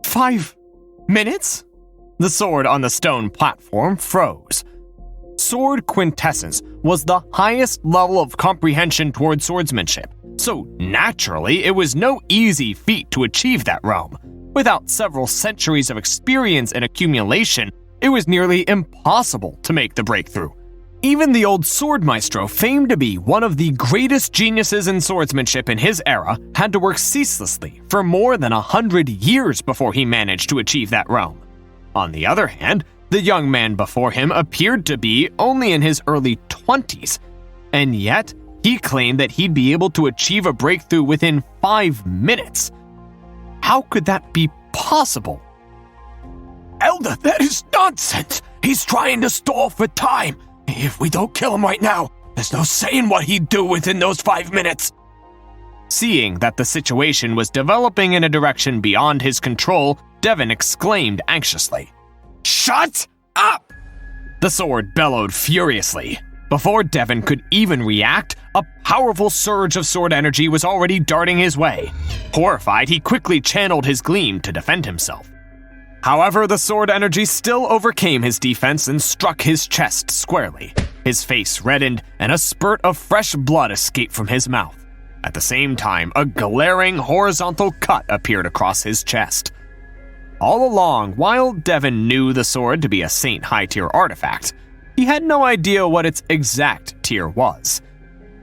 5 minutes? The sword on the stone platform froze. Sword quintessence was the highest level of comprehension toward swordsmanship, so naturally it was no easy feat to achieve that realm. Without several centuries of experience and accumulation, it was nearly impossible to make the breakthrough. Even the old sword maestro, famed to be one of the greatest geniuses in swordsmanship in his era, had to work ceaselessly for more than 100 years before he managed to achieve that realm. On the other hand, the young man before him appeared to be only in his early 20s, and yet he claimed that he'd be able to achieve a breakthrough within 5 minutes. How could that be possible? Elder, that is nonsense! He's trying to stall for time. If we don't kill him right now, there's no saying what he'd do within those 5 minutes. Seeing that the situation was developing in a direction beyond his control, Devon exclaimed anxiously, "Shut up!" The sword bellowed furiously. Before Devon could even react, a powerful surge of sword energy was already darting his way. Horrified, he quickly channeled his gleam to defend himself. However, the sword energy still overcame his defense and struck his chest squarely. His face reddened, and a spurt of fresh blood escaped from his mouth. At the same time, a glaring horizontal cut appeared across his chest. All along, while Devon knew the sword to be a Saint High tier artifact, he had no idea what its exact tier was.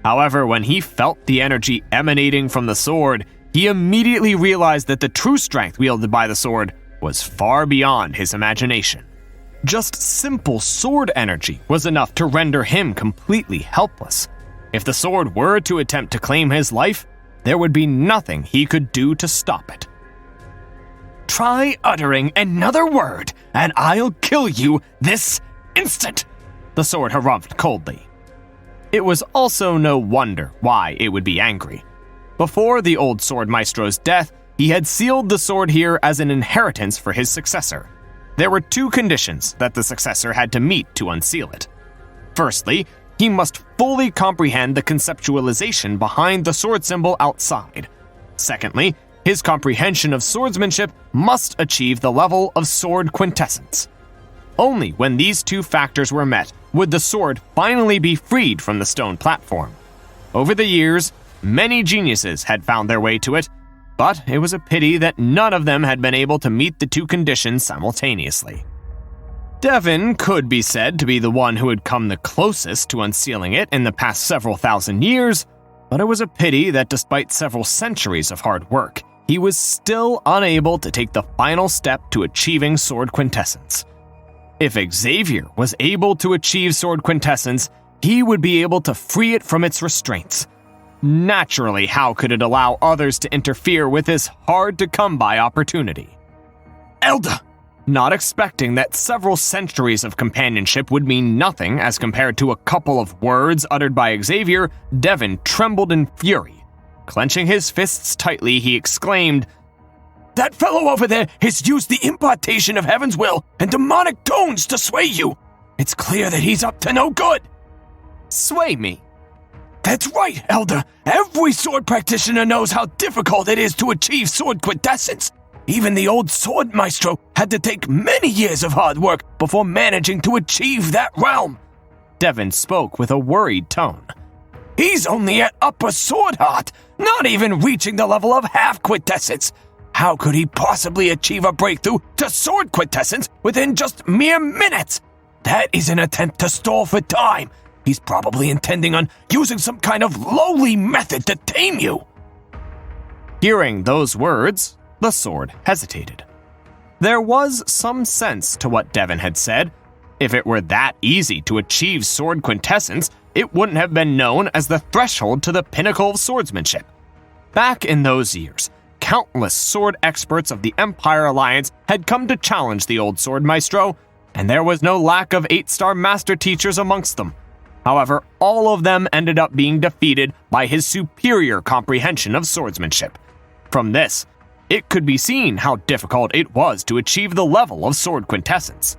However, when he felt the energy emanating from the sword, he immediately realized that the true strength wielded by the sword was far beyond his imagination. Just simple sword energy was enough to render him completely helpless. If the sword were to attempt to claim his life, there would be nothing he could do to stop it. "Try uttering another word, and I'll kill you this instant," the sword harumphed coldly. It was also no wonder why it would be angry. Before the old sword maestro's death, he had sealed the sword here as an inheritance for his successor. There were 2 conditions that the successor had to meet to unseal it. Firstly, he must fully comprehend the conceptualization behind the sword symbol outside. Secondly, his comprehension of swordsmanship must achieve the level of sword quintessence. Only when these 2 factors were met would the sword finally be freed from the stone platform. Over the years, many geniuses had found their way to it, but it was a pity that none of them had been able to meet the 2 conditions simultaneously. Devon could be said to be the one who had come the closest to unsealing it in the past several thousand years, but it was a pity that despite several centuries of hard work, he was still unable to take the final step to achieving sword quintessence. If Xavier was able to achieve sword quintessence, he would be able to free it from its restraints. Naturally, how could it allow others to interfere with this hard-to-come-by opportunity? "Elder!" Not expecting that several centuries of companionship would mean nothing as compared to a couple of words uttered by Xavier, Devon trembled in fury. Clenching his fists tightly, he exclaimed, "That fellow over there has used the impartation of heaven's will and demonic tones to sway you. It's clear that he's up to no good." "Sway me?" "That's right, Elder. Every sword practitioner knows how difficult it is to achieve sword quintessence. Even the old sword maestro had to take many years of hard work before managing to achieve that realm." Devon spoke with a worried tone. "He's only at upper sword heart, not even reaching the level of half quintessence. How could he possibly achieve a breakthrough to sword quintessence within just mere minutes? That is an attempt to stall for time. He's probably intending on using some kind of lowly method to tame you." Hearing those words, the sword hesitated. There was some sense to what Devon had said. If it were that easy to achieve sword quintessence, it wouldn't have been known as the threshold to the pinnacle of swordsmanship. Back in those years, countless sword experts of the Empire Alliance had come to challenge the old sword maestro, and there was no lack of 8-star master teachers amongst them. However, all of them ended up being defeated by his superior comprehension of swordsmanship. From this, it could be seen how difficult it was to achieve the level of sword quintessence.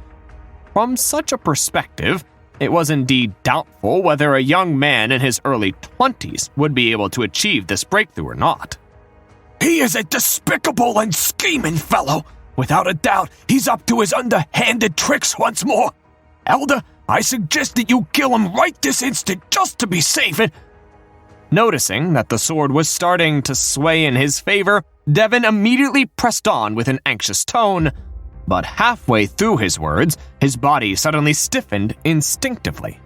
From such a perspective, it was indeed doubtful whether a young man in his early 20s would be able to achieve this breakthrough or not. "He is a despicable and scheming fellow. Without a doubt, he's up to his underhanded tricks once more. Elder, I suggest that you kill him right this instant just to be safe and— Noticing that the sword was starting to sway in his favor, Devon immediately pressed on with an anxious tone. But halfway through his words, his body suddenly stiffened instinctively.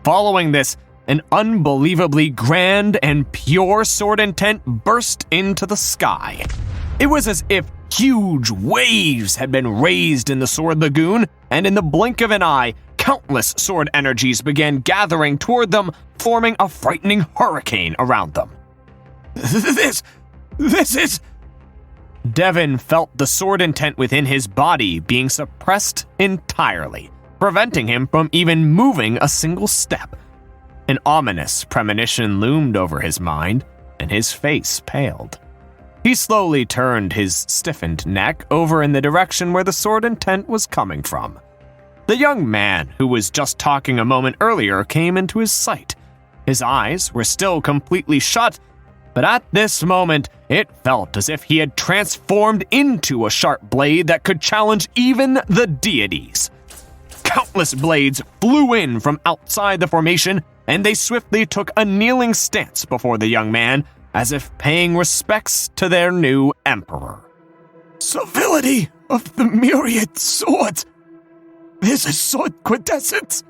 Following this, an unbelievably grand and pure sword intent burst into the sky. It was as if huge waves had been raised in the Sword Lagoon, and in the blink of an eye, countless sword energies began gathering toward them, forming a frightening hurricane around them. This is— Devon felt the sword intent within his body being suppressed entirely, preventing him from even moving a single step. An ominous premonition loomed over his mind, and his face paled. He slowly turned his stiffened neck over in the direction where the sword intent was coming from. The young man who was just talking a moment earlier came into his sight. His eyes were still completely shut, but at this moment, it felt as if he had transformed into a sharp blade that could challenge even the deities. Countless blades flew in from outside the formation, and they swiftly took a kneeling stance before the young man, as if paying respects to their new emperor. Civility of the myriad swords! This is sword quintessence!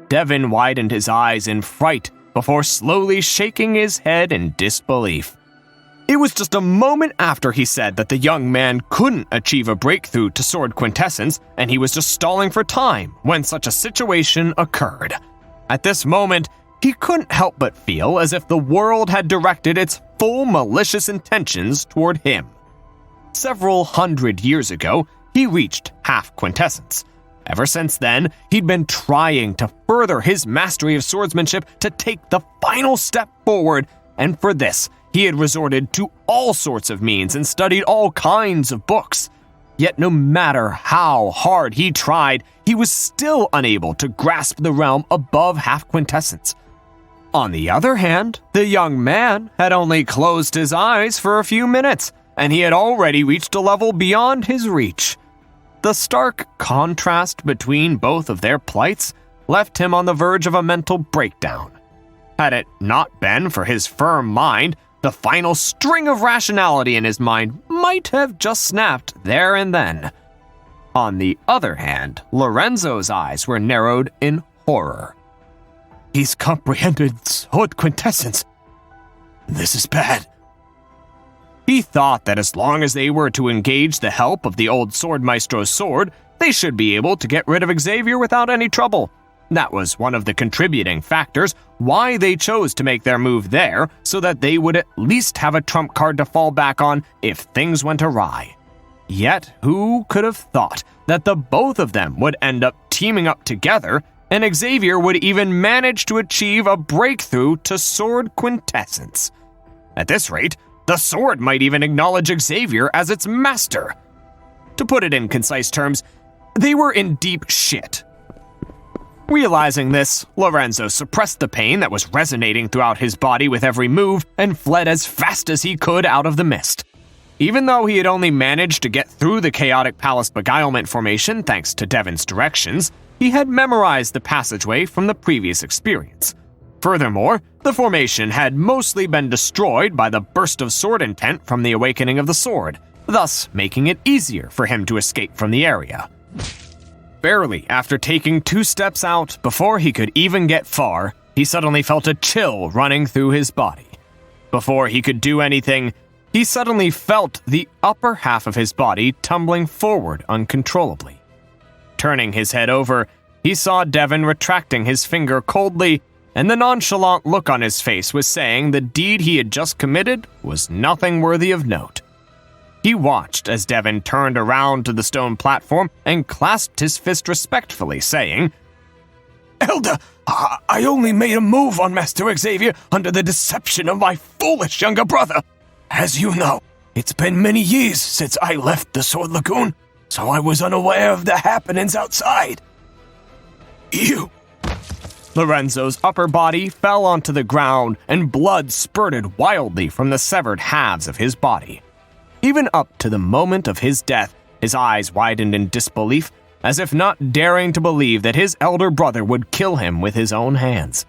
Devon widened his eyes in fright before slowly shaking his head in disbelief. It was just a moment after he said that the young man couldn't achieve a breakthrough to sword quintessence, and he was just stalling for time when such a situation occurred. At this moment, he couldn't help but feel as if the world had directed its full malicious intentions toward him. Several hundred years ago, he reached half quintessence. Ever since then, he'd been trying to further his mastery of swordsmanship to take the final step forward, and for this, he had resorted to all sorts of means and studied all kinds of books. Yet no matter how hard he tried, he was still unable to grasp the realm above half quintessence. On the other hand, the young man had only closed his eyes for a few minutes, and he had already reached a level beyond his reach. The stark contrast between both of their plights left him on the verge of a mental breakdown. Had it not been for his firm mind, the final string of rationality in his mind might have just snapped there and then. On the other hand, Lorenzo's eyes were narrowed in horror. He's comprehended sword quintessence. This is bad. He thought that as long as they were to engage the help of the old sword maestro's sword, they should be able to get rid of Xavier without any trouble. That was one of the contributing factors why they chose to make their move there, so that they would at least have a trump card to fall back on if things went awry. Yet, who could have thought that the both of them would end up teaming up together, and Xavier would even manage to achieve a breakthrough to sword quintessence? At this rate, the sword might even acknowledge Xavier as its master. To put it in concise terms, they were in deep shit. Realizing this, Lorenzo suppressed the pain that was resonating throughout his body with every move and fled as fast as he could out of the mist. Even though he had only managed to get through the chaotic palace beguilement formation thanks to Devon's directions, he had memorized the passageway from the previous experience. Furthermore, the formation had mostly been destroyed by the burst of sword intent from the awakening of the sword, thus making it easier for him to escape from the area. Barely after taking 2 steps out before he could even get far, he suddenly felt a chill running through his body. Before he could do anything, he suddenly felt the upper half of his body tumbling forward uncontrollably. Turning his head over, he saw Devon retracting his finger coldly, and the nonchalant look on his face was saying the deed he had just committed was nothing worthy of note. He watched as Devon turned around to the stone platform and clasped his fist respectfully, saying, Elder, I only made a move on Master Xavier under the deception of my foolish younger brother. As you know, it's been many years since I left the Sword Lagoon, so I was unaware of the happenings outside. Lorenzo's upper body fell onto the ground, and blood spurted wildly from the severed halves of his body. Even up to the moment of his death, his eyes widened in disbelief, as if not daring to believe that his elder brother would kill him with his own hands.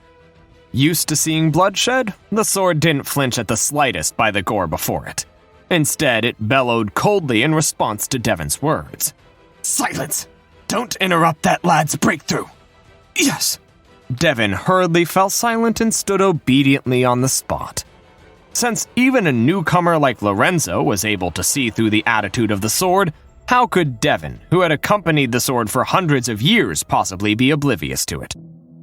Used to seeing bloodshed, the sword didn't flinch at the slightest by the gore before it. Instead, it bellowed coldly in response to Devon's words. Silence! Don't interrupt that lad's breakthrough! Yes! Devon hurriedly fell silent and stood obediently on the spot. Since even a newcomer like Lorenzo was able to see through the attitude of the sword, how could Devon, who had accompanied the sword for hundreds of years, possibly be oblivious to it?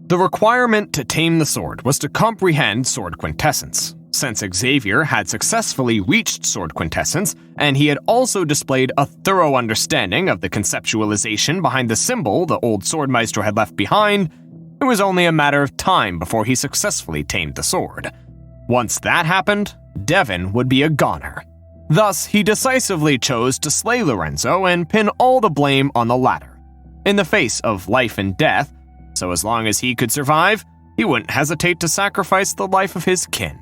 The requirement to tame the sword was to comprehend sword quintessence. Since Xavier had successfully reached sword quintessence, and he had also displayed a thorough understanding of the conceptualization behind the symbol the old sword maestro had left behind, it was only a matter of time before he successfully tamed the sword. Once that happened, Devon would be a goner. Thus, he decisively chose to slay Lorenzo and pin all the blame on the latter. In the face of life and death, so as long as he could survive, he wouldn't hesitate to sacrifice the life of his kin.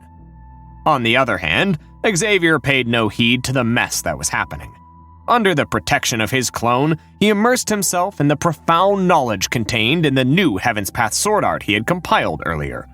On the other hand, Xavier paid no heed to the mess that was happening. Under the protection of his clone, he immersed himself in the profound knowledge contained in the new Heaven's Path sword art he had compiled earlier.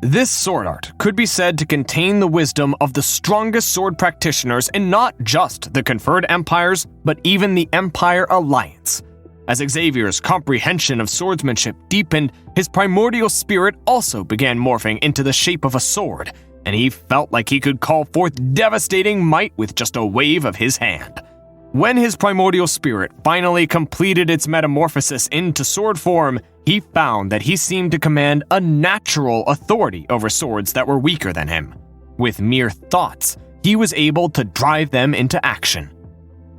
This sword art could be said to contain the wisdom of the strongest sword practitioners in not just the Conferred Empires, but even the Empire Alliance. As Xavier's comprehension of swordsmanship deepened, his primordial spirit also began morphing into the shape of a sword, and he felt like he could call forth devastating might with just a wave of his hand. When his primordial spirit finally completed its metamorphosis into sword form, he found that he seemed to command a natural authority over swords that were weaker than him. With mere thoughts, he was able to drive them into action.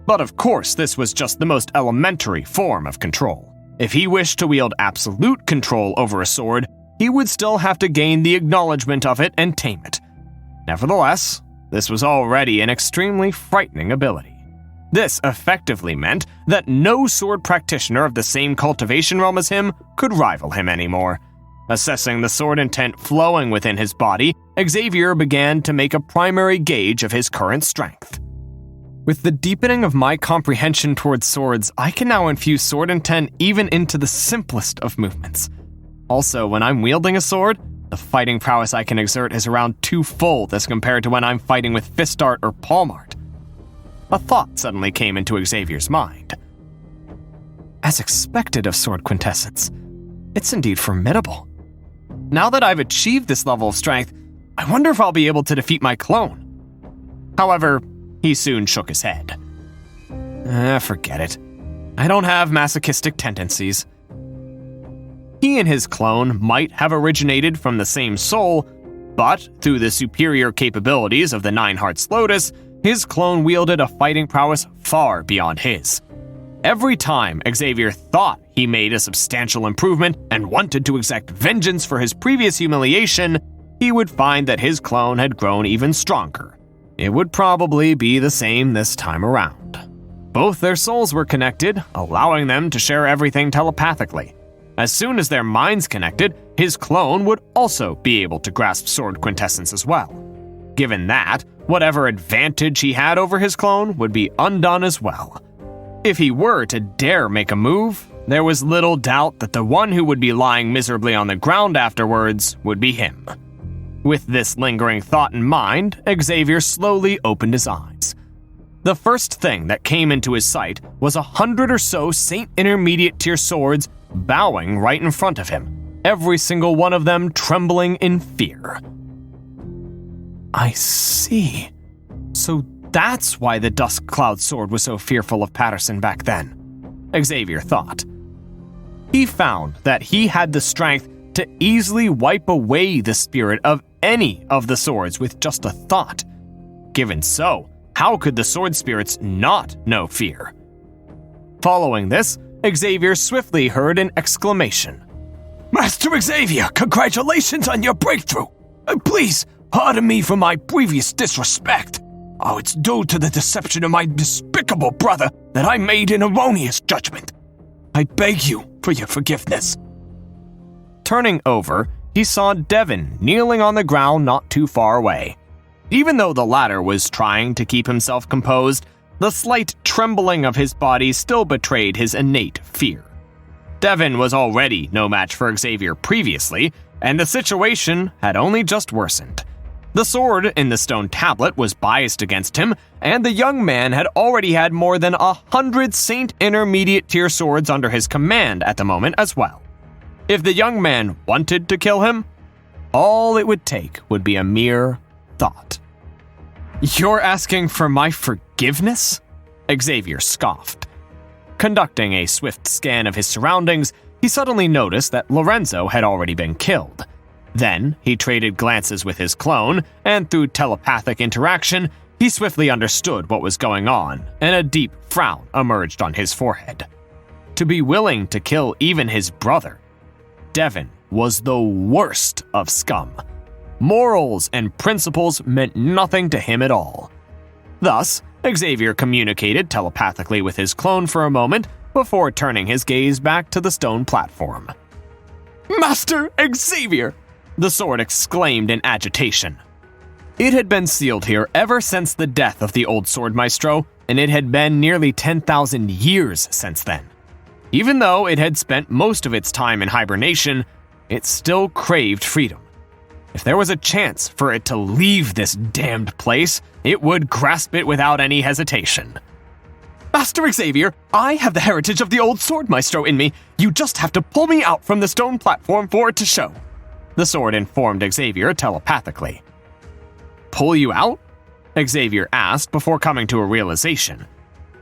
But of course, this was just the most elementary form of control. If he wished to wield absolute control over a sword, he would still have to gain the acknowledgement of it and tame it. Nevertheless, this was already an extremely frightening ability. This effectively meant that no sword practitioner of the same cultivation realm as him could rival him anymore. Assessing the sword intent flowing within his body, Xavier began to make a primary gauge of his current strength. With the deepening of my comprehension towards swords, I can now infuse sword intent even into the simplest of movements. Also, when I'm wielding a sword, the fighting prowess I can exert is around twofold as compared to when I'm fighting with fist art or palm art. A thought suddenly came into Xavier's mind. As expected of sword quintessence, it's indeed formidable. Now that I've achieved this level of strength, I wonder if I'll be able to defeat my clone. However, he soon shook his head. Forget it. I don't have masochistic tendencies. He and his clone might have originated from the same soul, but through the superior capabilities of the Nine Hearts Lotus, his clone wielded a fighting prowess far beyond his. Every time Xavier thought he made a substantial improvement and wanted to exact vengeance for his previous humiliation, he would find that his clone had grown even stronger. It would probably be the same this time around. Both their souls were connected, allowing them to share everything telepathically. As soon as their minds connected, his clone would also be able to grasp sword quintessence as well. Given that, whatever advantage he had over his clone would be undone as well. If he were to dare make a move, there was little doubt that the one who would be lying miserably on the ground afterwards would be him. With this lingering thought in mind, Xavier slowly opened his eyes. The first thing that came into his sight was 100 or so Saint Intermediate tier swords bowing right in front of him, every single one of them trembling in fear. I see. So that's why the Dusk Cloud sword was so fearful of Patterson back then, Xavier thought. He found that he had the strength to easily wipe away the spirit of any of the swords with just a thought. Given so, how could the sword spirits not know fear? Following this, Xavier swiftly heard an exclamation. Master Xavier, congratulations on your breakthrough! Please, pardon me for my previous disrespect. Oh, it's due to the deception of my despicable brother that I made an erroneous judgment. I beg you for your forgiveness. Turning over, he saw Devon kneeling on the ground not too far away. Even though the latter was trying to keep himself composed, The slight trembling of his body still betrayed his innate fear. Devon was already no match for Xavier previously, and the situation had only just worsened. The sword in the stone tablet was biased against him, and the young man had already had more than 100 Saint Intermediate tier swords under his command at the moment as well. If the young man wanted to kill him, all it would take would be a mere thought. "You're asking for my forgiveness?" Xavier scoffed. Conducting a swift scan of his surroundings, he suddenly noticed that Lorenzo had already been killed. Then, he traded glances with his clone, and through telepathic interaction, he swiftly understood what was going on, and a deep frown emerged on his forehead. To be willing to kill even his brother, Devon was the worst of scum. Morals and principles meant nothing to him at all. Thus, Xavier communicated telepathically with his clone for a moment before turning his gaze back to the stone platform. "Master Xavier!" the sword exclaimed in agitation. It had been sealed here ever since the death of the old sword maestro, and it had been nearly 10,000 years since then. Even though it had spent most of its time in hibernation, it still craved freedom. If there was a chance for it to leave this damned place, it would grasp it without any hesitation. "Master Xavier, I have the heritage of the old sword maestro in me. You just have to pull me out from the stone platform for it to show," the sword informed Xavier telepathically. "Pull you out?" Xavier asked before coming to a realization.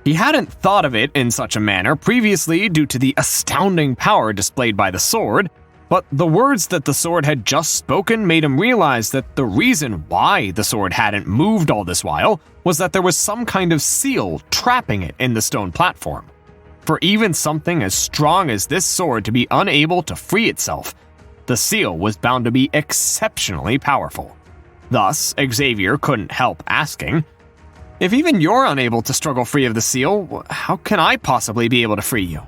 He hadn't thought of it in such a manner previously due to the astounding power displayed by the sword, but the words that the sword had just spoken made him realize that the reason why the sword hadn't moved all this while was that there was some kind of seal trapping it in the stone platform. For even something as strong as this sword to be unable to free itself, the seal was bound to be exceptionally powerful. Thus, Xavier couldn't help asking, "If even you're unable to struggle free of the seal, how can I possibly be able to free you?"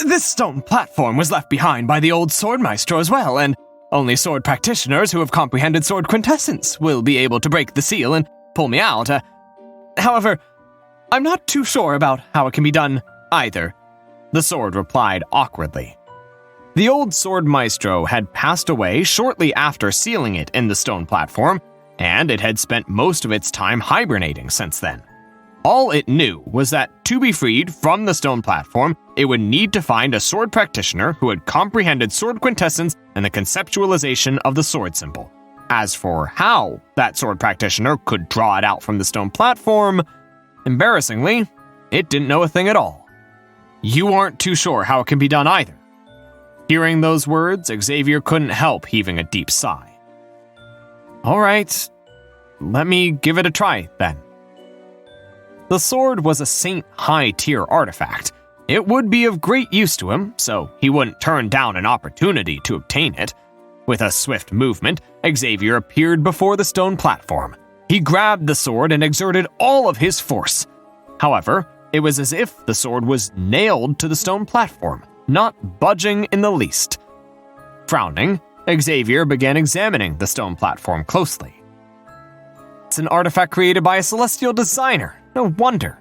"This stone platform was left behind by the old sword maestro as well, and only sword practitioners who have comprehended sword quintessence will be able to break the seal and pull me out. However, I'm not too sure about how it can be done either," the sword replied awkwardly. The old sword maestro had passed away shortly after sealing it in the stone platform, and it had spent most of its time hibernating since then. All it knew was that to be freed from the stone platform, it would need to find a sword practitioner who had comprehended sword quintessence and the conceptualization of the sword symbol. As for how that sword practitioner could draw it out from the stone platform, embarrassingly, it didn't know a thing at all. "You aren't too sure how it can be done either." Hearing those words, Xavier couldn't help heaving a deep sigh. "All right, let me give it a try, then." The sword was a Saint high-tier artifact. It would be of great use to him, so he wouldn't turn down an opportunity to obtain it. With a swift movement, Xavier appeared before the stone platform. He grabbed the sword and exerted all of his force. However, it was as if the sword was nailed to the stone platform, not budging in the least. Frowning, Xavier began examining the stone platform closely. "It's an artifact created by a celestial designer. No wonder."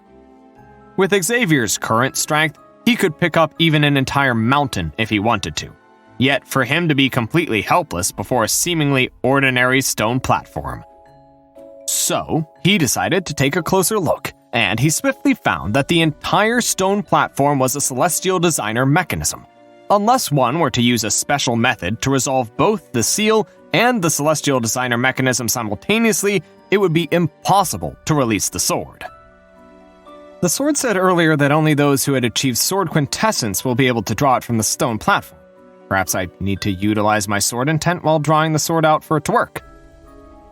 With Xavier's current strength, he could pick up even an entire mountain if he wanted to. Yet for him to be completely helpless before a seemingly ordinary stone platform. So, he decided to take a closer look, and he swiftly found that the entire stone platform was a celestial designer mechanism. Unless one were to use a special method to resolve both the seal and the celestial designer mechanism simultaneously, it would be impossible to release the sword. The sword said earlier that only those who had achieved sword quintessence will be able to draw it from the stone platform. Perhaps I need to utilize my sword intent while drawing the sword out for it to work.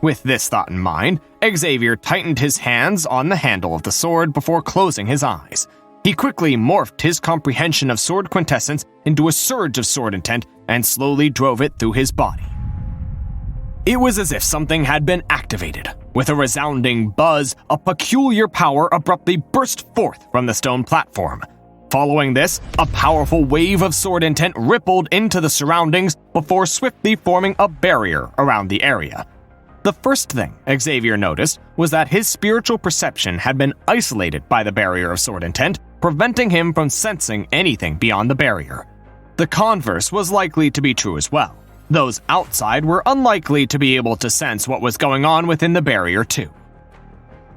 With this thought in mind, Xavier tightened his hands on the handle of the sword before closing his eyes. He quickly morphed his comprehension of sword quintessence into a surge of sword intent and slowly drove it through his body. It was as if something had been activated. With a resounding buzz, a peculiar power abruptly burst forth from the stone platform. Following this, a powerful wave of sword intent rippled into the surroundings before swiftly forming a barrier around the area. The first thing Xavier noticed was that his spiritual perception had been isolated by the barrier of sword intent, preventing him from sensing anything beyond the barrier. The converse was likely to be true as well. Those outside were unlikely to be able to sense what was going on within the barrier too.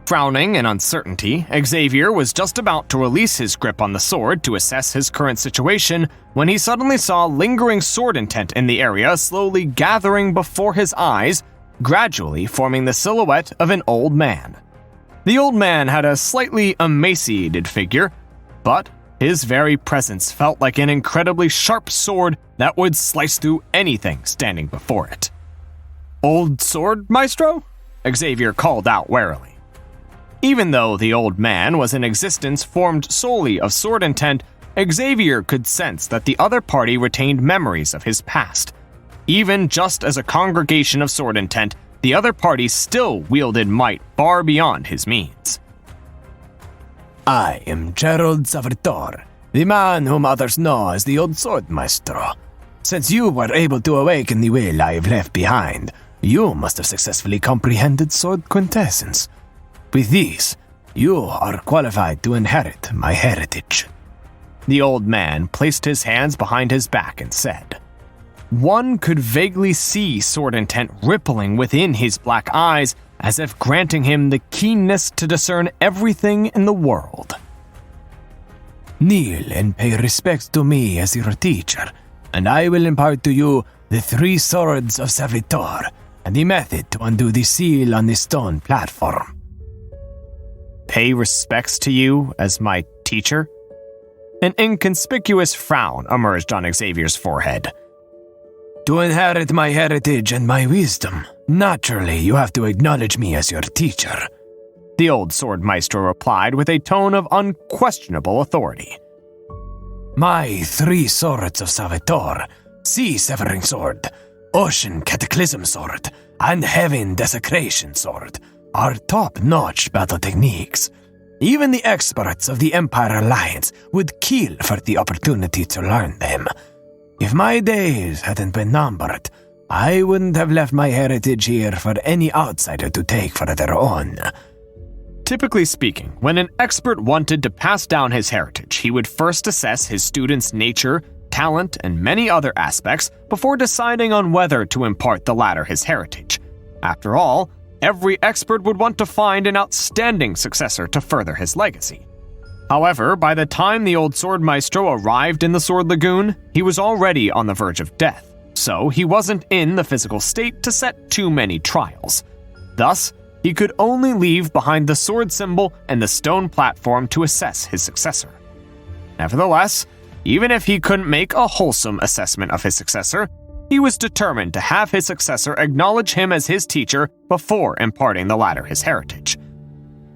Frowning in uncertainty, Xavier was just about to release his grip on the sword to assess his current situation when he suddenly saw lingering sword intent in the area slowly gathering before his eyes, gradually forming the silhouette of an old man. The old man had a slightly emaciated figure, but his very presence felt like an incredibly sharp sword that would slice through anything standing before it. "Old sword, Maestro?" Xavier called out warily. Even though the old man was in existence formed solely of sword intent, Xavier could sense that the other party retained memories of his past. Even just as a congregation of sword intent, the other party still wielded might far beyond his means. I am Gerald Savritor, the man whom others know as the Old Sword Maestro. Since you were able to awaken the will I have left behind, you must have successfully comprehended sword quintessence. With these, you are qualified to inherit my heritage." The old man placed his hands behind his back and said. One could vaguely see sword intent rippling within his black eyes, as if granting him the keenness to discern everything in the world. "Kneel and pay respects to me as your teacher, and I will impart to you the 3 swords of Savritor and the method to undo the seal on the stone platform." "Pay respects to you as my teacher?" An inconspicuous frown emerged on Xavier's forehead. "To inherit my heritage and my wisdom, naturally you have to acknowledge me as your teacher," the old sword maestro replied with a tone of unquestionable authority. "My 3 swords of Savritor, Sea Severing Sword, Ocean Cataclysm Sword, and Heaven Desecration Sword, are top-notch battle techniques. Even the experts of the Empire Alliance would kill for the opportunity to learn them. If my days hadn't been numbered, I wouldn't have left my heritage here for any outsider to take for their own." Typically speaking, when an expert wanted to pass down his heritage, he would first assess his student's nature, talent, and many other aspects before deciding on whether to impart the latter his heritage. After all, every expert would want to find an outstanding successor to further his legacy. However, by the time the old sword maestro arrived in the Sword Lagoon, he was already on the verge of death, so he wasn't in the physical state to set too many trials. Thus, he could only leave behind the sword symbol and the stone platform to assess his successor. Nevertheless, even if he couldn't make a wholesome assessment of his successor, he was determined to have his successor acknowledge him as his teacher before imparting the latter his heritage.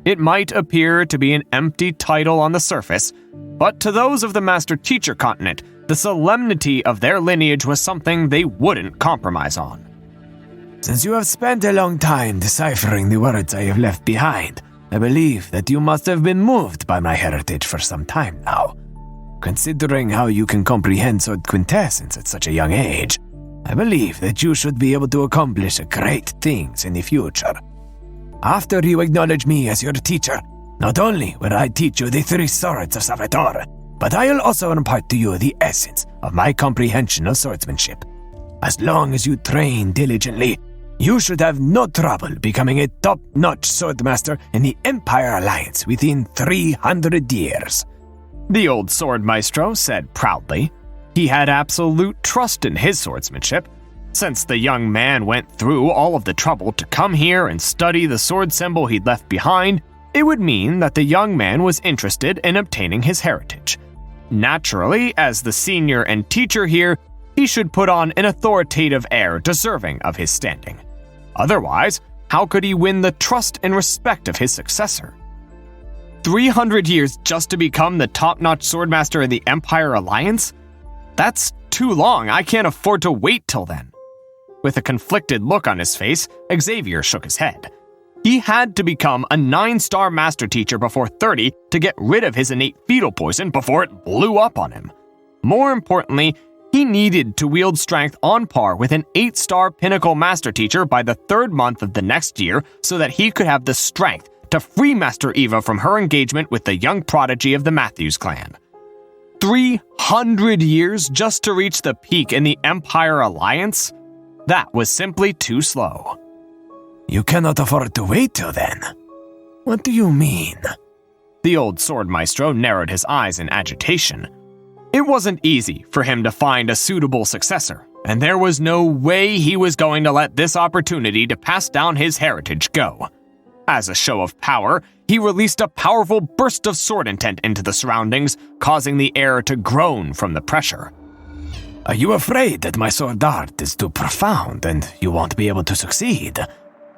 It might appear to be an empty title on the surface, but to those of the Master-Teacher continent, the solemnity of their lineage was something they wouldn't compromise on. "Since you have spent a long time deciphering the words I have left behind, I believe that you must have been moved by my heritage for some time now. Considering how you can comprehend sword quintessence at such a young age, I believe that you should be able to accomplish great things in the future. After you acknowledge me as your teacher, not only will I teach you the 3 swords of Savritor, but I will also impart to you the essence of my comprehension of swordsmanship. As long as you train diligently, you should have no trouble becoming a top-notch swordmaster in the Empire Alliance within 300 years. The old sword maestro said proudly. He had absolute trust in his swordsmanship. Since the young man went through all of the trouble to come here and study the sword symbol he'd left behind, it would mean that the young man was interested in obtaining his heritage. Naturally, as the senior and teacher here, he should put on an authoritative air deserving of his standing. Otherwise, how could he win the trust and respect of his successor? 300 years just to become the top-notch swordmaster in the Empire Alliance? That's too long. I can't afford to wait till then. With a conflicted look on his face, Xavier shook his head. He had to become a 9-star master teacher before 30 to get rid of his innate fetal poison before it blew up on him. More importantly, he needed to wield strength on par with an 8-star pinnacle master teacher by the 3rd month of the next year so that he could have the strength to free Master Eva from her engagement with the young prodigy of the Matthews clan. 300 years just to reach the peak in the Empire Alliance? That was simply too slow. You cannot afford to wait till then. What do you mean? The old sword maestro narrowed his eyes in agitation. It wasn't easy for him to find a suitable successor, and there was no way he was going to let this opportunity to pass down his heritage go. As a show of power, he released a powerful burst of sword intent into the surroundings, causing the air to groan from the pressure. Are you afraid that my sword art is too profound and you won't be able to succeed?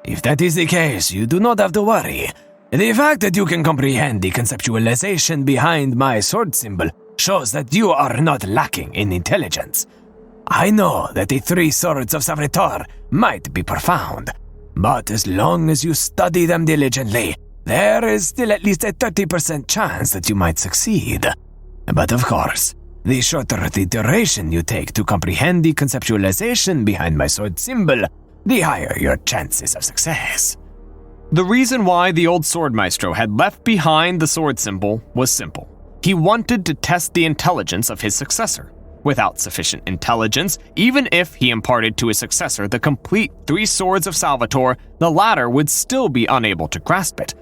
If that is the case, you do not have to worry. The fact that you can comprehend the conceptualization behind my sword symbol shows that you are not lacking in intelligence. I know that the 3 swords of Savritor might be profound, but as long as you study them diligently, there is still at least a 30% chance that you might succeed. But of course, the shorter the duration you take to comprehend the conceptualization behind my sword symbol, the higher your chances of success. The reason why the old sword maestro had left behind the sword symbol was simple. He wanted to test the intelligence of his successor. Without sufficient intelligence, even if he imparted to his successor the complete 3 swords of Salvatore, the latter would still be unable to grasp it.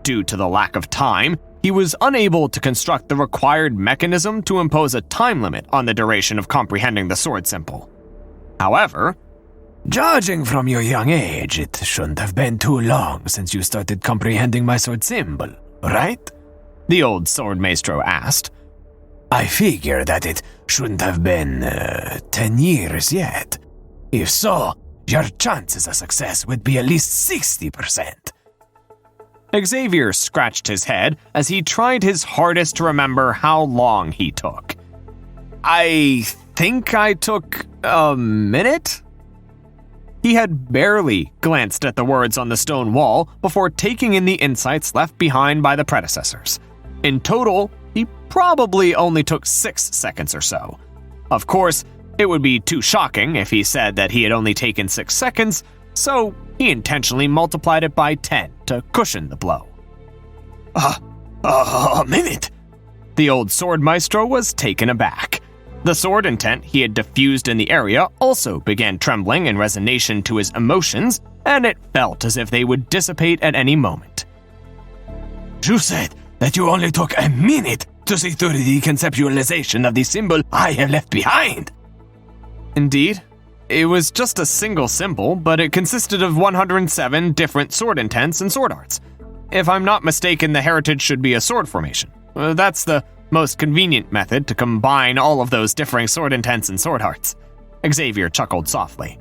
Due to the lack of time, he was unable to construct the required mechanism to impose a time limit on the duration of comprehending the sword symbol. However, judging from your young age, it shouldn't have been too long since you started comprehending my sword symbol, right? The old sword maestro asked. I figure that it shouldn't have been 10 years yet. If so, your chances of success would be at least 60%. Xavier scratched his head as he tried his hardest to remember how long he took. I think I took a minute? He had barely glanced at the words on the stone wall before taking in the insights left behind by the predecessors. In total, he probably only took 6 seconds or so. Of course, it would be too shocking if he said that he had only taken 6 seconds, so he intentionally multiplied it by 10 to cushion the blow. A minute? The old sword maestro was taken aback. The sword intent he had diffused in the area also began trembling in resonation to his emotions, and it felt as if they would dissipate at any moment. You said that you only took a minute to see through the conceptualization of the symbol I have left behind. Indeed. It was just a single symbol, but it consisted of 107 different sword intents and sword arts. If I'm not mistaken, the heritage should be a sword formation. That's the most convenient method to combine all of those differing sword intents and sword arts. Xavier chuckled softly.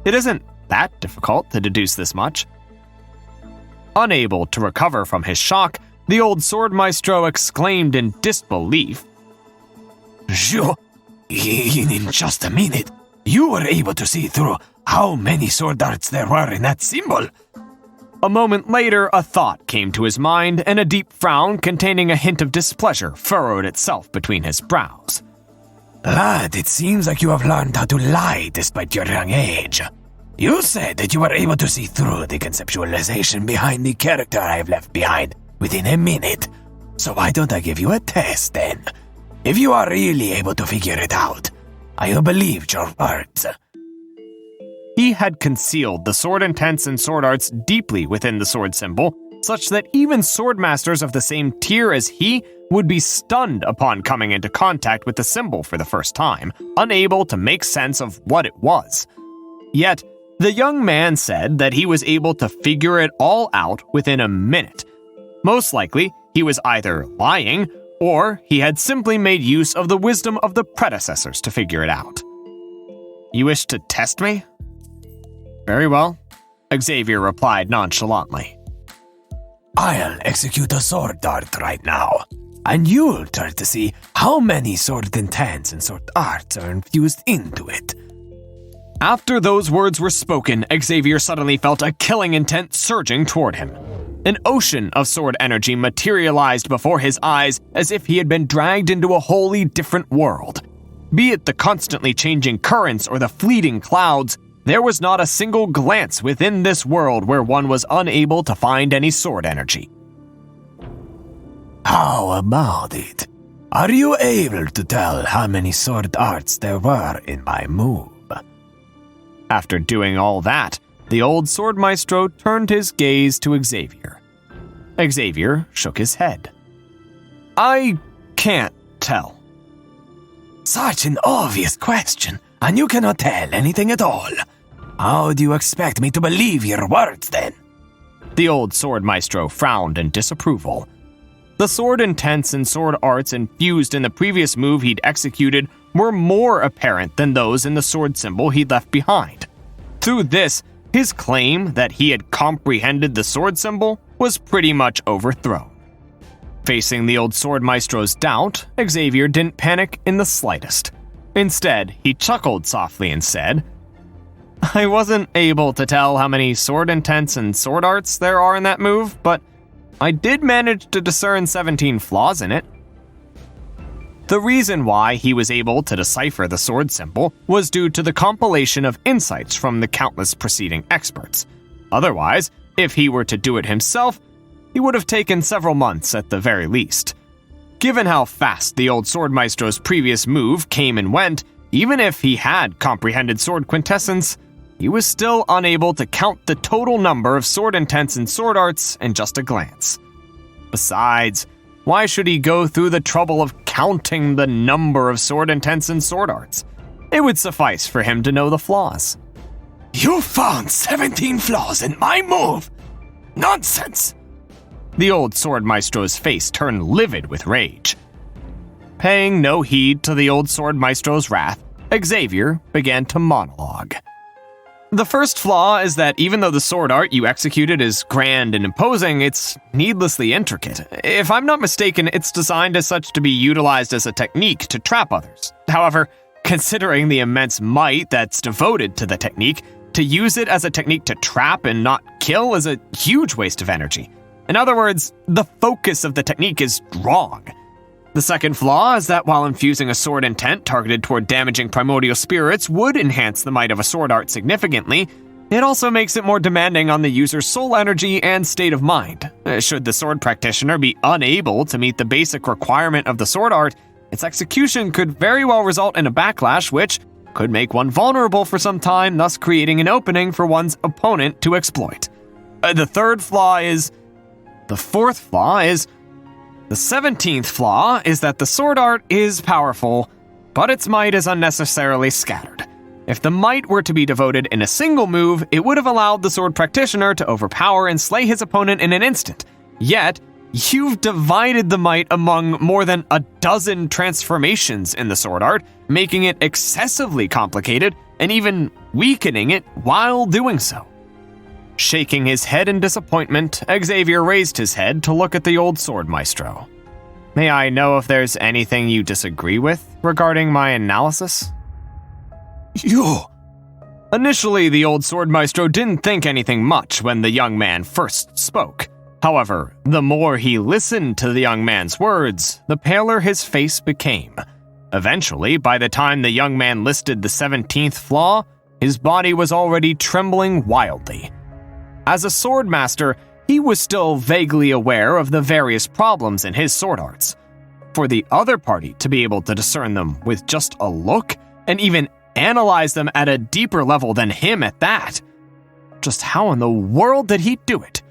It isn't that difficult to deduce this much. Unable to recover from his shock, the old sword maestro exclaimed in disbelief. In just a minute, you were able to see through how many sword arts there were in that symbol. A moment later, a thought came to his mind, and a deep frown containing a hint of displeasure furrowed itself between his brows. Lad, it seems like you have learned how to lie despite your young age. You said that you were able to see through the conceptualization behind the character I have left behind within a minute. So why don't I give you a test then? If you are really able to figure it out, I will believe your words. He had concealed the sword intents and sword arts deeply within the sword symbol, such that even sword masters of the same tier as he would be stunned upon coming into contact with the symbol for the first time, unable to make sense of what it was. Yet, the young man said that he was able to figure it all out within a minute. Most likely, he was either lying, or he had simply made use of the wisdom of the predecessors to figure it out. You wish to test me? Very well, Xavier replied nonchalantly. I'll execute a sword dart right now, and you'll try to see how many sword intents and sword arts are infused into it. After those words were spoken, Xavier suddenly felt a killing intent surging toward him. An ocean of sword energy materialized before his eyes as if he had been dragged into a wholly different world. Be it the constantly changing currents or the fleeting clouds, there was not a single glance within this world where one was unable to find any sword energy. How about it? Are you able to tell how many sword arts there were in my move? After doing all that, the old sword maestro turned his gaze to Xavier. Xavier shook his head. I can't tell. Such an obvious question, and you cannot tell anything at all. How do you expect me to believe your words then? The old sword maestro frowned in disapproval. The sword intents and sword arts infused in the previous move he'd executed were more apparent than those in the sword symbol he'd left behind. Through this, his claim that he had comprehended the sword symbol was pretty much overthrown. Facing the old sword maestro's doubt, Xavier didn't panic in the slightest. Instead, he chuckled softly and said, I wasn't able to tell how many sword intents and sword arts there are in that move, but I did manage to discern 17 flaws in it. The reason why he was able to decipher the sword symbol was due to the compilation of insights from the countless preceding experts. Otherwise, if he were to do it himself, he would have taken several months at the very least. Given how fast the old sword maestro's previous move came and went, even if he had comprehended sword quintessence, he was still unable to count the total number of sword intents and sword arts in just a glance. Besides, why should he go through the trouble of counting the number of sword intents and sword arts? It would suffice for him to know the flaws. You found 17 flaws in my move? Nonsense! The old sword maestro's face turned livid with rage. Paying no heed to the old sword maestro's wrath, Xavier began to monologue. The first flaw is that even though the sword art you executed is grand and imposing, it's needlessly intricate. If I'm not mistaken, it's designed as such to be utilized as a technique to trap others. However, considering the immense might that's devoted to the technique, to use it as a technique to trap and not kill is a huge waste of energy. In other words, the focus of the technique is wrong. The second flaw is that while infusing a sword intent targeted toward damaging primordial spirits would enhance the might of a sword art significantly, it also makes it more demanding on the user's soul energy and state of mind. Should the sword practitioner be unable to meet the basic requirement of the sword art, its execution could very well result in a backlash which could make one vulnerable for some time, thus creating an opening for one's opponent to exploit. The fourth flaw is... The 17th flaw is that the sword art is powerful, but its might is unnecessarily scattered. If the might were to be devoted in a single move, it would have allowed the sword practitioner to overpower and slay his opponent in an instant. Yet, you've divided the might among more than a dozen transformations in the sword art, making it excessively complicated and even weakening it while doing so. Shaking his head in disappointment, Xavier raised his head to look at the old sword maestro. May I know if there's anything you disagree with regarding my analysis? You! Initially, the old sword maestro didn't think anything much when the young man first spoke. However, the more he listened to the young man's words, the paler his face became. Eventually, by the time the young man listed the 17th flaw, his body was already trembling wildly. As a sword master, he was still vaguely aware of the various problems in his sword arts. For the other party to be able to discern them with just a look, and even analyze them at a deeper level than him at that, just how in the world did he do it?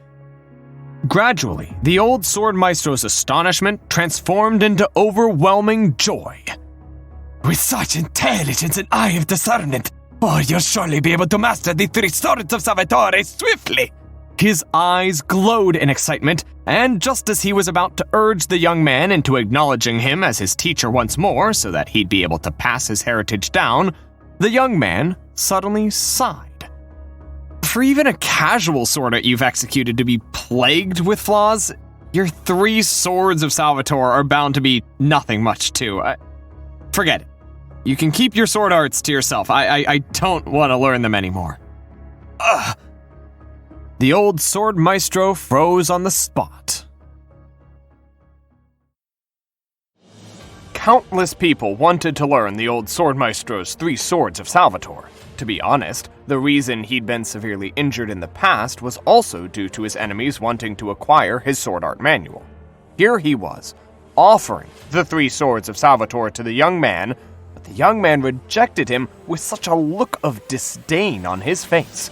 Gradually, the old sword maestro's astonishment transformed into overwhelming joy. With such intelligence and eye of discernment, you'll surely be able to master the 3 swords of Salvatore swiftly! His eyes glowed in excitement, and just as he was about to urge the young man into acknowledging him as his teacher once more so that he'd be able to pass his heritage down, the young man suddenly sighed. For even a casual sword art you've executed to be plagued with flaws, your 3 swords of Salvatore are bound to be nothing much too. Forget it. You can keep your sword arts to yourself. I don't want to learn them anymore. Ugh. The old sword maestro froze on the spot. Countless people wanted to learn the old sword maestro's 3 swords of Salvatore. To be honest, the reason he'd been severely injured in the past was also due to his enemies wanting to acquire his sword art manual. Here he was, offering the 3 swords of Salvatore to the young man, but the young man rejected him with such a look of disdain on his face.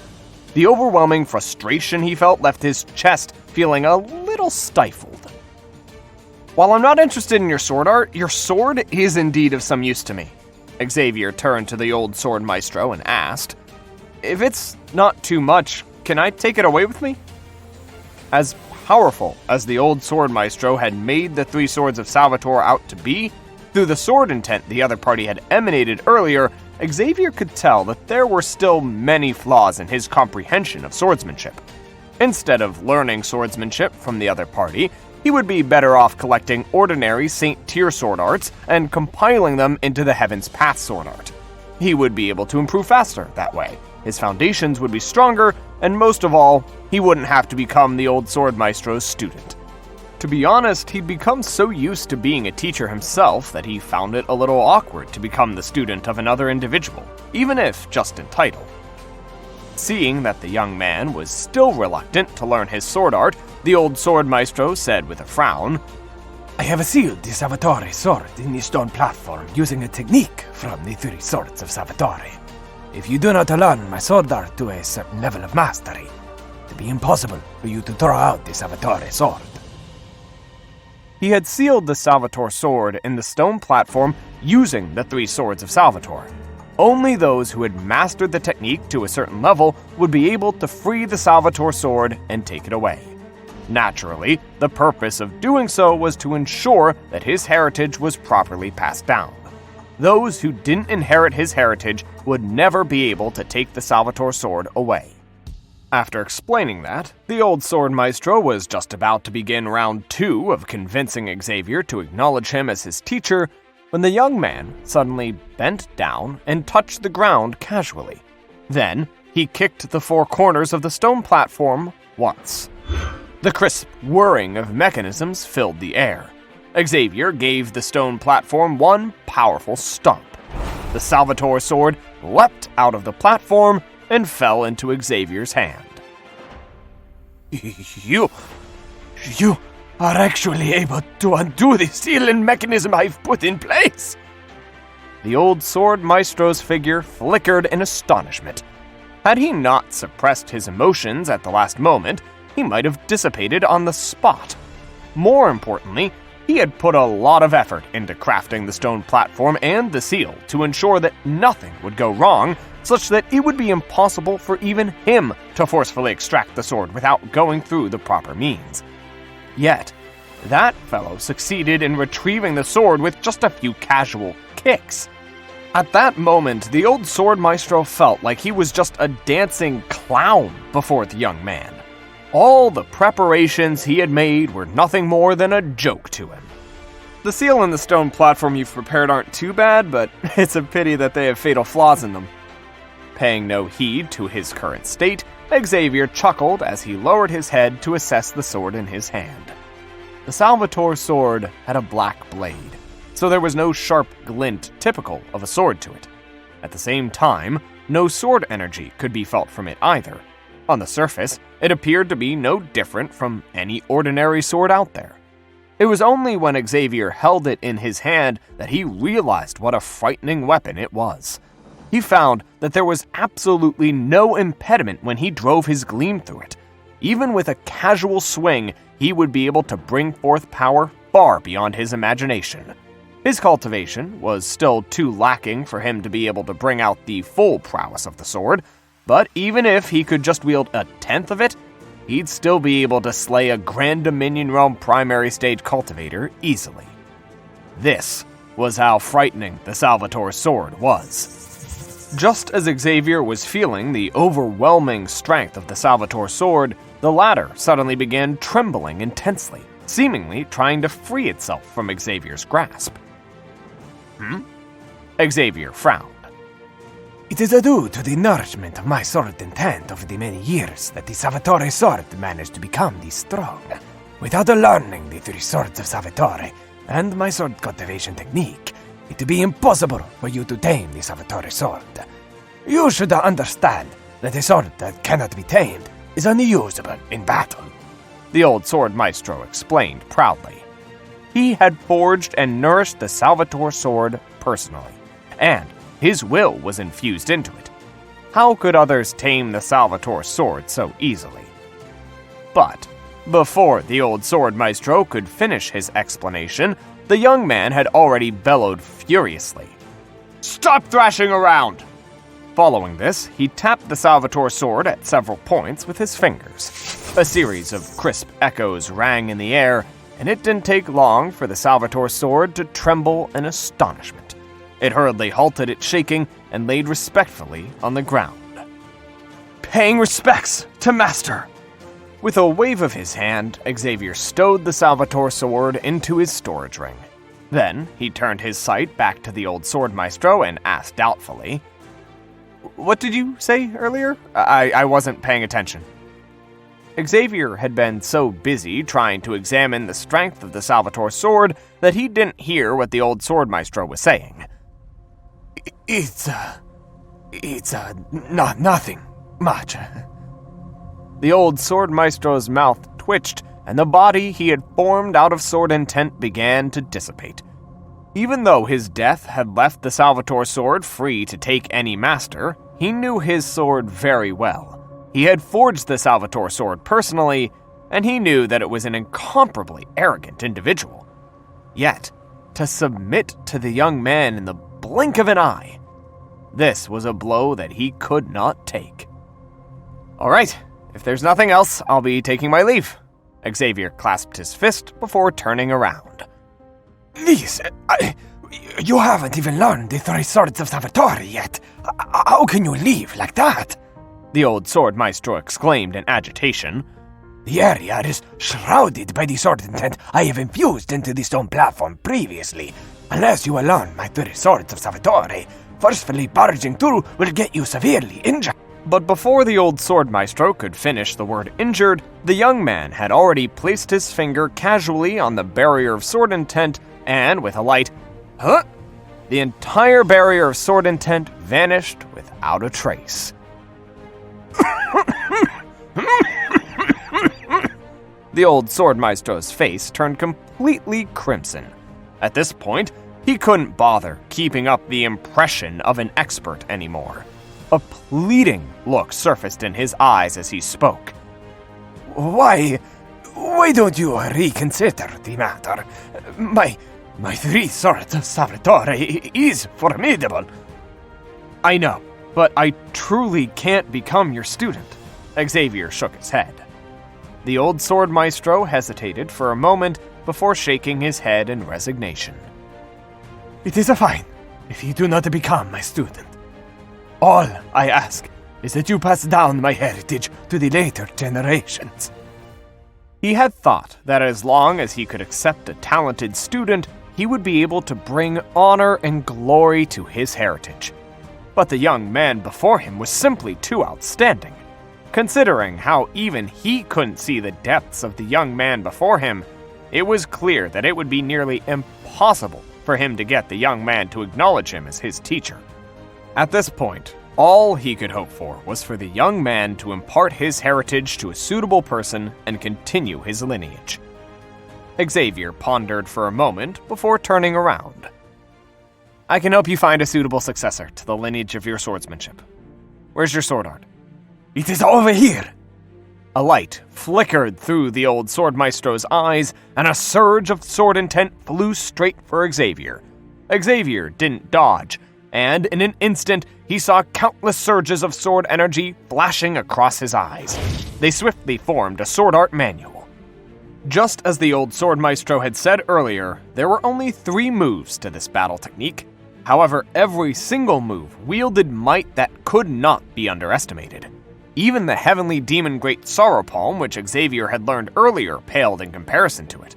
The overwhelming frustration he felt left his chest feeling a little stifled. While I'm not interested in your sword art, your sword is indeed of some use to me. Xavier turned to the old sword maestro and asked, "If it's not too much, can I take it away with me?" As powerful as the old sword maestro had made the 3 swords of Salvatore out to be, through the sword intent the other party had emanated earlier, Xavier could tell that there were still many flaws in his comprehension of swordsmanship. Instead of learning swordsmanship from the other party, he would be better off collecting ordinary Saint Tyr sword arts and compiling them into the Heaven's Path sword art. He would be able to improve faster that way. His foundations would be stronger, and most of all, he wouldn't have to become the old sword maestro's student. To be honest, he'd become so used to being a teacher himself that he found it a little awkward to become the student of another individual, even if just in title. Seeing that the young man was still reluctant to learn his sword art, the old sword maestro said with a frown, I have sealed the Salvatore sword in the stone platform using a technique from the 3 swords of Salvatore. If you do not learn my sword art to a certain level of mastery, it will be impossible for you to throw out the Salvatore sword. He had sealed the Salvatore sword in the stone platform using the 3 swords of Salvatore. Only those who had mastered the technique to a certain level would be able to free the Salvatore sword and take it away. Naturally, the purpose of doing so was to ensure that his heritage was properly passed down. Those who didn't inherit his heritage would never be able to take the Salvatore sword away. After explaining that, the old sword maestro was just about to begin round 2 of convincing Xavier to acknowledge him as his teacher when the young man suddenly bent down and touched the ground casually. Then, he kicked the 4 corners of the stone platform once. The crisp whirring of mechanisms filled the air. Xavier gave the stone platform one powerful stomp. The Salvatore sword leapt out of the platform and fell into Xavier's hand. You are actually able to undo the sealing mechanism I've put in place. The old sword maestro's figure flickered in astonishment. Had he not suppressed his emotions at the last moment, he might have dissipated on the spot. More importantly, he had put a lot of effort into crafting the stone platform and the seal to ensure that nothing would go wrong, such that it would be impossible for even him to forcefully extract the sword without going through the proper means. Yet, that fellow succeeded in retrieving the sword with just a few casual kicks. At that moment, the old sword maestro felt like he was just a dancing clown before the young man. All the preparations he had made were nothing more than a joke to him. The seal and the stone platform you've prepared aren't too bad, but it's a pity that they have fatal flaws in them. Paying no heed to his current state, Xavier chuckled as he lowered his head to assess the sword in his hand. The Salvatore sword had a black blade, so there was no sharp glint typical of a sword to it. At the same time, no sword energy could be felt from it either. On the surface, it appeared to be no different from any ordinary sword out there. It was only when Xavier held it in his hand that he realized what a frightening weapon it was. He found that there was absolutely no impediment when he drove his gleam through it. Even with a casual swing, he would be able to bring forth power far beyond his imagination. His cultivation was still too lacking for him to be able to bring out the full prowess of the sword, but even if he could just wield a tenth of it, he'd still be able to slay a Grand Dominion Realm primary stage cultivator easily. This was how frightening the Salvatore sword was. Just as Xavier was feeling the overwhelming strength of the Salvatore sword, the latter suddenly began trembling intensely, seemingly trying to free itself from Xavier's grasp. Xavier frowned. It is due to the nourishment of my sword intent over the many years that the Salvatore sword managed to become this strong. Without learning the three swords of Salvatore and my sword cultivation technique, it would be impossible for you to tame the Salvatore sword. You should understand that a sword that cannot be tamed is unusable in battle. The old sword maestro explained proudly. He had forged and nourished the Salvatore sword personally, and his will was infused into it. How could others tame the Salvatore sword so easily? But before the old sword maestro could finish his explanation, the young man had already bellowed furiously. "Stop thrashing around!" Following this, he tapped the Salvatore sword at several points with his fingers. A series of crisp echoes rang in the air, and it didn't take long for the Salvatore sword to tremble in astonishment. It hurriedly halted its shaking and laid respectfully on the ground. "Paying respects to Master!" With a wave of his hand, Xavier stowed the Salvatore sword into his storage ring. Then he turned his sight back to the old sword maestro and asked doubtfully, "What did you say earlier? I wasn't paying attention." Xavier had been so busy trying to examine the strength of the Salvatore sword that he didn't hear what the old sword maestro was saying. It's nothing much." The old sword maestro's mouth twitched, and the body he had formed out of sword intent began to dissipate. Even though his death had left the Salvatore sword free to take any master, he knew his sword very well. He had forged the Salvatore sword personally, and he knew that it was an incomparably arrogant individual. Yet, to submit to the young man in the blink of an eye, this was a blow that he could not take. "All right, if there's nothing else, I'll be taking my leave." Xavier clasped his fist before turning around. Please, you haven't even learned the three swords of Salvatore yet. How can you leave like that? The old sword maestro exclaimed in agitation. The area is shrouded by the sword intent I have infused into the stone platform previously. Unless you will learn my three swords of Salvatore, forcefully barging through will get you severely injured. But before the old sword maestro could finish the word injured, the young man had already placed his finger casually on the barrier of sword intent, and with a light, "Huh?" the entire barrier of sword intent vanished without a trace. The old sword maestro's face turned completely crimson. At this point, he couldn't bother keeping up the impression of an expert anymore. A pleading look surfaced in his eyes as he spoke. Why don't you reconsider the matter? My three swords of Salvatore is formidable. I know, but I truly can't become your student. Xavier shook his head. The old sword maestro hesitated for a moment before shaking his head in resignation. It is fine if you do not become my student. All I ask is that you pass down my heritage to the later generations. He had thought that as long as he could accept a talented student, he would be able to bring honor and glory to his heritage. But the young man before him was simply too outstanding. Considering how even he couldn't see the depths of the young man before him, it was clear that it would be nearly impossible for him to get the young man to acknowledge him as his teacher. At this point, all he could hope for was for the young man to impart his heritage to a suitable person and continue his lineage. Xavier pondered for a moment before turning around. "I can help you find a suitable successor to the lineage of your swordsmanship. Where's your sword art?" It is over here. A light flickered through the old sword maestro's eyes, and a surge of sword intent flew straight for Xavier. Xavier didn't dodge, and in an instant, he saw countless surges of sword energy flashing across his eyes. They swiftly formed a sword art manual. Just as the old sword maestro had said earlier, there were only 3 moves to this battle technique. However, every single move wielded might that could not be underestimated. Even the heavenly demon Great Sorrow Palm, which Xavier had learned earlier, paled in comparison to it.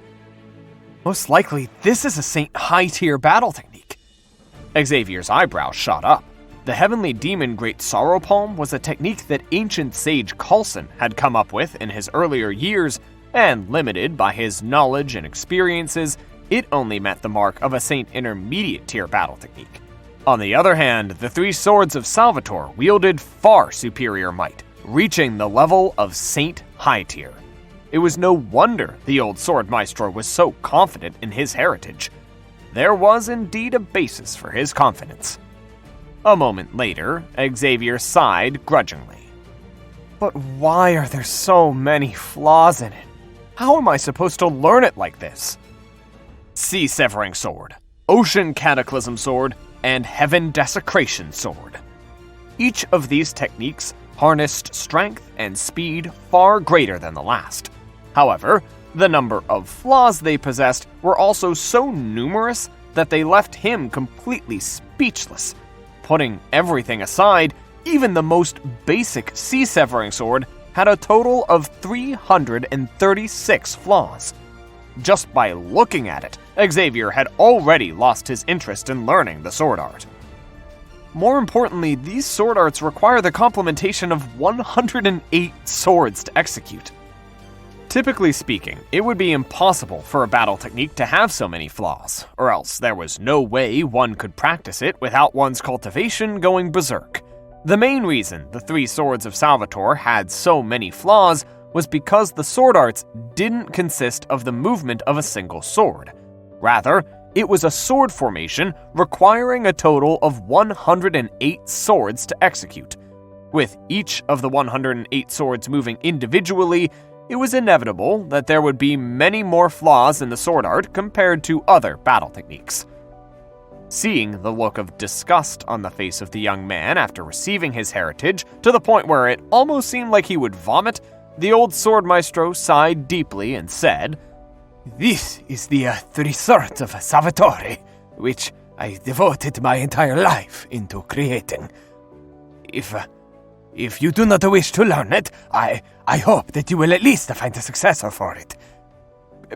Most likely, this is a Saint high-tier battle technique. Xavier's eyebrows shot up. The heavenly demon Great Sorrow Palm was a technique that ancient sage Coulson had come up with in his earlier years, and limited by his knowledge and experiences, it only met the mark of a Saint Intermediate tier battle technique. On the other hand, the three swords of Salvatore wielded far superior might, reaching the level of Saint High tier. It was no wonder the old sword maestro was so confident in his heritage. There was indeed a basis for his confidence. A moment later, Xavier sighed grudgingly. But why are there so many flaws in it? How am I supposed to learn it like this? Sea Severing Sword, Ocean Cataclysm Sword, and Heaven Desecration Sword. Each of these techniques harnessed strength and speed far greater than the last. However, the number of flaws they possessed were also so numerous that they left him completely speechless. Putting everything aside, even the most basic Sea Severing Sword had a total of 336 flaws. Just by looking at it, Xavier had already lost his interest in learning the sword art. More importantly, these sword arts require the complementation of 108 swords to execute. Typically speaking, it would be impossible for a battle technique to have so many flaws, or else there was no way one could practice it without one's cultivation going berserk. The main reason the three swords of Salvatore had so many flaws was because the sword arts didn't consist of the movement of a single sword. Rather, it was a sword formation requiring a total of 108 swords to execute. With each of the 108 swords moving individually, it was inevitable that there would be many more flaws in the sword art compared to other battle techniques. Seeing the look of disgust on the face of the young man after receiving his heritage, to the point where it almost seemed like he would vomit, the old sword maestro sighed deeply and said, "This is the three swords of Salvatore, which I devoted my entire life into creating. If you do not wish to learn it, I hope that you will at least find a successor for it.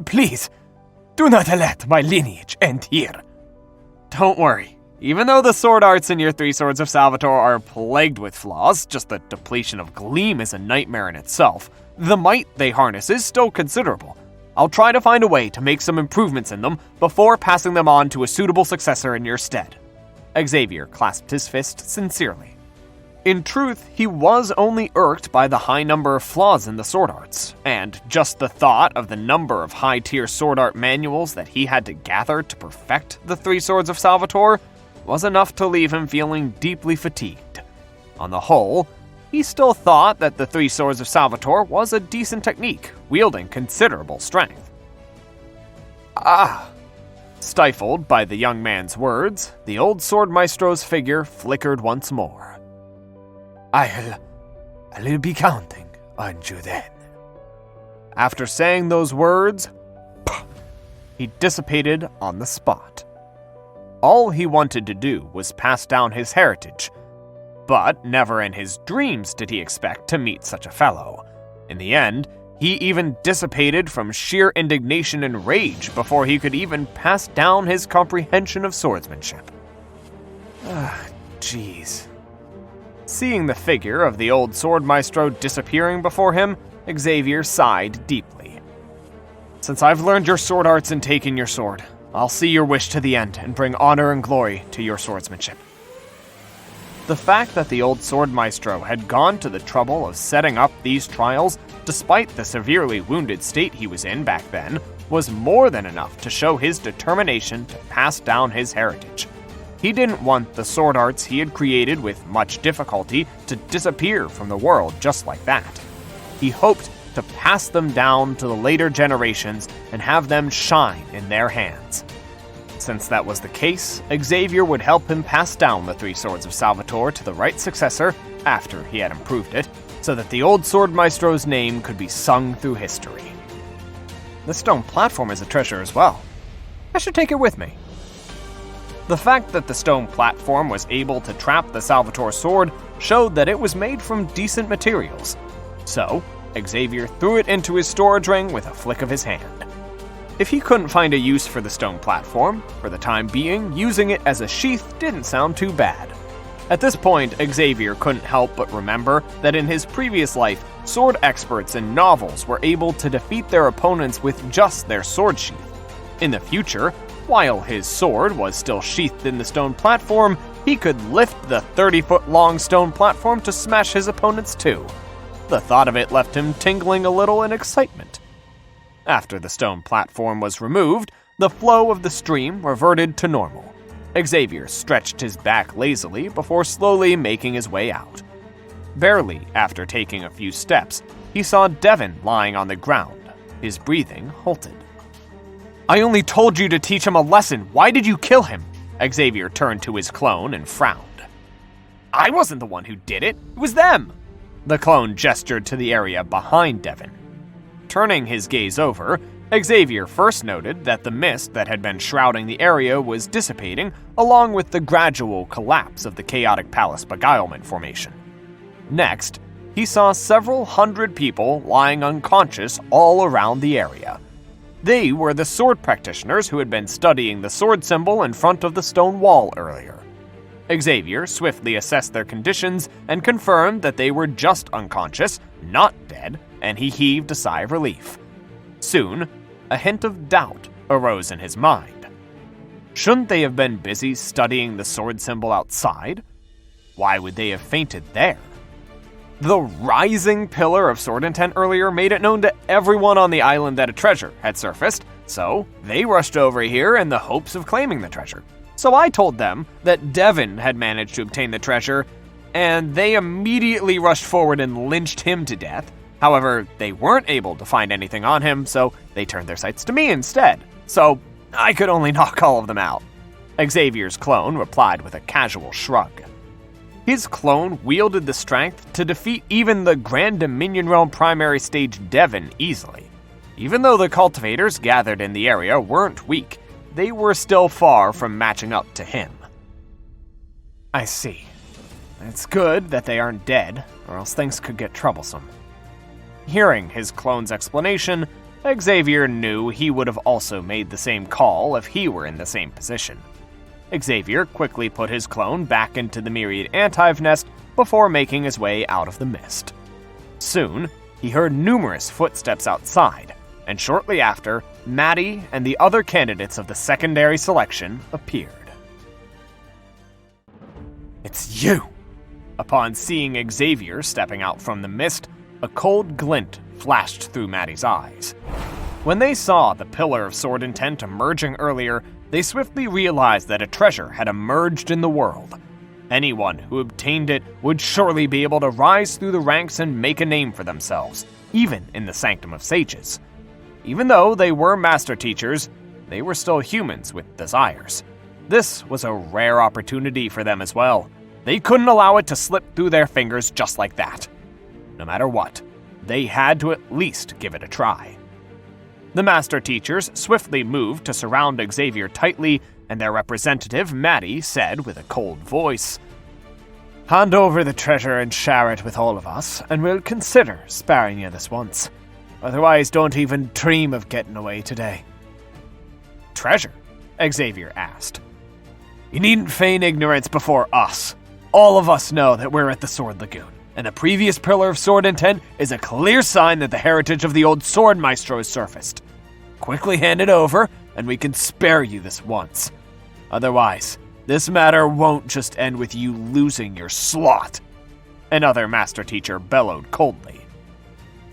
Please, do not let my lineage end here." Don't worry. Even though the sword arts in your three swords of Salvatore are plagued with flaws, just the depletion of gleam is a nightmare in itself, the might they harness is still considerable. I'll try to find a way to make some improvements in them before passing them on to a suitable successor in your stead. Xavier clasped his fist sincerely. In truth, he was only irked by the high number of flaws in the sword arts, and just the thought of the number of high-tier sword art manuals that he had to gather to perfect the three swords of Salvatore was enough to leave him feeling deeply fatigued. On the whole, he still thought that the three swords of Salvatore was a decent technique, wielding considerable strength. Stifled by the young man's words, the old sword maestro's figure flickered once more. I'll be counting on you then. After saying those words, he dissipated on the spot. All he wanted to do was pass down his heritage, but never in his dreams did he expect to meet such a fellow. In the end, he even dissipated from sheer indignation and rage before he could even pass down his comprehension of swordsmanship. Jeez. Seeing the figure of the old sword maestro disappearing before him, Xavier sighed deeply. Since I've learned your sword arts and taken your sword, I'll see your wish to the end and bring honor and glory to your swordsmanship. The fact that the old sword maestro had gone to the trouble of setting up these trials, despite the severely wounded state he was in back then, was more than enough to show his determination to pass down his heritage. He didn't want the sword arts he had created with much difficulty to disappear from the world just like that. He hoped to pass them down to the later generations and have them shine in their hands. Since that was the case, Xavier would help him pass down the three swords of Salvatore to the right successor after he had improved it, so that the old sword maestro's name could be sung through history. The stone platform is a treasure as well. I should take it with me. The fact that the stone platform was able to trap the Salvatore sword showed that it was made from decent materials. So, Xavier threw it into his storage ring with a flick of his hand. If he couldn't find a use for the stone platform, for the time being, using it as a sheath didn't sound too bad. At this point, Xavier couldn't help but remember that in his previous life, sword experts in novels were able to defeat their opponents with just their sword sheath. In the future, while his sword was still sheathed in the stone platform, he could lift the 30-foot-long stone platform to smash his opponents too. The thought of it left him tingling a little in excitement. After the stone platform was removed, the flow of the stream reverted to normal. Xavier stretched his back lazily before slowly making his way out. Barely after taking a few steps, he saw Devin lying on the ground. His breathing halted. "I only told you to teach him a lesson. Why did you kill him?" Xavier turned to his clone and frowned. "I wasn't the one who did it. It was them." The clone gestured to the area behind Devin. Turning his gaze over, Xavier first noted that the mist that had been shrouding the area was dissipating, along with the gradual collapse of the Chaotic Palace Beguilement formation. Next, he saw several hundred people lying unconscious all around the area. They were the sword practitioners who had been studying the sword symbol in front of the stone wall earlier. Xavier swiftly assessed their conditions and confirmed that they were just unconscious, not dead, and he heaved a sigh of relief. Soon, a hint of doubt arose in his mind. Shouldn't they have been busy studying the sword symbol outside? Why would they have fainted there? The rising pillar of sword intent earlier made it known to everyone on the island that a treasure had surfaced, so they rushed over here in the hopes of claiming the treasure. So I told them that Devin had managed to obtain the treasure, and they immediately rushed forward and lynched him to death. However, they weren't able to find anything on him, so they turned their sights to me instead. So I could only knock all of them out. Xavier's clone replied with a casual shrug. His clone wielded the strength to defeat even the Grand Dominion Realm primary stage Devin easily. Even though the cultivators gathered in the area weren't weak, they were still far from matching up to him. I see. It's good that they aren't dead, or else things could get troublesome. Hearing his clone's explanation, Xavier knew he would have also made the same call if he were in the same position. Xavier quickly put his clone back into the Myriad Antive nest before making his way out of the mist. Soon, he heard numerous footsteps outside, and shortly after, Maddie and the other candidates of the secondary selection appeared. "It's you!" Upon seeing Xavier stepping out from the mist, a cold glint flashed through Maddie's eyes. When they saw the pillar of sword intent emerging earlier, they swiftly realized that a treasure had emerged in the world. Anyone who obtained it would surely be able to rise through the ranks and make a name for themselves, even in the Sanctum of Sages. Even though they were master teachers, they were still humans with desires. This was a rare opportunity for them as well. They couldn't allow it to slip through their fingers just like that. No matter what, they had to at least give it a try. The master teachers swiftly moved to surround Xavier tightly, and their representative, Maddie, said with a cold voice, "Hand over the treasure and share it with all of us, and we'll consider sparing you this once. Otherwise, don't even dream of getting away today." "Treasure?" Xavier asked. "You needn't feign ignorance before us. All of us know that we're at the Sword Lagoon, and the previous pillar of sword intent is a clear sign that the heritage of the old sword maestro has surfaced. Quickly hand it over, and we can spare you this once. Otherwise, this matter won't just end with you losing your slot." Another master teacher bellowed coldly.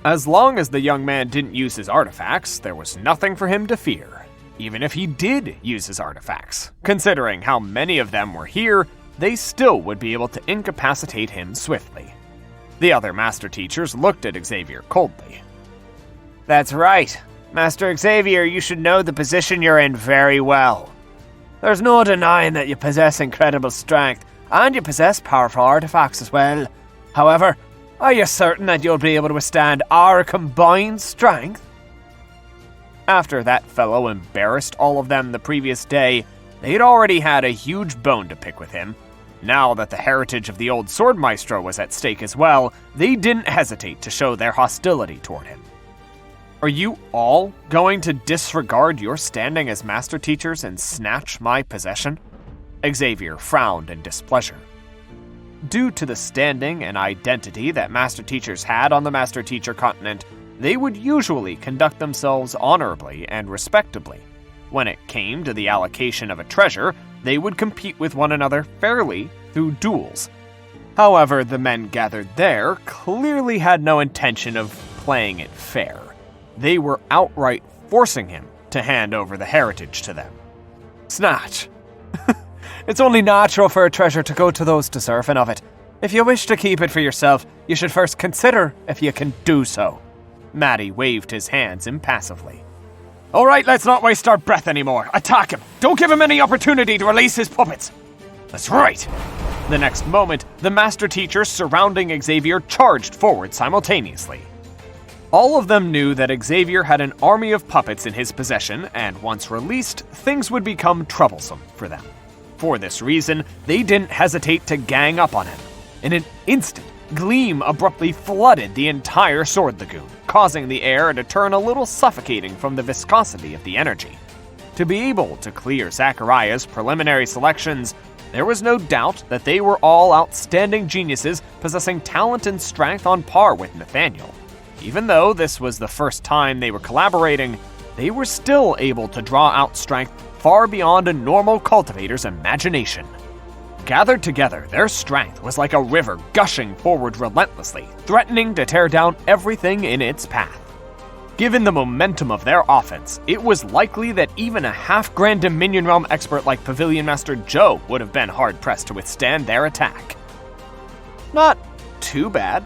As long as the young man didn't use his artifacts, there was nothing for him to fear. Even if he did use his artifacts, considering how many of them were here, they still would be able to incapacitate him swiftly. The other master teachers looked at Xavier coldly. "That's right. Master Xavier, you should know the position you're in very well. There's no denying that you possess incredible strength, and you possess powerful artifacts as well. However, are you certain that you'll be able to withstand our combined strength?" After that fellow embarrassed all of them the previous day, they'd already had a huge bone to pick with him. Now that the heritage of the old sword maestro was at stake as well, they didn't hesitate to show their hostility toward him. Are you all going to disregard your standing as master teachers and snatch my possession? Xavier frowned in displeasure. Due to the standing and identity that master teachers had on the master teacher continent, they would usually conduct themselves honorably and respectably. When it came to the allocation of a treasure, they would compete with one another fairly through duels. However, the men gathered there clearly had no intention of playing it fair. They were outright forcing him to hand over the heritage to them. Snatch. It's only natural for a treasure to go to those deserving of it. If you wish to keep it for yourself, you should first consider if you can do so. Matty waved his hands impassively. All right, let's not waste our breath anymore. Attack him. Don't give him any opportunity to release his puppets. That's right. The next moment, the master teachers surrounding Xavier charged forward simultaneously. All of them knew that Xavier had an army of puppets in his possession, and once released, things would become troublesome for them. For this reason, they didn't hesitate to gang up on him. In an instant, Gleam abruptly flooded the entire Sword Lagoon, causing the air to turn a little suffocating from the viscosity of the energy. To be able to clear Zachariah's preliminary selections, there was no doubt that they were all outstanding geniuses possessing talent and strength on par with Nathaniel. Even though this was the first time they were collaborating, they were still able to draw out strength far beyond a normal cultivator's imagination. Gathered together, their strength was like a river gushing forward relentlessly, threatening to tear down everything in its path. Given the momentum of their offense, it was likely that even a half-grand Dominion Realm expert like Pavilion Master Joe would have been hard-pressed to withstand their attack. Not too bad.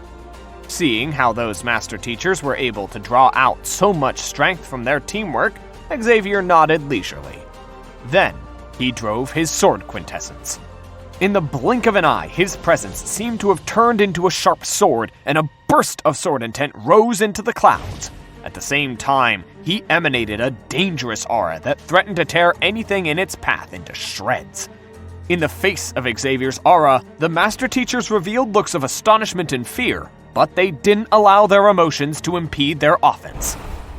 Seeing how those master teachers were able to draw out so much strength from their teamwork, Xavier nodded leisurely. Then, he drove his sword quintessence. In the blink of an eye, his presence seemed to have turned into a sharp sword, and a burst of sword intent rose into the clouds. At the same time, he emanated a dangerous aura that threatened to tear anything in its path into shreds. In the face of Xavier's aura, the master teachers revealed looks of astonishment and fear, but they didn't allow their emotions to impede their offense.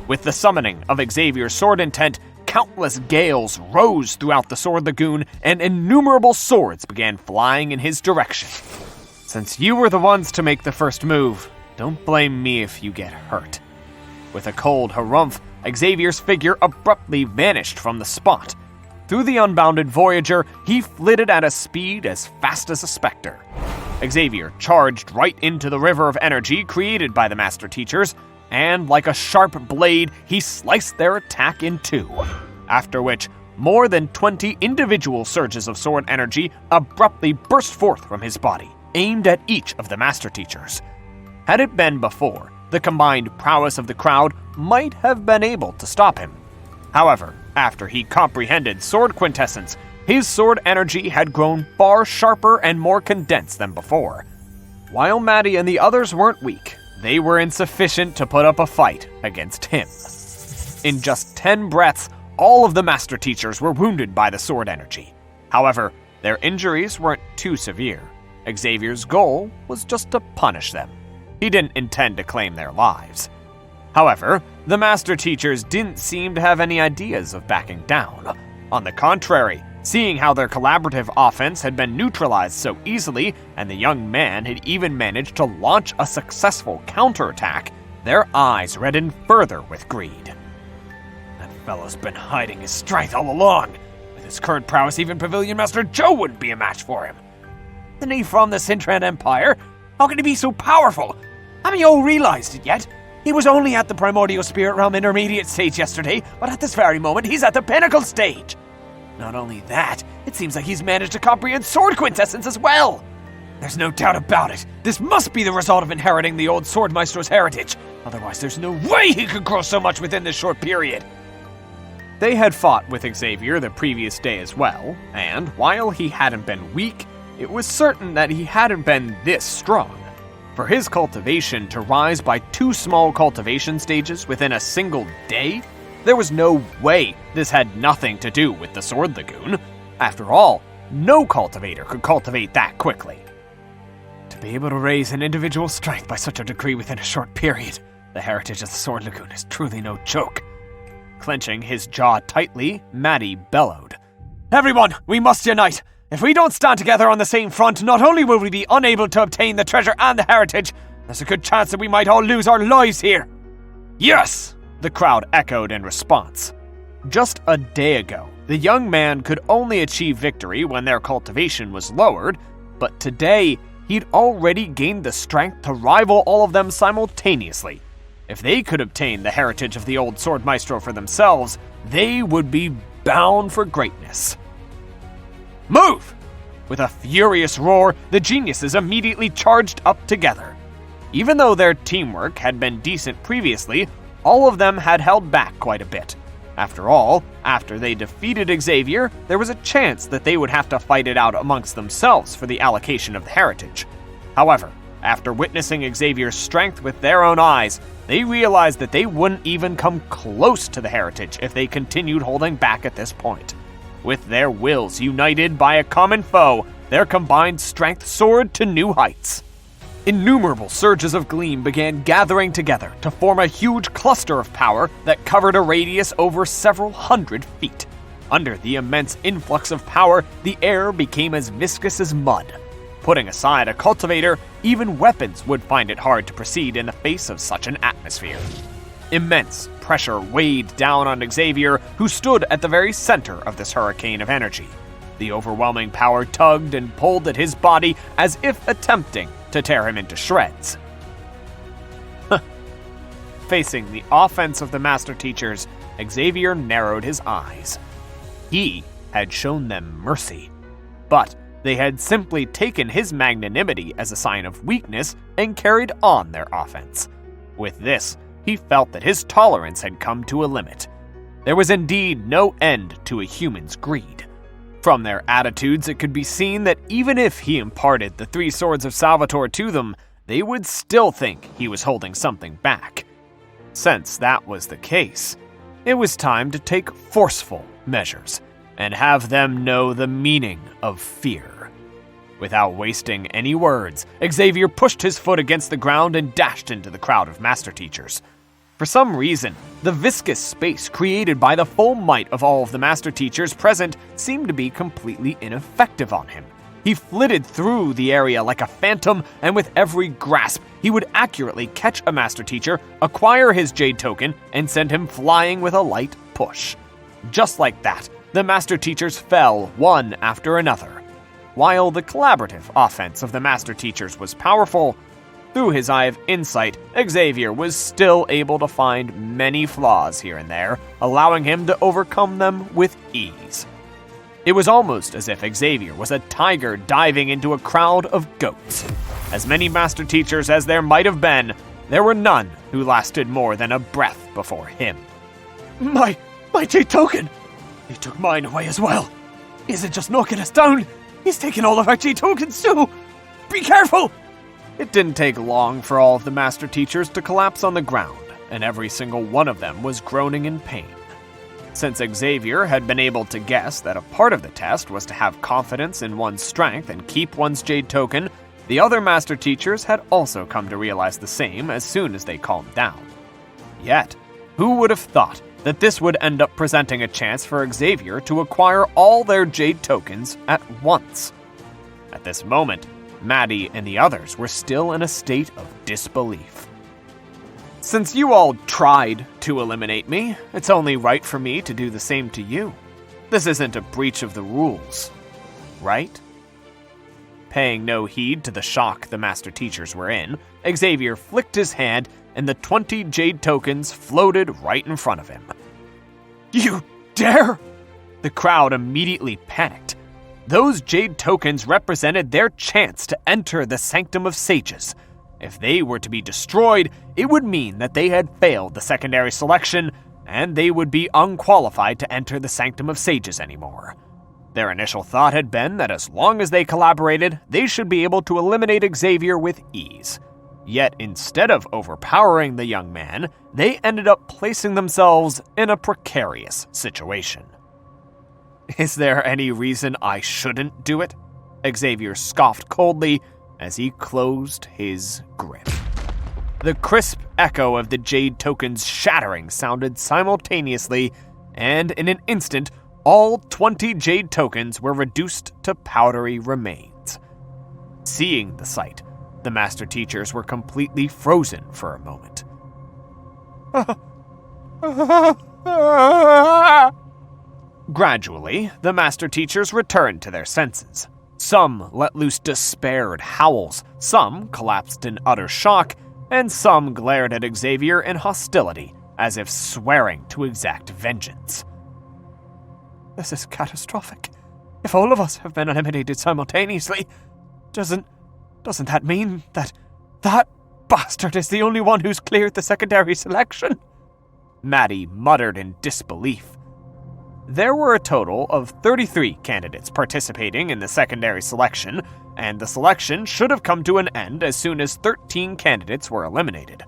With the summoning of Xavier's sword intent, countless gales rose throughout the Sword Lagoon, and innumerable swords began flying in his direction. Since you were the ones to make the first move, don't blame me if you get hurt. With a cold harumph, Xavier's figure abruptly vanished from the spot. Through the unbounded Voyager, he flitted at a speed as fast as a specter. Xavier charged right into the river of energy created by the Master Teachers, and like a sharp blade, he sliced their attack in two. After which, more than 20 individual surges of sword energy abruptly burst forth from his body, aimed at each of the Master Teachers. Had it been before, the combined prowess of the crowd might have been able to stop him. However, after he comprehended sword quintessence, his sword energy had grown far sharper and more condensed than before. While Matty and the others weren't weak, they were insufficient to put up a fight against him. In just 10 breaths, all of the Master Teachers were wounded by the sword energy. However, their injuries weren't too severe. Xavier's goal was just to punish them. He didn't intend to claim their lives. However, the Master Teachers didn't seem to have any ideas of backing down. On the contrary, seeing how their collaborative offense had been neutralized so easily, and the young man had even managed to launch a successful counterattack, their eyes reddened further with greed. That fellow's been hiding his strength all along. With his current prowess, even Pavilion Master Joe wouldn't be a match for him. Isn't he from the Sintran Empire? How can he be so powerful? Haven't you all realized it yet? He was only at the Primordial Spirit Realm intermediate stage yesterday, but at this very moment, he's at the pinnacle stage. Not only that, it seems like he's managed to comprehend sword quintessence as well. There's no doubt about it. This must be the result of inheriting the old Sword Maestro's heritage. Otherwise, there's no way he could grow so much within this short period. They had fought with Xavier the previous day as well, and while he hadn't been weak, it was certain that he hadn't been this strong. For his cultivation to rise by 2 small cultivation stages within a single day, there was no way this had nothing to do with the Sword Lagoon. After all, no cultivator could cultivate that quickly. To be able to raise an individual's strength by such a degree within a short period, The heritage of the Sword Lagoon is truly no joke. Clenching his jaw tightly, Maddie bellowed. Everyone, we must unite! If we don't stand together on the same front, not only will we be unable to obtain the treasure and the heritage, there's a good chance that we might all lose our lives here. Yes! The crowd echoed in response. Just a day ago, the young man could only achieve victory when their cultivation was lowered, but today, he'd already gained the strength to rival all of them simultaneously. If they could obtain the heritage of the old Sword Maestro for themselves, they would be bound for greatness. Move! With a furious roar, the geniuses immediately charged up together. Even though their teamwork had been decent previously, all of them had held back quite a bit. After all, after they defeated Xavier, there was a chance that they would have to fight it out amongst themselves for the allocation of the heritage. However, after witnessing Xavier's strength with their own eyes, they realized that they wouldn't even come close to the heritage if they continued holding back at this point. With their wills united by a common foe, their combined strength soared to new heights. Innumerable surges of gleam began gathering together to form a huge cluster of power that covered a radius over several hundred feet. Under the immense influx of power, the air became as viscous as mud. Putting aside a cultivator, even weapons would find it hard to proceed in the face of such an atmosphere. Immense pressure weighed down on Xavier, who stood at the very center of this hurricane of energy. The overwhelming power tugged and pulled at his body as if attempting to tear him into shreds. Facing the offense of the Master Teachers, Xavier narrowed his eyes. He had shown them mercy, but they had simply taken his magnanimity as a sign of weakness and carried on their offense. With this, he felt that his tolerance had come to a limit. There was indeed no end to a human's greed. From their attitudes, it could be seen that even if he imparted the 3 swords of Salvatore to them, they would still think he was holding something back. Since that was the case, it was time to take forceful measures and have them know the meaning of fear. Without wasting any words, Xavier pushed his foot against the ground and dashed into the crowd of Master Teachers. For some reason, the viscous space created by the full might of all of the Master Teachers present seemed to be completely ineffective on him. He flitted through the area like a phantom, and with every grasp, he would accurately catch a Master Teacher, acquire his Jade Token, and send him flying with a light push. Just like that, the Master Teachers fell one after another. While the collaborative offense of the Master Teachers was powerful, through his eye of insight, Xavier was still able to find many flaws here and there, allowing him to overcome them with ease. It was almost as if Xavier was a tiger diving into a crowd of goats. As many Master Teachers as there might have been, there were none who lasted more than a breath before him. My Jade Token! He took mine away as well. He isn't just knocking us down, he's taking all of our Jade Tokens too! Be careful! It didn't take long for all of the Master Teachers to collapse on the ground, and every single one of them was groaning in pain. Since Xavier had been able to guess that a part of the test was to have confidence in one's strength and keep one's Jade Token, the other Master Teachers had also come to realize the same as soon as they calmed down. Yet, who would have thought that this would end up presenting a chance for Xavier to acquire all their Jade Tokens at once? At this moment, Maddie and the others were still in a state of disbelief. Since you all tried to eliminate me, it's only right for me to do the same to you. This isn't a breach of the rules, right? Paying no heed to the shock the Master Teachers were in, Xavier flicked his hand and the 20 Jade Tokens floated right in front of him. You dare? The crowd immediately panicked. Those Jade Tokens represented their chance to enter the Sanctum of Sages. If they were to be destroyed, it would mean that they had failed the secondary selection, and they would be unqualified to enter the Sanctum of Sages anymore. Their initial thought had been that as long as they collaborated, they should be able to eliminate Xavier with ease. Yet instead of overpowering the young man, they ended up placing themselves in a precarious situation. Is there any reason I shouldn't do it? Xavier scoffed coldly as he closed his grip. The crisp echo of the jade tokens shattering sounded simultaneously, and in an instant, all 20 jade tokens were reduced to powdery remains. Seeing the sight, the master teachers were completely frozen for a moment. Gradually, the master teachers returned to their senses. Some let loose despaired howls, some collapsed in utter shock, and some glared at Xavier in hostility, as if swearing to exact vengeance. This is catastrophic. If all of us have been eliminated simultaneously, doesn't that mean that bastard is the only one who's cleared the secondary selection? Maddie muttered in disbelief. There were a total of 33 candidates participating in the secondary selection, and the selection should have come to an end as soon as 13 candidates were eliminated.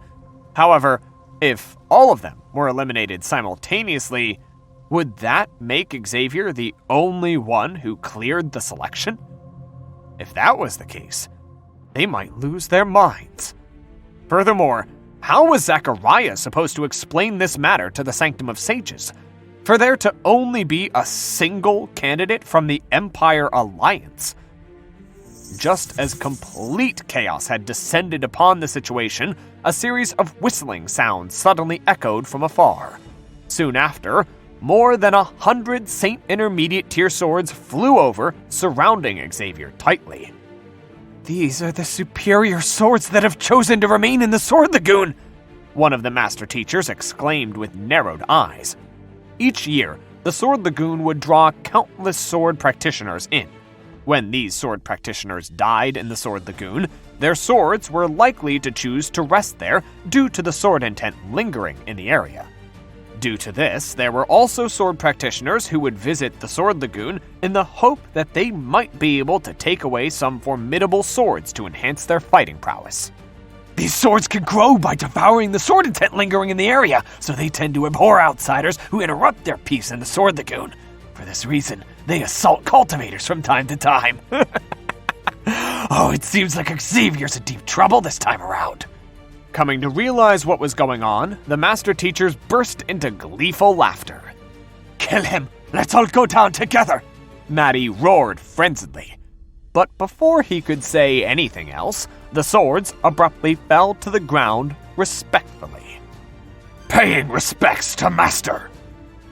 However, if all of them were eliminated simultaneously, would that make Xavier the only one who cleared the selection? If that was the case, they might lose their minds. Furthermore, how was Zachariah supposed to explain this matter to the Sanctum of Sages? For there to only be a single candidate from the Empire Alliance. Just as complete chaos had descended upon the situation, a series of whistling sounds suddenly echoed from afar. Soon after, more than 100 Saint Intermediate tier swords flew over, surrounding Xavier tightly. These are the superior swords that have chosen to remain in the Sword Lagoon, one of the master teachers exclaimed with narrowed eyes. Each year, the Sword Lagoon would draw countless sword practitioners in. When these sword practitioners died in the Sword Lagoon, their swords were likely to choose to rest there due to the sword intent lingering in the area. Due to this, there were also sword practitioners who would visit the Sword Lagoon in the hope that they might be able to take away some formidable swords to enhance their fighting prowess. These swords can grow by devouring the sword intent lingering in the area, so they tend to abhor outsiders who interrupt their peace in the Sword Lagoon. For this reason, they assault cultivators from time to time. Oh, it seems like Xavier's in deep trouble this time around. Coming to realize what was going on, the master teachers burst into gleeful laughter. Kill him! Let's all go down together! Maddie roared frenziedly. But before he could say anything else, the swords abruptly fell to the ground respectfully. Paying respects to Master!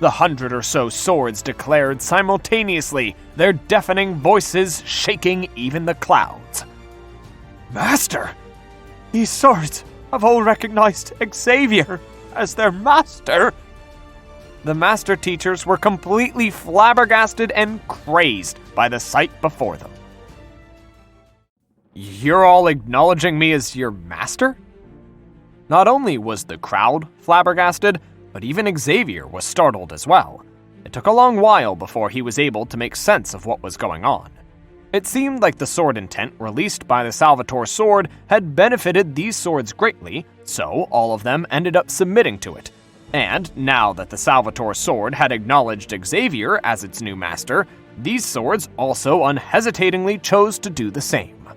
The 100 or so swords declared simultaneously, their deafening voices shaking even the clouds. Master! These swords have all recognized Xavier as their master! The master teachers were completely flabbergasted and crazed by the sight before them. You're all acknowledging me as your master? Not only was the crowd flabbergasted, but even Xavier was startled as well. It took a long while before he was able to make sense of what was going on. It seemed like the sword intent released by the Salvatore sword had benefited these swords greatly, so all of them ended up submitting to it. And now that the Salvatore sword had acknowledged Xavier as its new master, these swords also unhesitatingly chose to do the same.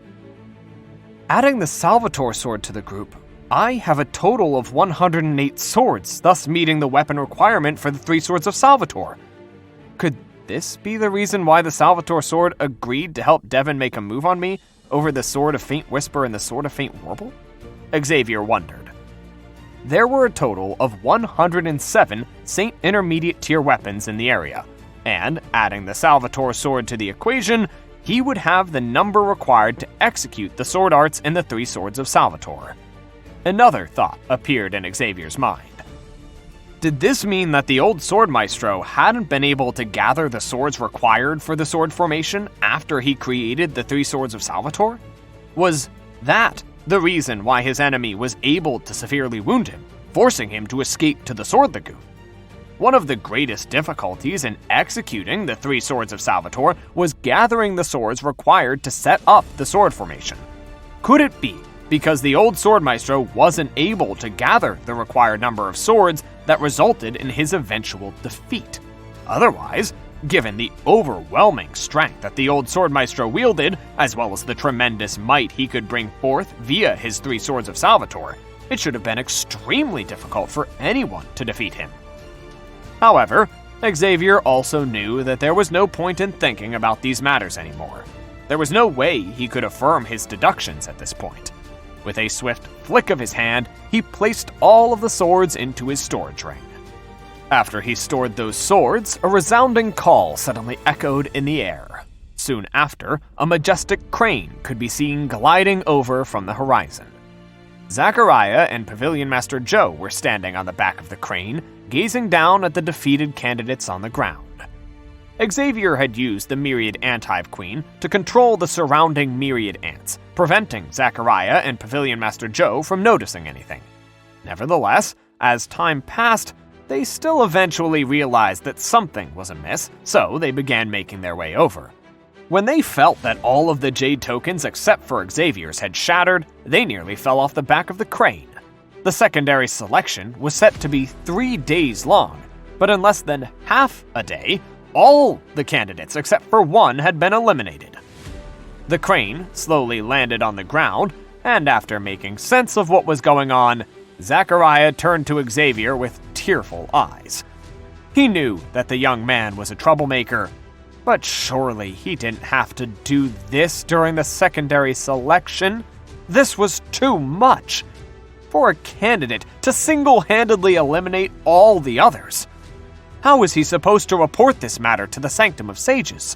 Adding the Salvatore sword to the group, I have a total of 108 swords, thus meeting the weapon requirement for the 3 swords of Salvatore. Could this be the reason why the Salvatore sword agreed to help Devin make a move on me over the Sword of Faint Whisper and the Sword of Faint Warble? Xavier wondered. There were a total of 107 Saint Intermediate tier weapons in the area, and adding the Salvatore sword to the equation, he would have the number required to execute the sword arts in the 3 swords of Salvatore. Another thought appeared in Xavier's mind. Did this mean that the old sword maestro hadn't been able to gather the swords required for the sword formation after he created the 3 swords of Salvatore? Was that the reason why his enemy was able to severely wound him, forcing him to escape to the Sword Lagoon? One of the greatest difficulties in executing the 3 swords of Salvatore was gathering the swords required to set up the sword formation. Could it be because the old sword maestro wasn't able to gather the required number of swords that resulted in his eventual defeat? Otherwise, given the overwhelming strength that the old sword maestro wielded, as well as the tremendous might he could bring forth via his 3 swords of Salvatore, It should have been extremely difficult for anyone to defeat him. However, Xavier also knew that there was no point in thinking about these matters anymore. There was no way he could affirm his deductions at this point. With a swift flick of his hand, he placed all of the swords into his storage ring. After he stored those swords, a resounding call suddenly echoed in the air. Soon after, a majestic crane could be seen gliding over from the horizon. Zachariah and Pavilion Master Joe were standing on the back of the crane, gazing down at the defeated candidates on the ground. Xavier had used the Myriad Ant-Hive Queen to control the surrounding Myriad Ants, preventing Zachariah and Pavilion Master Joe from noticing anything. Nevertheless, as time passed, they still eventually realized that something was amiss, so they began making their way over. When they felt that all of the Jade tokens except for Xavier's had shattered, they nearly fell off the back of the crane. The secondary selection was set to be 3 days long, but in less than half a day, all the candidates except for one had been eliminated. The crane slowly landed on the ground, and after making sense of what was going on, Zachariah turned to Xavier with tearful eyes. He knew that the young man was a troublemaker, but surely he didn't have to do this during the secondary selection. This was too much. For a candidate to single-handedly eliminate all the others. How was he supposed to report this matter to the Sanctum of Sages?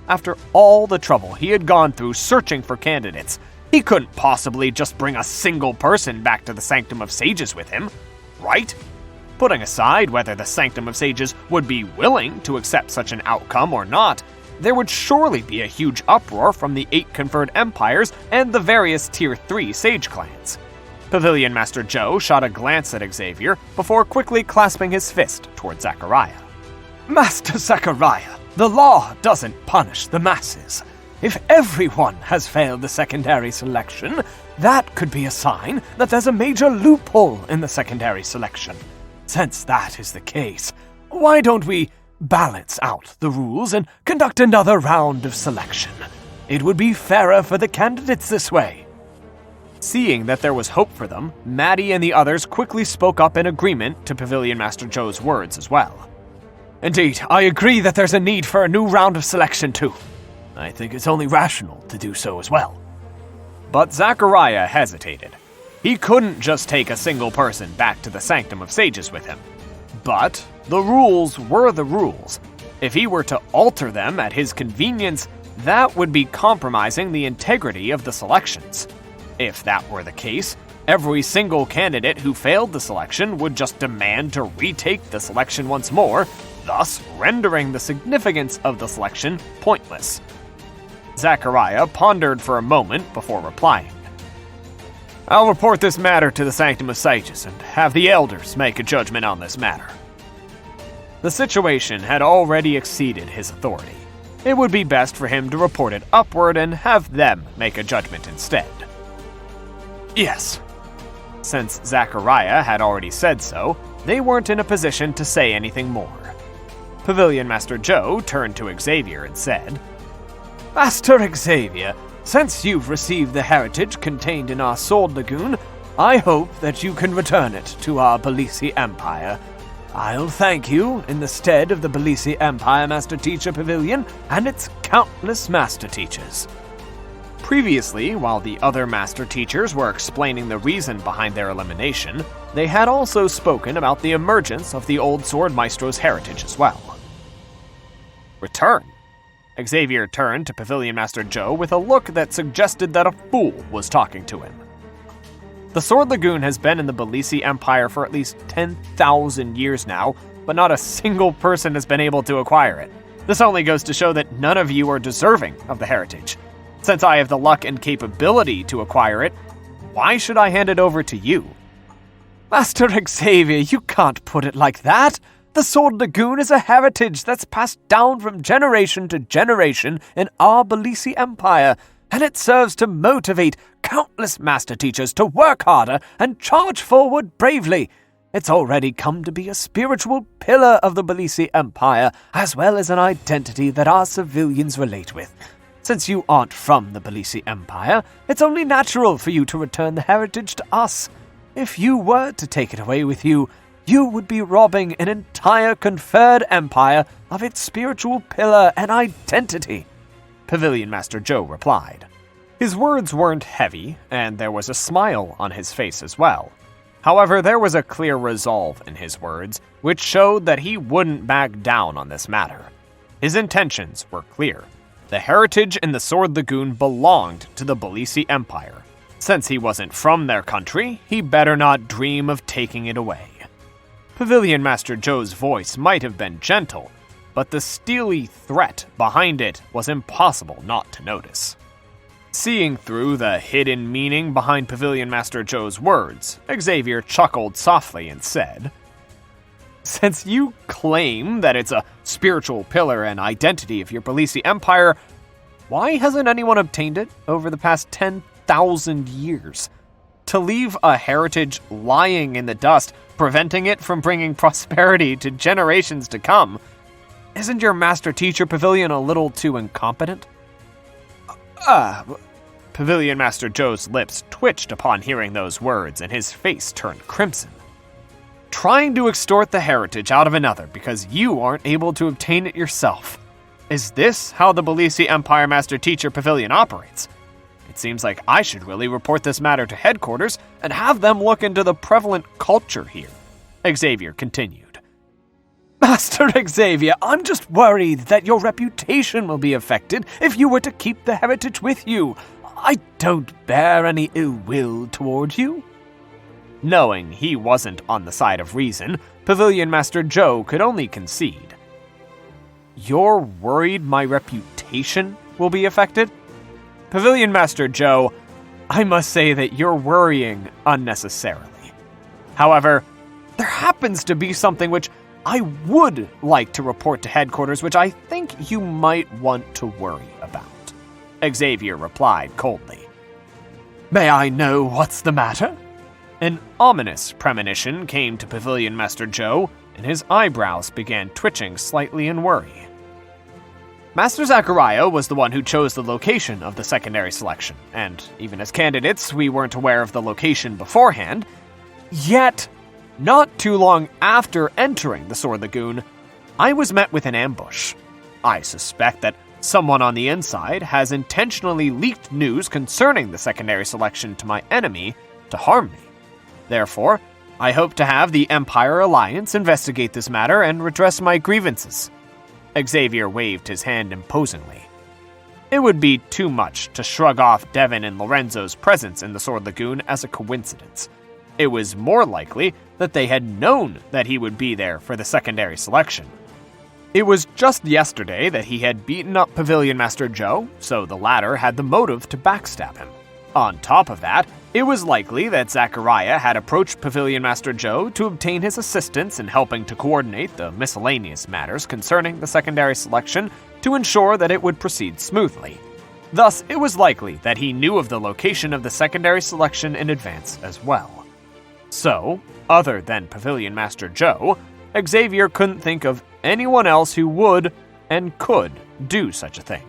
After all the trouble he had gone through searching for candidates, he couldn't possibly just bring a single person back to the Sanctum of Sages with him, right? Putting aside whether the Sanctum of Sages would be willing to accept such an outcome or not, there would surely be a huge uproar from the 8 conferred empires and the various Tier 3 Sage clans. Pavilion Master Joe shot a glance at Xavier before quickly clasping his fist toward Zachariah. Master Zachariah, the law doesn't punish the masses. If everyone has failed the secondary selection, that could be a sign that there's a major loophole in the secondary selection. Since that is the case, why don't we balance out the rules and conduct another round of selection? It would be fairer for the candidates this way. Seeing that there was hope for them, Maddie and the others quickly spoke up in agreement to Pavilion Master Joe's words as well. Indeed, I agree that there's a need for a new round of selection too. I think it's only rational to do so as well. But Zachariah hesitated. He couldn't just take a single person back to the Sanctum of Sages with him. But the rules were the rules. If he were to alter them at his convenience, that would be compromising the integrity of the selections. If that were the case, every single candidate who failed the selection would just demand to retake the selection once more, thus rendering the significance of the selection pointless. Zachariah pondered for a moment before replying. I'll report this matter to the Sanctum of Sages and have the elders make a judgment on this matter. The situation had already exceeded his authority. It would be best for him to report it upward and have them make a judgment instead. Yes. Since Zachariah had already said so, they weren't in a position to say anything more. Pavilion Master Joe turned to Xavier and said, Master Xavier, since you've received the heritage contained in our Sword Lagoon, I hope that you can return it to our Belisi Empire. I'll thank you in the stead of the Belisi Empire Master Teacher Pavilion and its countless Master Teachers. Previously, while the other Master Teachers were explaining the reason behind their elimination, they had also spoken about the emergence of the Old Sword Maestro's heritage as well. Return? Xavier turned to Pavilion Master Joe with a look that suggested that a fool was talking to him. The Sword Lagoon has been in the Belisi Empire for at least 10,000 years now, but not a single person has been able to acquire it. This only goes to show that none of you are deserving of the heritage. Since I have the luck and capability to acquire it, why should I hand it over to you? Master Xavier, you can't put it like that. The Sword Lagoon is a heritage that's passed down from generation to generation in our Belisi Empire, and it serves to motivate countless Master Teachers to work harder and charge forward bravely. It's already come to be a spiritual pillar of the Belisi Empire, as well as an identity that our civilians relate with. Since you aren't from the Belisi Empire, it's only natural for you to return the heritage to us. If you were to take it away with you, you would be robbing an entire conferred empire of its spiritual pillar and identity, Pavilion Master Joe replied. His words weren't heavy, and there was a smile on his face as well. However, there was a clear resolve in his words, which showed that he wouldn't back down on this matter. His intentions were clear. The heritage in the Sword Lagoon belonged to the Belisi Empire. Since he wasn't from their country, he better not dream of taking it away. Pavilion Master Joe's voice might have been gentle, but the steely threat behind it was impossible not to notice. Seeing through the hidden meaning behind Pavilion Master Joe's words, Xavier chuckled softly and said, "Since you claim that it's a spiritual pillar and identity of your Belisi Empire, why hasn't anyone obtained it over the past 10,000 years? To leave a heritage lying in the dust, preventing it from bringing prosperity to generations to come, isn't your Master-Teacher Pavilion a little too incompetent?" Pavilion Master Joe's lips twitched upon hearing those words, and his face turned crimson. Trying to extort the heritage out of another because you aren't able to obtain it yourself. Is this how the Belisi Empire Master-Teacher Pavilion operates? It seems like I should really report this matter to headquarters and have them look into the prevalent culture here, Xavier continued. Master Xavier, I'm just worried that your reputation will be affected if you were to keep the heritage with you. I don't bear any ill will toward you. Knowing he wasn't on the side of reason, Pavilion Master Joe could only concede. You're worried my reputation will be affected? Pavilion Master Joe, I must say that you're worrying unnecessarily. However, there happens to be something which I would like to report to headquarters which I think you might want to worry about, Xavier replied coldly. May I know what's the matter? An ominous premonition came to Pavilion Master Joe, and his eyebrows began twitching slightly in worry. Master Zachariah was the one who chose the location of the secondary selection, and even as candidates, we weren't aware of the location beforehand. Yet, not too long after entering the Sword Lagoon, I was met with an ambush. I suspect that someone on the inside has intentionally leaked news concerning the secondary selection to my enemy to harm me. Therefore, I hope to have the Empire Alliance investigate this matter and redress my grievances. Xavier waved his hand imposingly. It would be too much to shrug off Devin and Lorenzo's presence in the Sword Lagoon as a coincidence. It was more likely that they had known that he would be there for the secondary selection. It was just yesterday that he had beaten up Pavilion Master Joe, so the latter had the motive to backstab him. On top of that, it was likely that Zachariah had approached Pavilion Master Joe to obtain his assistance in helping to coordinate the miscellaneous matters concerning the secondary selection to ensure that it would proceed smoothly. Thus, it was likely that he knew of the location of the secondary selection in advance as well. So, other than Pavilion Master Joe, Xavier couldn't think of anyone else who would and could do such a thing.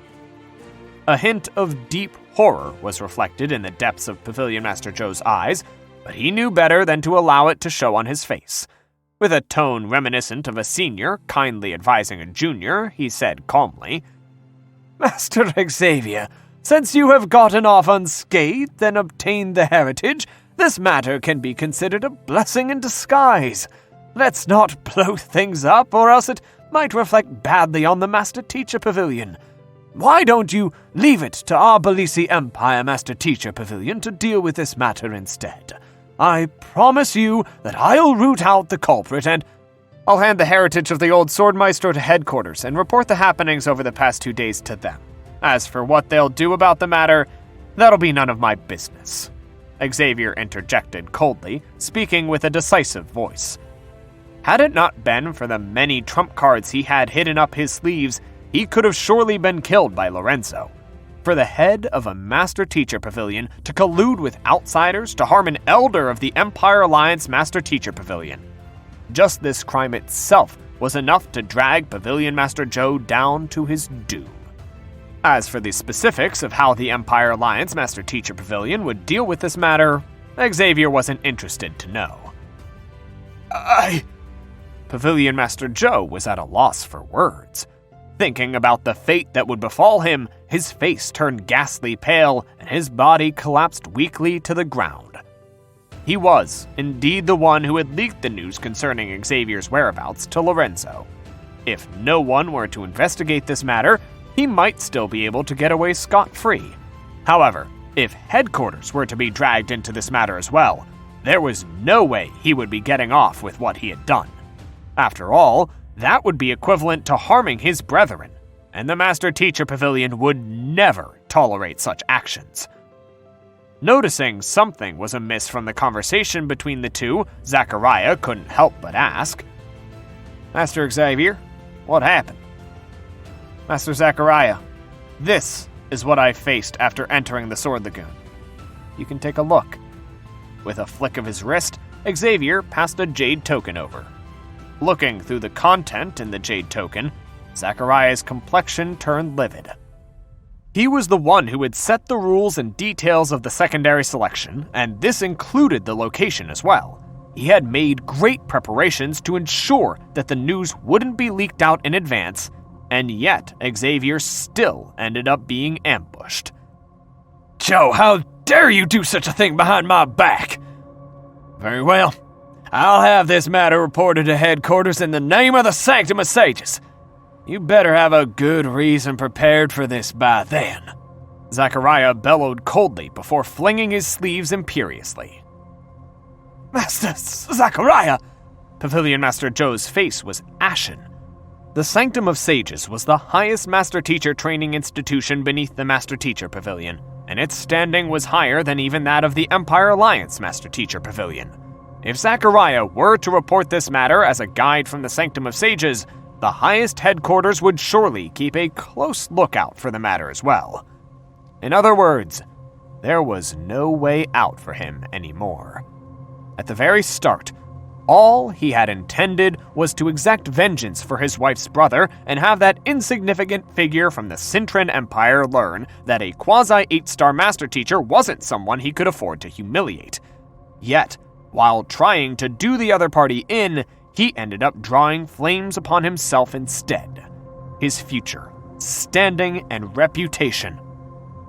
A hint of deep horror was reflected in the depths of Pavilion Master Joe's eyes, but he knew better than to allow it to show on his face. With a tone reminiscent of a senior kindly advising a junior, he said calmly, Master Xavier, since you have gotten off unscathed and obtained the heritage, this matter can be considered a blessing in disguise. Let's not blow things up, or else it might reflect badly on the Master-Teacher Pavilion. Why don't you leave it to our Belisi Empire Master-Teacher Pavilion to deal with this matter instead? I promise you that I'll root out the culprit and I'll hand the heritage of the old Sword Maestro to headquarters and report the happenings over the past 2 days to them. As for what they'll do about the matter, that'll be none of my business. Xavier interjected coldly, speaking with a decisive voice. Had it not been for the many trump cards he had hidden up his sleeves, he could have surely been killed by Lorenzo. For the head of a Master-Teacher Pavilion to collude with outsiders to harm an elder of the Empire Alliance Master-Teacher Pavilion. Just this crime itself was enough to drag Pavilion Master Joe down to his doom. As for the specifics of how the Empire Alliance Master-Teacher Pavilion would deal with this matter, Xavier wasn't interested to know. Pavilion Master Joe was at a loss for words. Thinking about the fate that would befall him, his face turned ghastly pale and his body collapsed weakly to the ground. He was, indeed, the one who had leaked the news concerning Xavier's whereabouts to Lorenzo. If no one were to investigate this matter, he might still be able to get away scot-free. However, if headquarters were to be dragged into this matter as well, there was no way he would be getting off with what he had done. After all, that would be equivalent to harming his brethren, and the Master-Teacher Pavilion would never tolerate such actions. Noticing something was amiss from the conversation between the two, Zachariah couldn't help but ask, "Master Xavier, what happened?" "Master Zachariah, this is what I faced after entering the Sword Lagoon. You can take a look." With a flick of his wrist, Xavier passed a jade token over. Looking through the content in the jade token, Zachariah's complexion turned livid. He was the one who had set the rules and details of the secondary selection, and this included the location as well. He had made great preparations to ensure that the news wouldn't be leaked out in advance, and yet Xavier still ended up being ambushed. "Joe, how dare you do such a thing behind my back?" "Very well. I'll have this matter reported to headquarters in the name of the Sanctum of Sages. You better have a good reason prepared for this by then." Zachariah bellowed coldly before flinging his sleeves imperiously. "Master Zachariah!" Pavilion Master Joe's face was ashen. The Sanctum of Sages was the highest Master-Teacher training institution beneath the Master-Teacher Pavilion, and its standing was higher than even that of the Empire Alliance Master-Teacher Pavilion. If Zachariah were to report this matter as a guide from the Sanctum of Sages, the highest headquarters would surely keep a close lookout for the matter as well. In other words, there was no way out for him anymore. At the very start, all he had intended was to exact vengeance for his wife's brother and have that insignificant figure from the Cintran Empire learn that a quasi-8-star master teacher wasn't someone he could afford to humiliate. Yet, while trying to do the other party in, he ended up drawing flames upon himself instead. His future, standing, and reputation.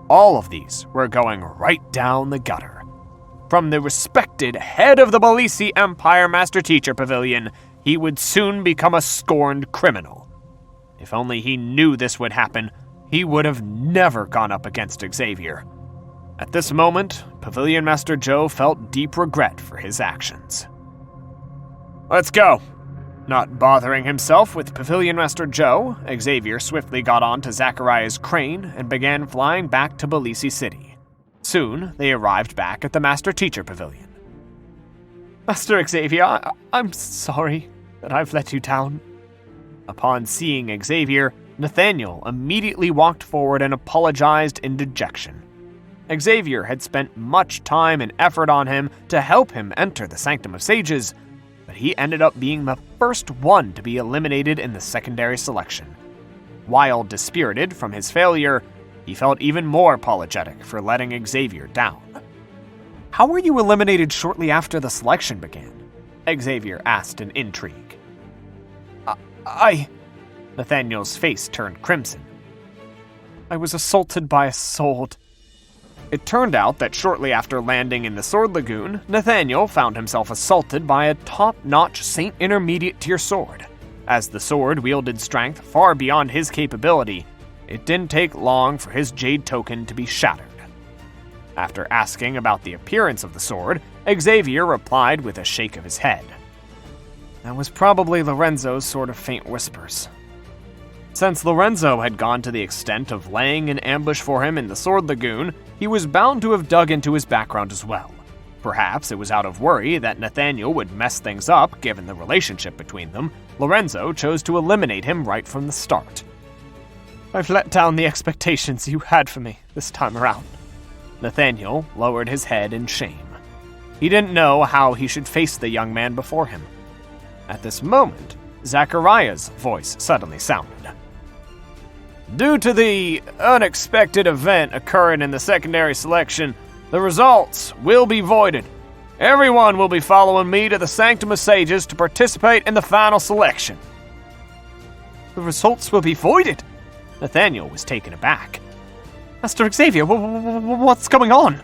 All of these were going right down the gutter. From the respected head of the Belisi Empire Master-Teacher Pavilion, he would soon become a scorned criminal. If only he knew this would happen, he would have never gone up against Xavier. At this moment, Pavilion Master Joe felt deep regret for his actions. "Let's go." Not bothering himself with Pavilion Master Joe, Xavier swiftly got onto Zachariah's crane and began flying back to Belisi City. Soon, they arrived back at the Master-Teacher Pavilion. "Master Xavier, I'm sorry that I've let you down." Upon seeing Xavier, Nathaniel immediately walked forward and apologized in dejection. Xavier had spent much time and effort on him to help him enter the Sanctum of Sages, but he ended up being the first one to be eliminated in the secondary selection. While dispirited from his failure, he felt even more apologetic for letting Xavier down. "How were you eliminated shortly after the selection began?" Xavier asked in intrigue. Nathaniel's face turned crimson. "I was assaulted by a sword." It turned out that shortly after landing in the Sword Lagoon, Nathaniel found himself assaulted by a top-notch Saint Intermediate tier sword. As the sword wielded strength far beyond his capability, it didn't take long for his jade token to be shattered. After asking about the appearance of the sword, Xavier replied with a shake of his head. "That was probably Lorenzo's Sword of Faint Whispers." Since Lorenzo had gone to the extent of laying an ambush for him in the Sword Lagoon, he was bound to have dug into his background as well. Perhaps it was out of worry that Nathaniel would mess things up given the relationship between them, Lorenzo chose to eliminate him right from the start. "I've let down the expectations you had for me this time around." Nathaniel lowered his head in shame. He didn't know how he should face the young man before him. At this moment, Zachariah's voice suddenly sounded. "Due to the unexpected event occurring in the secondary selection, the results will be voided Everyone will be following me to the Sanctum of Sages to participate in the final selection. The results will be voided. Nathaniel was taken aback. Master Xavier, what's going on?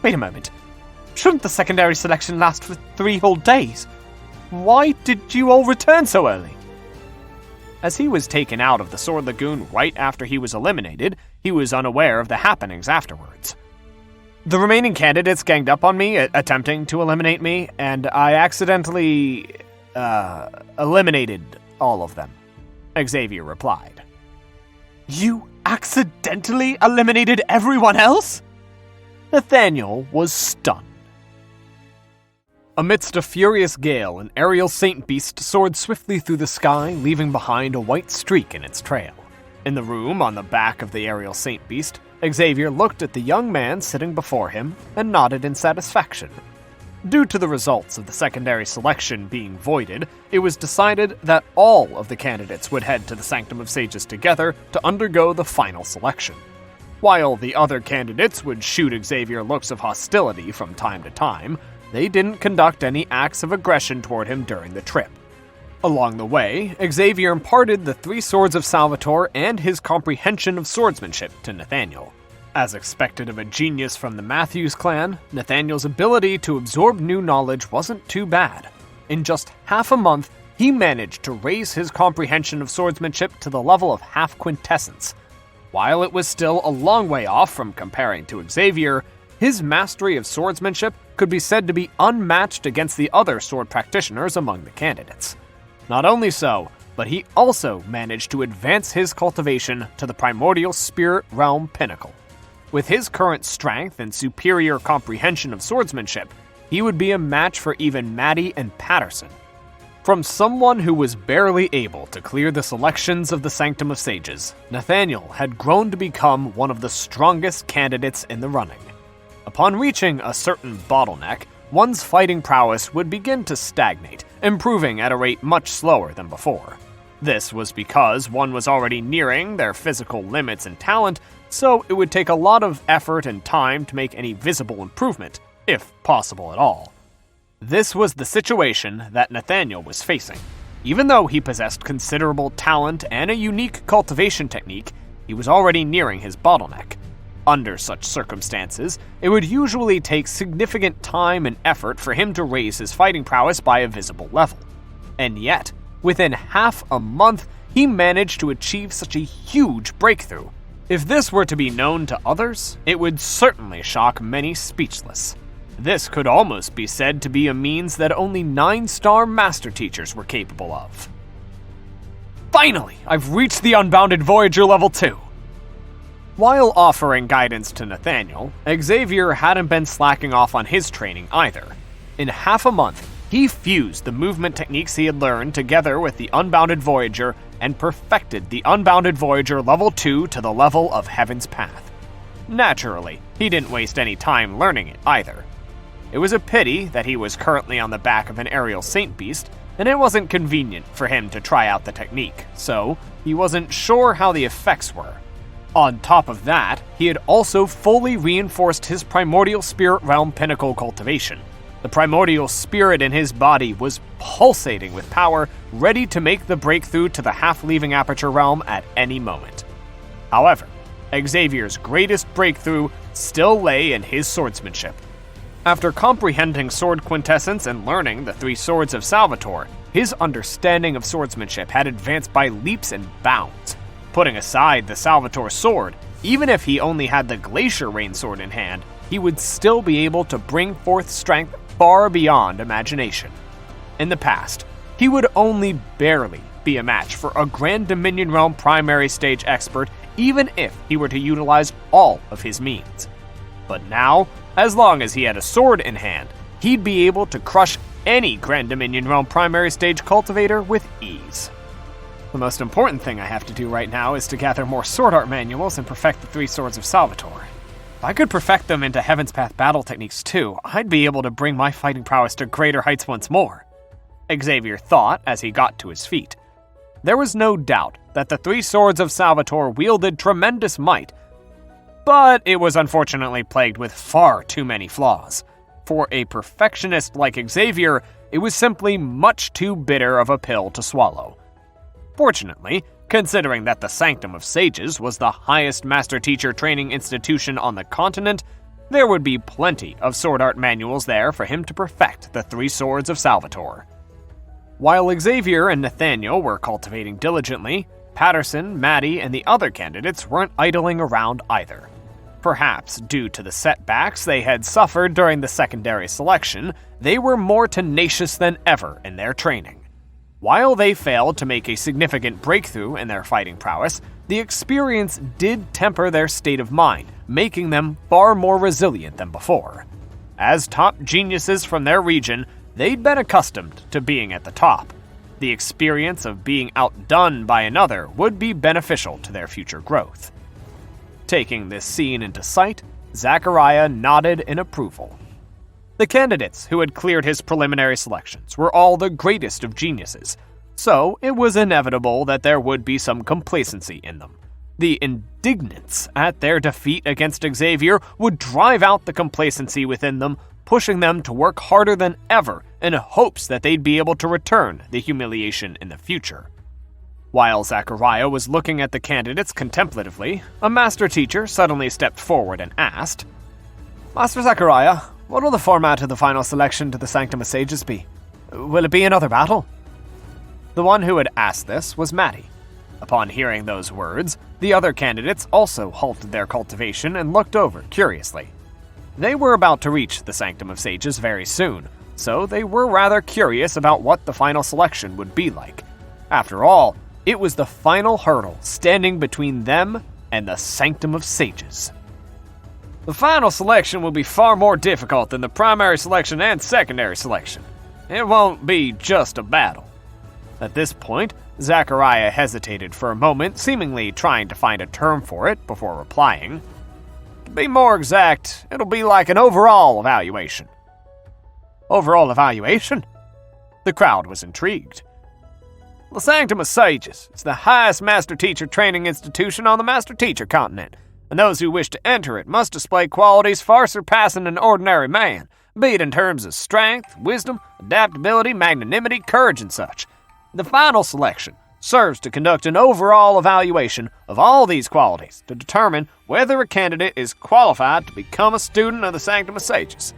Wait a moment. Shouldn't the secondary selection last for 3 whole days? Why did you all return so early? As he was taken out of the Sword Lagoon right after he was eliminated, he was unaware of the happenings afterwards. The remaining candidates ganged up on me, attempting to eliminate me, and I accidentally, eliminated all of them, Xavier replied. You accidentally eliminated everyone else? Nathaniel was stunned. Amidst a furious gale, an aerial Saint Beast soared swiftly through the sky, leaving behind a white streak in its trail. In the room on the back of the aerial Saint Beast, Xavier looked at the young man sitting before him and nodded in satisfaction. Due to the results of the secondary selection being voided, it was decided that all of the candidates would head to the Sanctum of Sages together to undergo the final selection. While the other candidates would shoot Xavier looks of hostility from time to time, they didn't conduct any acts of aggression toward him during the trip. Along the way, Xavier imparted the 3 swords of Salvatore and his comprehension of swordsmanship to Nathaniel. As expected of a genius from the Matthews clan, Nathaniel's ability to absorb new knowledge wasn't too bad. In just half a month, he managed to raise his comprehension of swordsmanship to the level of half quintessence. While it was still a long way off from comparing to Xavier, his mastery of swordsmanship could be said to be unmatched against the other sword practitioners among the candidates. Not only so, but he also managed to advance his cultivation to the primordial spirit realm pinnacle. With his current strength and superior comprehension of swordsmanship, he would be a match for even Maddie and Patterson. From someone who was barely able to clear the selections of the Sanctum of Sages, Nathaniel had grown to become one of the strongest candidates in the running. Upon reaching a certain bottleneck, one's fighting prowess would begin to stagnate, improving at a rate much slower than before. This was because one was already nearing their physical limits and talent, so it would take a lot of effort and time to make any visible improvement, if possible at all. This was the situation that Nathaniel was facing. Even though he possessed considerable talent and a unique cultivation technique, he was already nearing his bottleneck. Under such circumstances, it would usually take significant time and effort for him to raise his fighting prowess by a visible level. And yet, within half a month, he managed to achieve such a huge breakthrough. If this were to be known to others, it would certainly shock many speechless. This could almost be said to be a means that only 9-star master teachers were capable of. Finally, I've reached the Unbounded Voyager level 2. While offering guidance to Nathaniel, Xavier hadn't been slacking off on his training either. In half a month, he fused the movement techniques he had learned together with the Unbounded Voyager and perfected the Unbounded Voyager level 2 to the level of Heaven's Path. Naturally, he didn't waste any time learning it either. It was a pity that he was currently on the back of an aerial Saint Beast, and it wasn't convenient for him to try out the technique, so he wasn't sure how the effects were. On top of that, he had also fully reinforced his primordial spirit realm pinnacle cultivation. The primordial spirit in his body was pulsating with power, ready to make the breakthrough to the half-leaving aperture realm at any moment. However, Xavier's greatest breakthrough still lay in his swordsmanship. After comprehending sword quintessence and learning the 3 swords of Salvatore, his understanding of swordsmanship had advanced by leaps and bounds. Putting aside the Salvatore sword, even if he only had the Glacier Rain sword in hand, he would still be able to bring forth strength far beyond imagination. In the past, he would only barely be a match for a Grand Dominion Realm primary stage expert, even if he were to utilize all of his means. But now, as long as he had a sword in hand, he'd be able to crush any Grand Dominion Realm primary stage cultivator with ease. The most important thing I have to do right now is to gather more sword art manuals and perfect the 3 swords of Salvatore. If I could perfect them into Heaven's Path battle techniques too, I'd be able to bring my fighting prowess to greater heights once more, Xavier thought as he got to his feet. There was no doubt that the 3 swords of Salvatore wielded tremendous might, but it was unfortunately plagued with far too many flaws. for a perfectionist like Xavier, it was simply much too bitter of a pill to swallow. Fortunately, considering that the Sanctum of Sages was the highest master-teacher training institution on the continent, there would be plenty of sword art manuals there for him to perfect the 3 swords of Salvatore. While Xavier and Nathaniel were cultivating diligently, Patterson, Maddie, and the other candidates weren't idling around either. Perhaps due to the setbacks they had suffered during the secondary selection, they were more tenacious than ever in their training. While they failed to make a significant breakthrough in their fighting prowess, the experience did temper their state of mind, making them far more resilient than before. As top geniuses from their region, they'd been accustomed to being at the top. The experience of being outdone by another would be beneficial to their future growth. Taking this scene into sight, Zachariah nodded in approval. The candidates who had cleared his preliminary selections were all the greatest of geniuses, so it was inevitable that there would be some complacency in them. The indignance at their defeat against Xavier would drive out the complacency within them, pushing them to work harder than ever in hopes that they'd be able to return the humiliation in the future. While Zachariah was looking at the candidates contemplatively, a master teacher suddenly stepped forward and asked, "Master Zachariah, what will the format of the final selection to the Sanctum of Sages be? Will it be another battle?" The one who had asked this was Maddie. Upon hearing those words, the other candidates also halted their cultivation and looked over curiously. They were about to reach the Sanctum of Sages very soon, so they were rather curious about what the final selection would be like. After all, it was the final hurdle standing between them and the Sanctum of Sages. The final selection will be far more difficult than the primary selection and secondary selection. It won't be just a battle. At this point, Zachariah hesitated for a moment, seemingly trying to find a term for it before replying. To be more exact, it'll be like an overall evaluation. Overall evaluation? The crowd was intrigued. The Sanctum of Sages is the highest master-teacher training institution on the master-teacher continent, and those who wish to enter it must display qualities far surpassing an ordinary man, be it in terms of strength, wisdom, adaptability, magnanimity, courage, and such. The final selection serves to conduct an overall evaluation of all these qualities to determine whether a candidate is qualified to become a student of the Sanctum of Sages.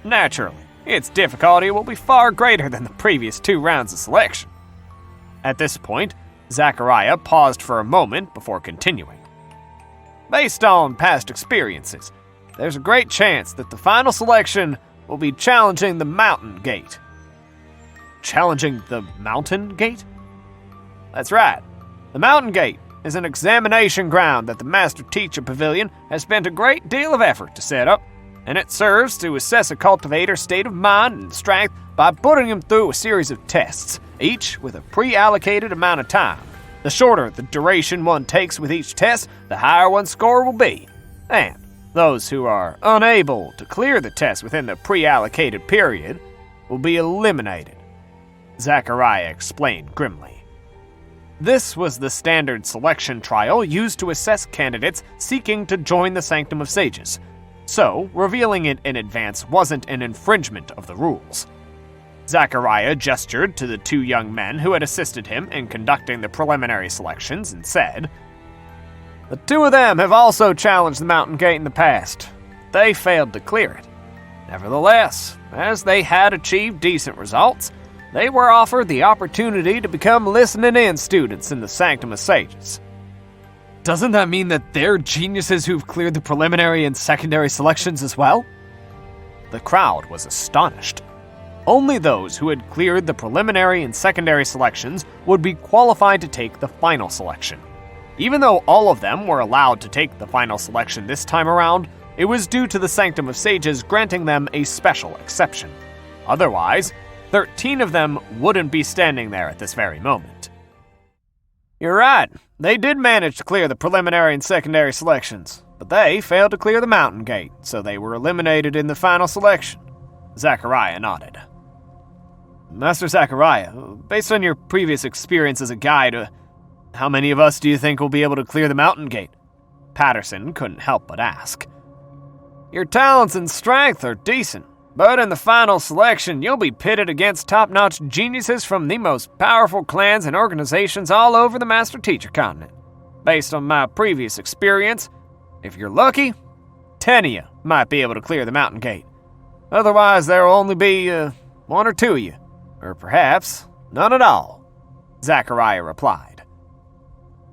Naturally, its difficulty will be far greater than the previous 2 rounds of selection. At this point, Zachariah paused for a moment before continuing. Based on past experiences, there's a great chance that the final selection will be challenging the Mountain Gate. Challenging the Mountain Gate? That's right. The Mountain Gate is an examination ground that the Master Teacher Pavilion has spent a great deal of effort to set up, and it serves to assess a cultivator's state of mind and strength by putting him through a series of tests, each with a pre-allocated amount of time. The shorter the duration one takes with each test, the higher one's score will be. And those who are unable to clear the test within the pre-allocated period will be eliminated, Zachariah explained grimly. This was the standard selection trial used to assess candidates seeking to join the Sanctum of Sages, so revealing it in advance wasn't an infringement of the rules. Zachariah gestured to the 2 young men who had assisted him in conducting the preliminary selections and said, "The 2 of them have also challenged the Mountain Gate in the past. They failed to clear it. Nevertheless, as they had achieved decent results, they were offered the opportunity to become listening-in students in the Sanctum of Sages." Doesn't that mean that they're geniuses who've cleared the preliminary and secondary selections as well? The crowd was astonished. Only those who had cleared the preliminary and secondary selections would be qualified to take the final selection. Even though all of them were allowed to take the final selection this time around, it was due to the Sanctum of Sages granting them a special exception. Otherwise, 13 of them wouldn't be standing there at this very moment. You're right. They did manage to clear the preliminary and secondary selections, but they failed to clear the Mountain Gate, so they were eliminated in the final selection. Zachariah nodded. Master Zachariah, based on your previous experience as a guide, how many of us do you think will be able to clear the Mountain Gate? Patterson couldn't help but ask. Your talents and strength are decent, But in the final selection, you'll be pitted against top-notch geniuses from the most powerful clans and organizations all over the Master Teacher continent. Based on my previous experience, if you're lucky, 10 of you might be able to clear the mountain gate. Otherwise, there'll only be 1 or 2 of you, or perhaps none at all, Zachariah replied.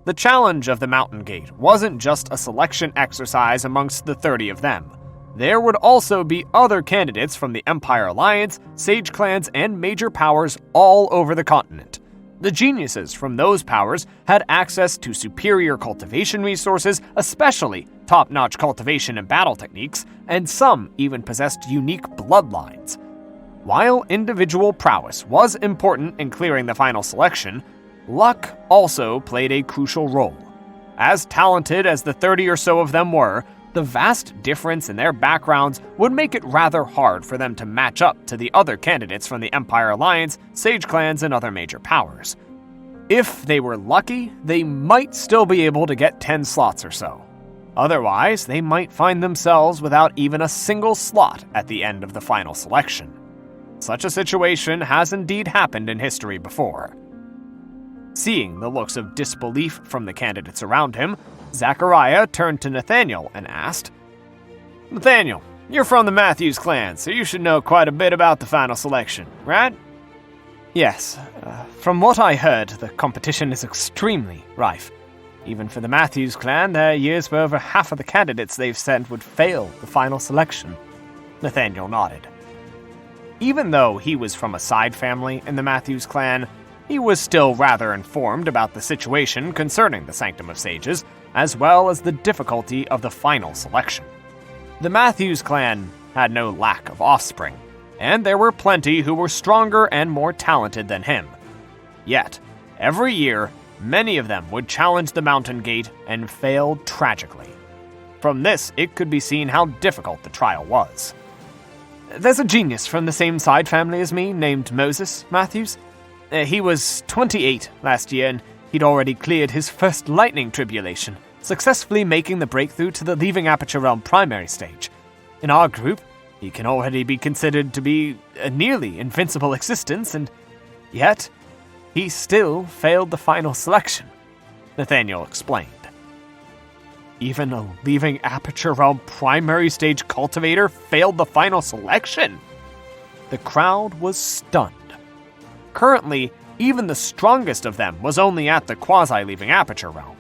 The challenge of the mountain gate wasn't just a selection exercise amongst the 30 of them. There would also be other candidates from the Empire Alliance, Sage clans, and major powers all over the continent. The geniuses from those powers had access to superior cultivation resources, especially top-notch cultivation and battle techniques, and some even possessed unique bloodlines. While individual prowess was important in clearing the final selection, luck also played a crucial role. As talented as the 30 or so of them were, the vast difference in their backgrounds would make it rather hard for them to match up to the other candidates from the Empire Alliance, Sage clans, and other major powers. If they were lucky, they might still be able to get 10 slots or so. Otherwise, they might find themselves without even a single slot at the end of the final selection. Such a situation has indeed happened in history before. Seeing the looks of disbelief from the candidates around him, Zachariah turned to Nathaniel and asked, "Nathaniel, you're from the Matthews clan, so you should know quite a bit about the final selection, right?" "Yes. From what I heard, the competition is extremely rife. Even for the Matthews clan, there are years where over half of the candidates they've sent would fail the final selection." Nathaniel nodded. Even though he was from a side family in the Matthews clan, he was still rather informed about the situation concerning the Sanctum of Sages, as well as the difficulty of the final selection. The Matthews clan had no lack of offspring, and there were plenty who were stronger and more talented than him. Yet, every year, many of them would challenge the Mountain Gate and fail tragically. From this, it could be seen how difficult the trial was. "There's a genius from the same side family as me named Moses Matthews. He was 28 last year, and he'd already cleared his first lightning tribulation, successfully making the breakthrough to the Leaving Aperture Realm primary stage. In our group, he can already be considered to be a nearly invincible existence, and yet, he still failed the final selection," Nathaniel explained. Even a Leaving Aperture Realm primary stage cultivator failed the final selection? The crowd was stunned. Currently, even the strongest of them was only at the quasi-Leaving Aperture Realm.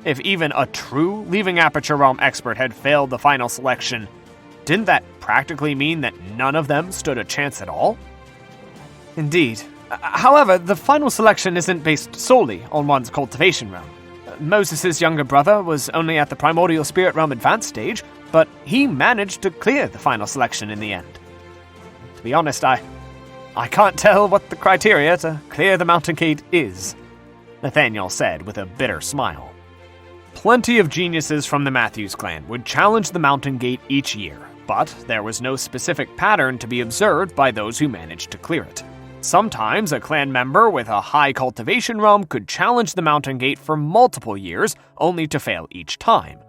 If even a true Leaving Aperture Realm expert had failed the final selection, didn't that practically mean that none of them stood a chance at all? Indeed. However, the final selection isn't based solely on one's cultivation realm. Moses' younger brother was only at the Primordial Spirit Realm advanced stage, but he managed to clear the final selection in the end. To be honest, I can't tell what the criteria to clear the Mountain Gate is," Nathaniel said with a bitter smile. Plenty of geniuses from the Matthews clan would challenge the Mountain Gate each year, but there was no specific pattern to be observed by those who managed to clear it. Sometimes a clan member with a high cultivation realm could challenge the Mountain Gate for multiple years, only to fail each time.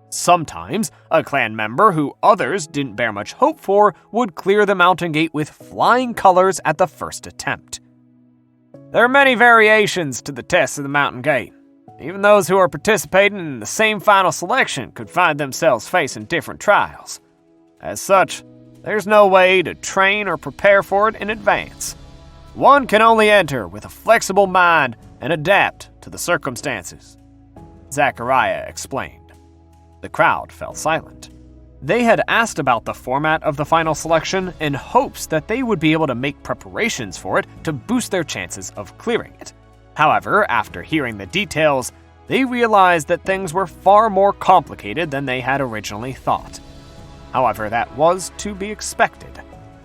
Sometimes, a clan member who others didn't bear much hope for would clear the Mountain Gate with flying colors at the first attempt. There are many variations to the test of the Mountain Gate. Even those who are participating in the same final selection could find themselves facing different trials. As such, there's no way to train or prepare for it in advance. One can only enter with a flexible mind and adapt to the circumstances," Zachariah explained. The crowd fell silent. They had asked about the format of the final selection in hopes that they would be able to make preparations for it to boost their chances of clearing it. However, after hearing the details, they realized that things were far more complicated than they had originally thought. However, that was to be expected.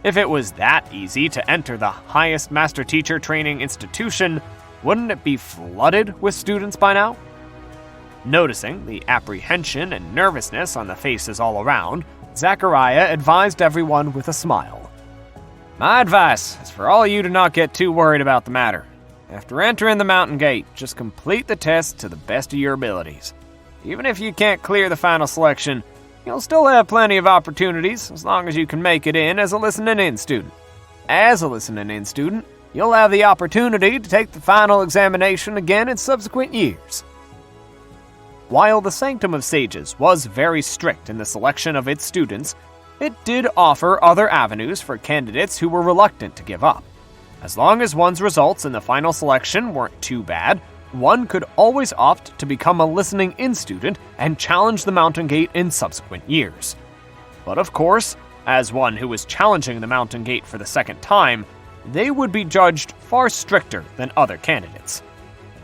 If it was that easy to enter the highest master teacher training institution, wouldn't it be flooded with students by now? Noticing the apprehension and nervousness on the faces all around, Zachariah advised everyone with a smile. "My advice is for all of you to not get too worried about the matter. After entering the Mountain Gate, just complete the test to the best of your abilities. Even if you can't clear the final selection, You'll still have plenty of opportunities as long as you can make it in as a listening-in student. As a listening-in student, you'll have the opportunity to take the final examination again in subsequent years. While the Sanctum of Sages was very strict in the selection of its students, it did offer other avenues for candidates who were reluctant to give up. As long as one's results in the final selection weren't too bad, one could always opt to become a listening-in student and challenge the Mountain Gate in subsequent years. But of course, as one who was challenging the Mountain Gate for the second time, they would be judged far stricter than other candidates.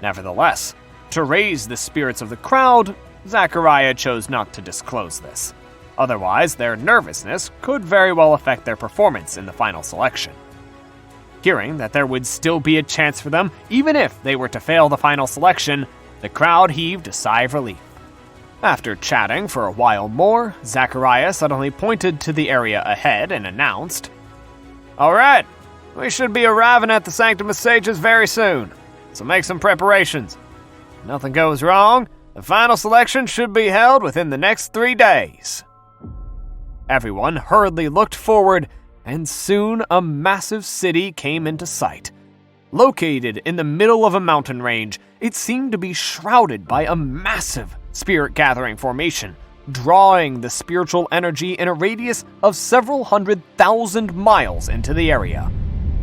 Nevertheless, to raise the spirits of the crowd, Zachariah chose not to disclose this. Otherwise, their nervousness could very well affect their performance in the final selection. Hearing that there would still be a chance for them, even if they were to fail the final selection, the crowd heaved a sigh of relief. After chatting for a while more, Zachariah suddenly pointed to the area ahead and announced, "All right, we should be arriving at the Sanctum of Sages very soon, so make some preparations. If nothing goes wrong, the final selection should be held within the next 3 days." Everyone hurriedly looked forward, and soon a massive city came into sight. Located in the middle of a mountain range, it seemed to be shrouded by a massive spirit-gathering formation, drawing the spiritual energy in a radius of several 100,000 miles into the area.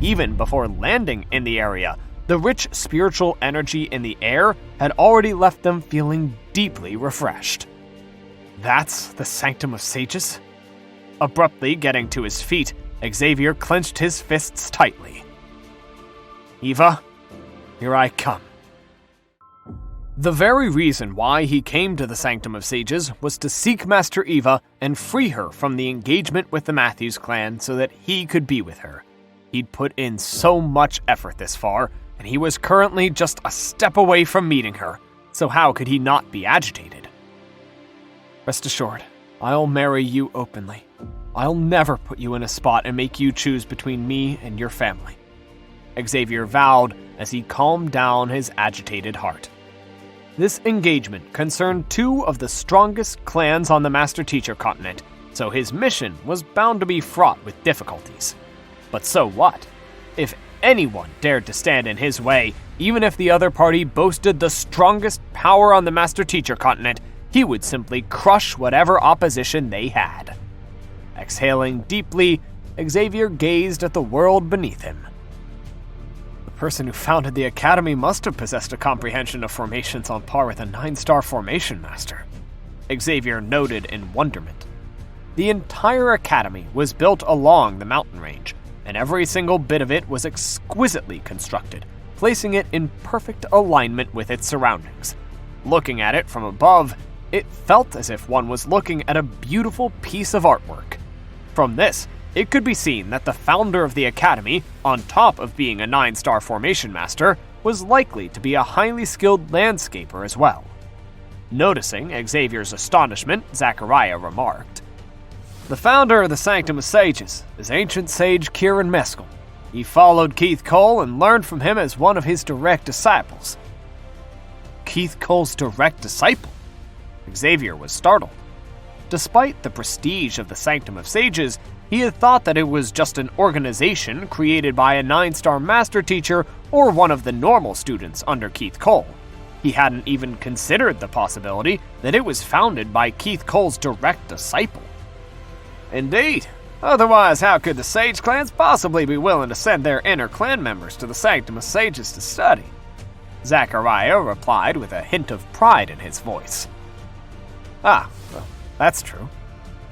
Even before landing in the area, the rich spiritual energy in the air had already left them feeling deeply refreshed. That's the Sanctum of Sages? Abruptly getting to his feet, Xavier clenched his fists tightly. "Eva, here I come." The very reason why he came to the Sanctum of Sages was to seek Master Eva and free her from the engagement with the Matthews clan so that he could be with her. He'd put in so much effort this far, and he was currently just a step away from meeting her, so how could he not be agitated? "Rest assured, I'll marry you openly. I'll never put you in a spot and make you choose between me and your family," Xavier vowed as he calmed down his agitated heart. This engagement concerned 2 of the strongest clans on the Master Teacher continent, so his mission was bound to be fraught with difficulties. But so what? If anyone dared to stand in his way, even if the other party boasted the strongest power on the Master Teacher continent, he would simply crush whatever opposition they had. Exhaling deeply, Xavier gazed at the world beneath him. The person who founded the Academy must have possessed a comprehension of formations on par with a 9-star formation master, Xavier noted in wonderment. The entire Academy was built along the mountain range, and every single bit of it was exquisitely constructed, placing it in perfect alignment with its surroundings. Looking at it from above, it felt as if one was looking at a beautiful piece of artwork. From this, it could be seen that the founder of the Academy, on top of being a 9-star formation master, was likely to be a highly skilled landscaper as well. Noticing Xavier's astonishment, Zachariah remarked, "The founder of the Sanctum of Sages is ancient sage Kieran Meskel. He followed Keith Cole and learned from him as one of his direct disciples." Keith Cole's direct disciple? Xavier was startled. Despite the prestige of the Sanctum of Sages, he had thought that it was just an organization created by a 9-star master teacher or one of the normal students under Keith Cole. He hadn't even considered the possibility that it was founded by Keith Cole's direct disciple. "Indeed. Otherwise, how could the Sage clans possibly be willing to send their inner clan members to the Sanctum of Sages to study?" Zachariah replied with a hint of pride in his voice. "Ah, well, that's true."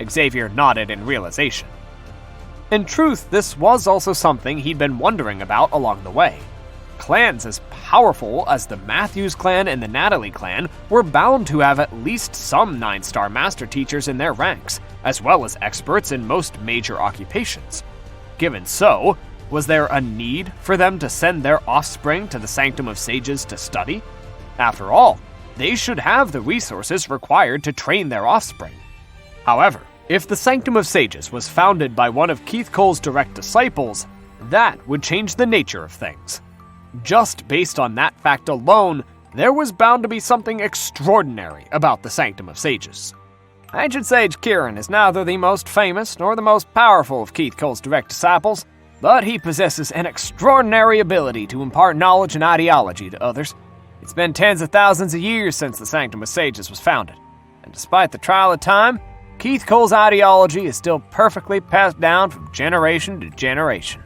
Xavier nodded in realization. In truth, this was also something he'd been wondering about along the way. Clans as powerful as the Matthews clan and the Natalie clan were bound to have at least some 9-star master teachers in their ranks, as well as experts in most major occupations. Given so, was there a need for them to send their offspring to the Sanctum of Sages to study? After all, they should have the resources required to train their offspring. However, if the Sanctum of Sages was founded by one of Keith Cole's direct disciples, that would change the nature of things. Just based on that fact alone, there was bound to be something extraordinary about the Sanctum of Sages. Ancient Sage Kieran is neither the most famous nor the most powerful of Keith Cole's direct disciples, but he possesses an extraordinary ability to impart knowledge and ideology to others. It's been tens of thousands of years since the Sanctum of Sages was founded, and despite the trial of time, Keith Cole's ideology is still perfectly passed down from generation to generation.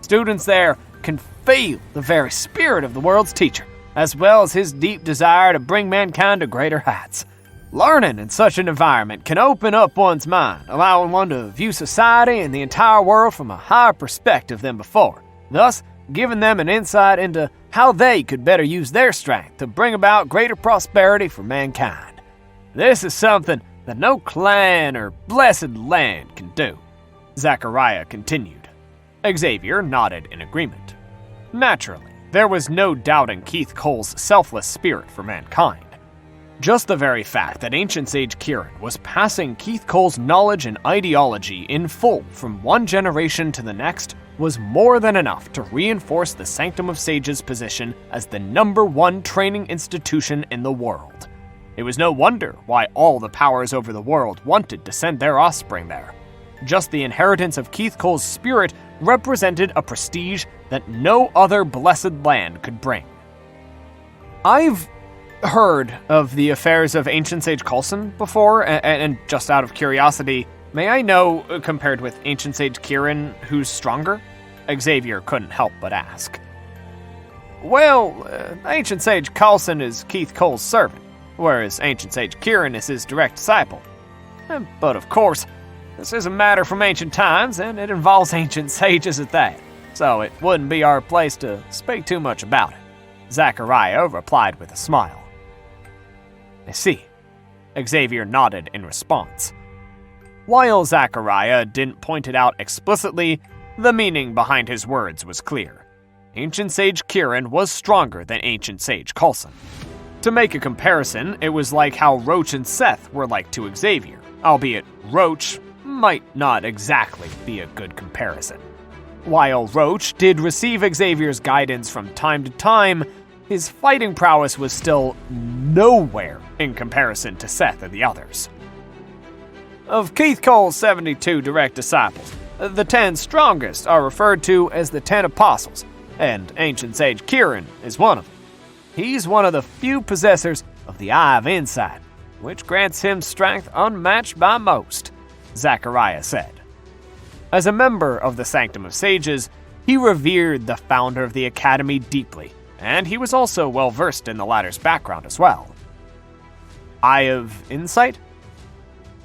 Students there can feel the very spirit of the world's teacher, as well as his deep desire to bring mankind to greater heights. Learning in such an environment can open up one's mind, allowing one to view society and the entire world from a higher perspective than before, thus giving them an insight into how they could better use their strength to bring about greater prosperity for mankind. This is something that no clan or blessed land can do, Zachariah continued. Xavier nodded in agreement. Naturally, there was no doubting Keith Cole's selfless spirit for mankind. Just the very fact that Ancient Sage Kieran was passing Keith Cole's knowledge and ideology in full from one generation to the next was more than enough to reinforce the Sanctum of Sages' position as the #1 training institution in the world. It was no wonder why all the powers over the world wanted to send their offspring there. Just the inheritance of Keith Cole's spirit represented a prestige that no other blessed land could bring. I've heard of the affairs of Ancient Sage Coulson before, and just out of curiosity, may I know, compared with Ancient Sage Kieran, who's stronger? Xavier couldn't help but ask. Well, Ancient Sage Coulson is Keith Cole's servant, whereas Ancient Sage Kieran is his direct disciple. But of course, this is a matter from ancient times, and it involves ancient sages at that, so it wouldn't be our place to speak too much about it, Zachariah replied with a smile. I see. Xavier nodded in response. While Zachariah didn't point it out explicitly, the meaning behind his words was clear. Ancient Sage Kieran was stronger than Ancient Sage Coulson. To make a comparison, it was like how Roach and Seth were like to Xavier, albeit Roach might not exactly be a good comparison. While Roach did receive Xavier's guidance from time to time, his fighting prowess was still nowhere in comparison to Seth and the others. Of Keith Cole's 72 direct disciples, the 10 strongest are referred to as the 10 Apostles, and Ancient Sage Kieran is one of them. He's one of the few possessors of the Eye of Insight, which grants him strength unmatched by most, Zachariah said. As a member of the Sanctum of Sages, he revered the founder of the Academy deeply, and he was also well versed in the latter's background as well. Eye of Insight?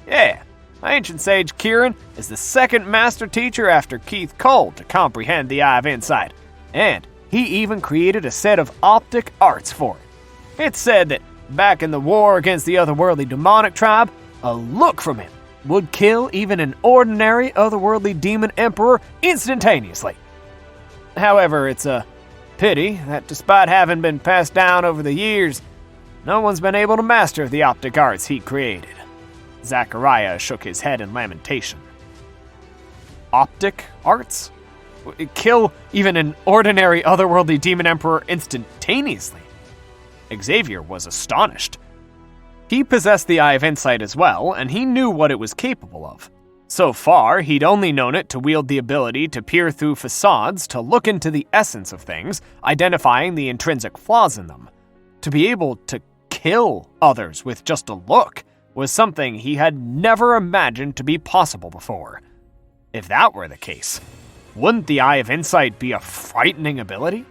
Yeah, Ancient Sage Kieran is the second master teacher after Keith Cole to comprehend the Eye of Insight, and he even created a set of optic arts for it. It's said that back in the war against the otherworldly demonic tribe, a look from him would kill even an ordinary otherworldly demon emperor instantaneously. However, it's a pity that despite having been passed down over the years, no one's been able to master the optic arts he created. Zachariah shook his head in lamentation. Optic arts? Kill even an ordinary otherworldly demon emperor instantaneously. Xavier was astonished. He possessed the Eye of Insight as well, and he knew what it was capable of. So far, he'd only known it to wield the ability to peer through facades to look into the essence of things, identifying the intrinsic flaws in them. To be able to kill others with just a look was something he had never imagined to be possible before. If that were the case, wouldn't the Eye of Insight be a frightening ability?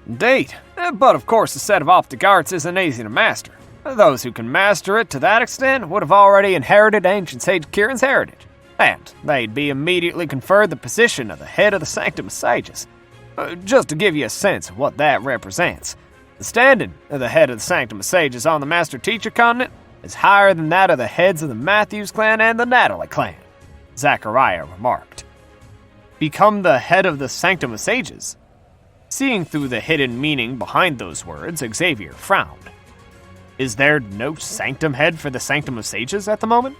Indeed, but of course a set of optic arts isn't easy to master. Those who can master it to that extent would have already inherited Ancient Sage Kieran's heritage, and they'd be immediately conferred the position of the head of the Sanctum of Sages. Just to give you a sense of what that represents, the standing of the head of the Sanctum of Sages on the Master Teacher continent is higher than that of the heads of the Matthews clan and the Natalie clan, Zachariah remarked. Become the head of the Sanctum of Sages? Seeing through the hidden meaning behind those words, Xavier frowned. Is there no sanctum head for the Sanctum of Sages at the moment?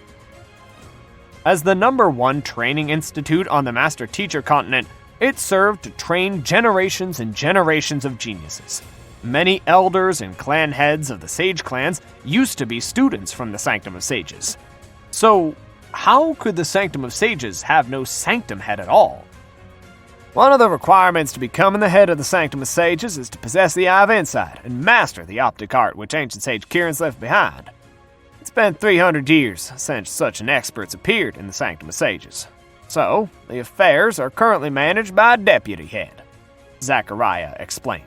As the #1 training institute on the Master Teacher continent, it served to train generations and generations of geniuses. Many elders and clan heads of the Sage clans used to be students from the Sanctum of Sages. So, how could the Sanctum of Sages have no Sanctum head at all? One of the requirements to becoming the head of the Sanctum of Sages is to possess the Eye of Insight and master the optic art which ancient Sage Kieran's left behind. It's been 300 years since such an expert's appeared in the Sanctum of Sages, so the affairs are currently managed by a deputy head, Zachariah explained.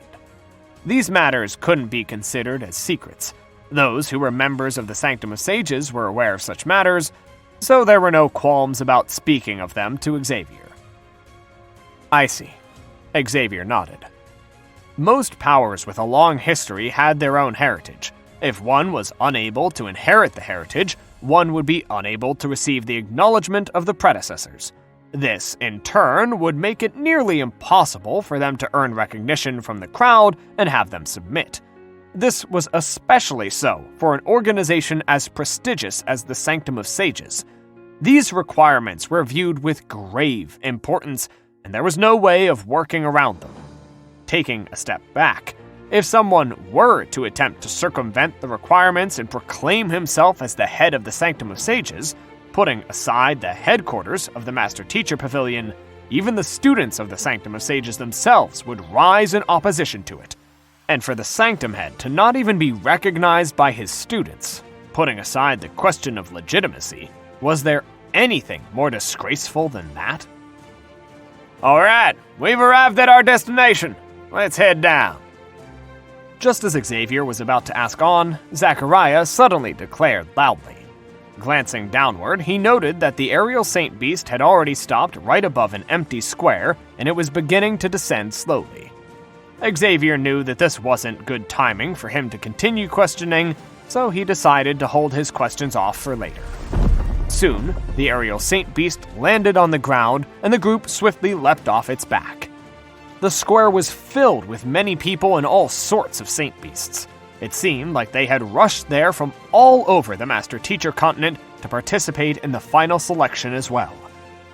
These matters couldn't be considered as secrets. Those who were members of the Sanctum of Sages were aware of such matters, so there were no qualms about speaking of them to Xavier. I see. Xavier nodded. Most powers with a long history had their own heritage. If one was unable to inherit the heritage, one would be unable to receive the acknowledgement of the predecessors. This, in turn, would make it nearly impossible for them to earn recognition from the crowd and have them submit. This was especially so for an organization as prestigious as the Sanctum of Sages. These requirements were viewed with grave importance, and there was no way of working around them. Taking a step back, if someone were to attempt to circumvent the requirements and proclaim himself as the head of the Sanctum of Sages, putting aside the headquarters of the Master Teacher Pavilion, even the students of the Sanctum of Sages themselves would rise in opposition to it. And for the Sanctum Head to not even be recognized by his students, putting aside the question of legitimacy, was there anything more disgraceful than that? All right, we've arrived at our destination. Let's head down. Just as Xavier was about to ask on, Zachariah suddenly declared loudly. Glancing downward, he noted that the aerial Saint Beast had already stopped right above an empty square, and it was beginning to descend slowly. Xavier knew that this wasn't good timing for him to continue questioning, so he decided to hold his questions off for later. Soon, the aerial Saint Beast landed on the ground, and the group swiftly leapt off its back. The square was filled with many people and all sorts of Saint Beasts. It seemed like they had rushed there from all over the Master Teacher continent to participate in the final selection as well.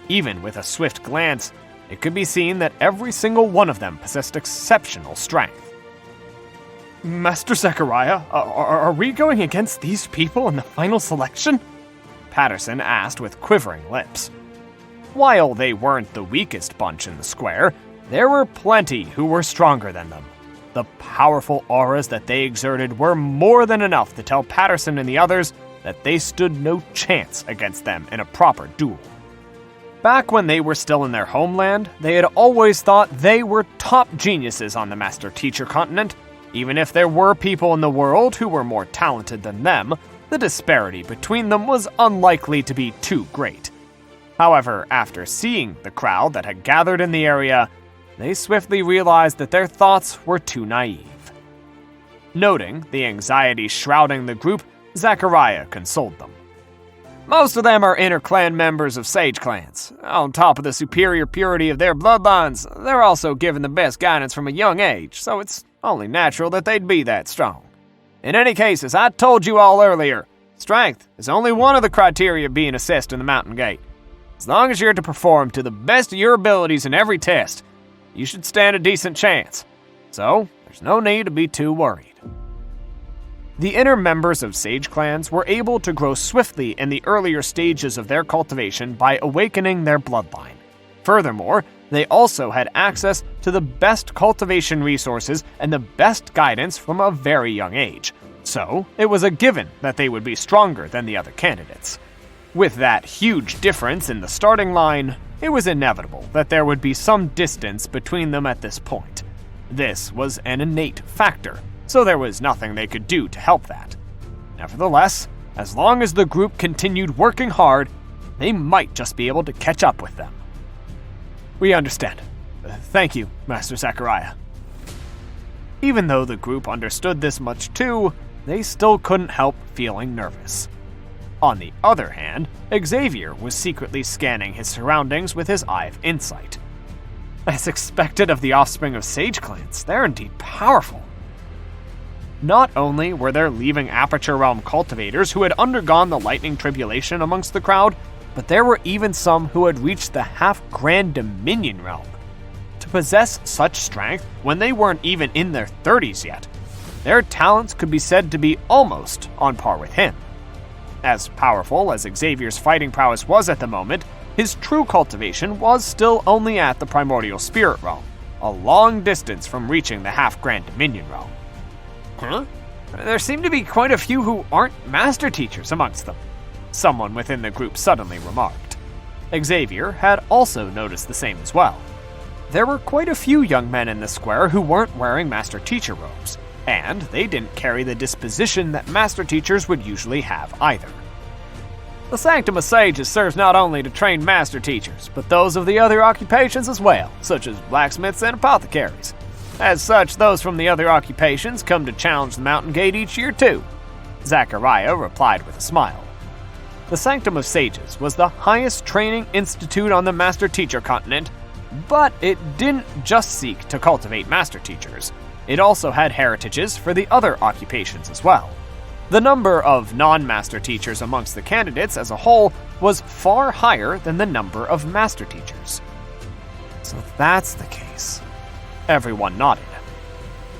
Even with a swift glance, it could be seen that every single one of them possessed exceptional strength. Master Zachariah, are we going against these people in the final selection? Patterson asked with quivering lips. While they weren't the weakest bunch in the square, there were plenty who were stronger than them. The powerful auras that they exerted were more than enough to tell Patterson and the others that they stood no chance against them in a proper duel. Back when they were still in their homeland, they had always thought they were top geniuses on the Master Teacher continent. Even if there were people in the world who were more talented than them, the disparity between them was unlikely to be too great. However, after seeing the crowd that had gathered in the area, they swiftly realized that their thoughts were too naive. Noting the anxiety shrouding the group, Zachariah consoled them. Most of them are inter-clan members of Sage clans. On top of the superior purity of their bloodlines, they're also given the best guidance from a young age, so it's only natural that they'd be that strong. In any case, as I told you all earlier, strength is only one of the criteria being assessed in the Mountain Gate. As long as you're to perform to the best of your abilities in every test, you should stand a decent chance. So, there's no need to be too worried. The inner members of Sage clans were able to grow swiftly in the earlier stages of their cultivation by awakening their bloodline. Furthermore, they also had access to the best cultivation resources and the best guidance from a very young age. So, it was a given that they would be stronger than the other candidates. With that huge difference in the starting line, it was inevitable that there would be some distance between them at this point. This was an innate factor, so there was nothing they could do to help that. Nevertheless, as long as the group continued working hard, they might just be able to catch up with them. We understand. Thank you, Master Zachariah. Even though the group understood this much too, they still couldn't help feeling nervous. On the other hand, Xavier was secretly scanning his surroundings with his Eye of Insight. As expected of the offspring of Sage clans, they're indeed powerful. Not only were there Leaving Aperture Realm cultivators who had undergone the Lightning Tribulation amongst the crowd, but there were even some who had reached the half-Grand Dominion realm. To possess such strength when they weren't even in their 30s yet their talents could be said to be almost on par with him. As powerful as Xavier's fighting prowess was at the moment, his true cultivation was still only at the primordial spirit realm, a long distance from reaching the half-grand dominion realm. Huh? There seem to be quite a few who aren't master teachers amongst them, someone within the group suddenly remarked. Xavier had also noticed the same as well. There were quite a few young men in the square who weren't wearing master teacher robes, and they didn't carry the disposition that master teachers would usually have either. The Sanctum of Sages serves not only to train master teachers, but those of the other occupations as well, such as blacksmiths and apothecaries. As such, those from the other occupations come to challenge the Mountain Gate each year too, Zachariah replied with a smile. The Sanctum of Sages was the highest training institute on the master teacher continent, but it didn't just seek to cultivate master teachers. It also had heritages for the other occupations as well. The number of non-master teachers amongst the candidates as a whole was far higher than the number of master teachers. So that's the case. Everyone nodded.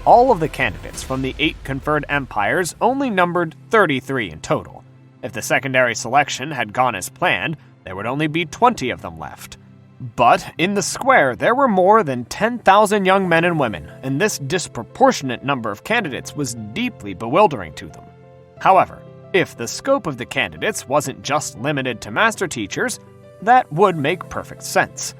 All of the candidates from the 8 conferred empires only numbered 33 in total. If the secondary selection had gone as planned, there would only be 20 of them left. But in the square, there were more than 10,000 young men and women, and this disproportionate number of candidates was deeply bewildering to them. However, if the scope of the candidates wasn't just limited to master teachers, that would make perfect sense.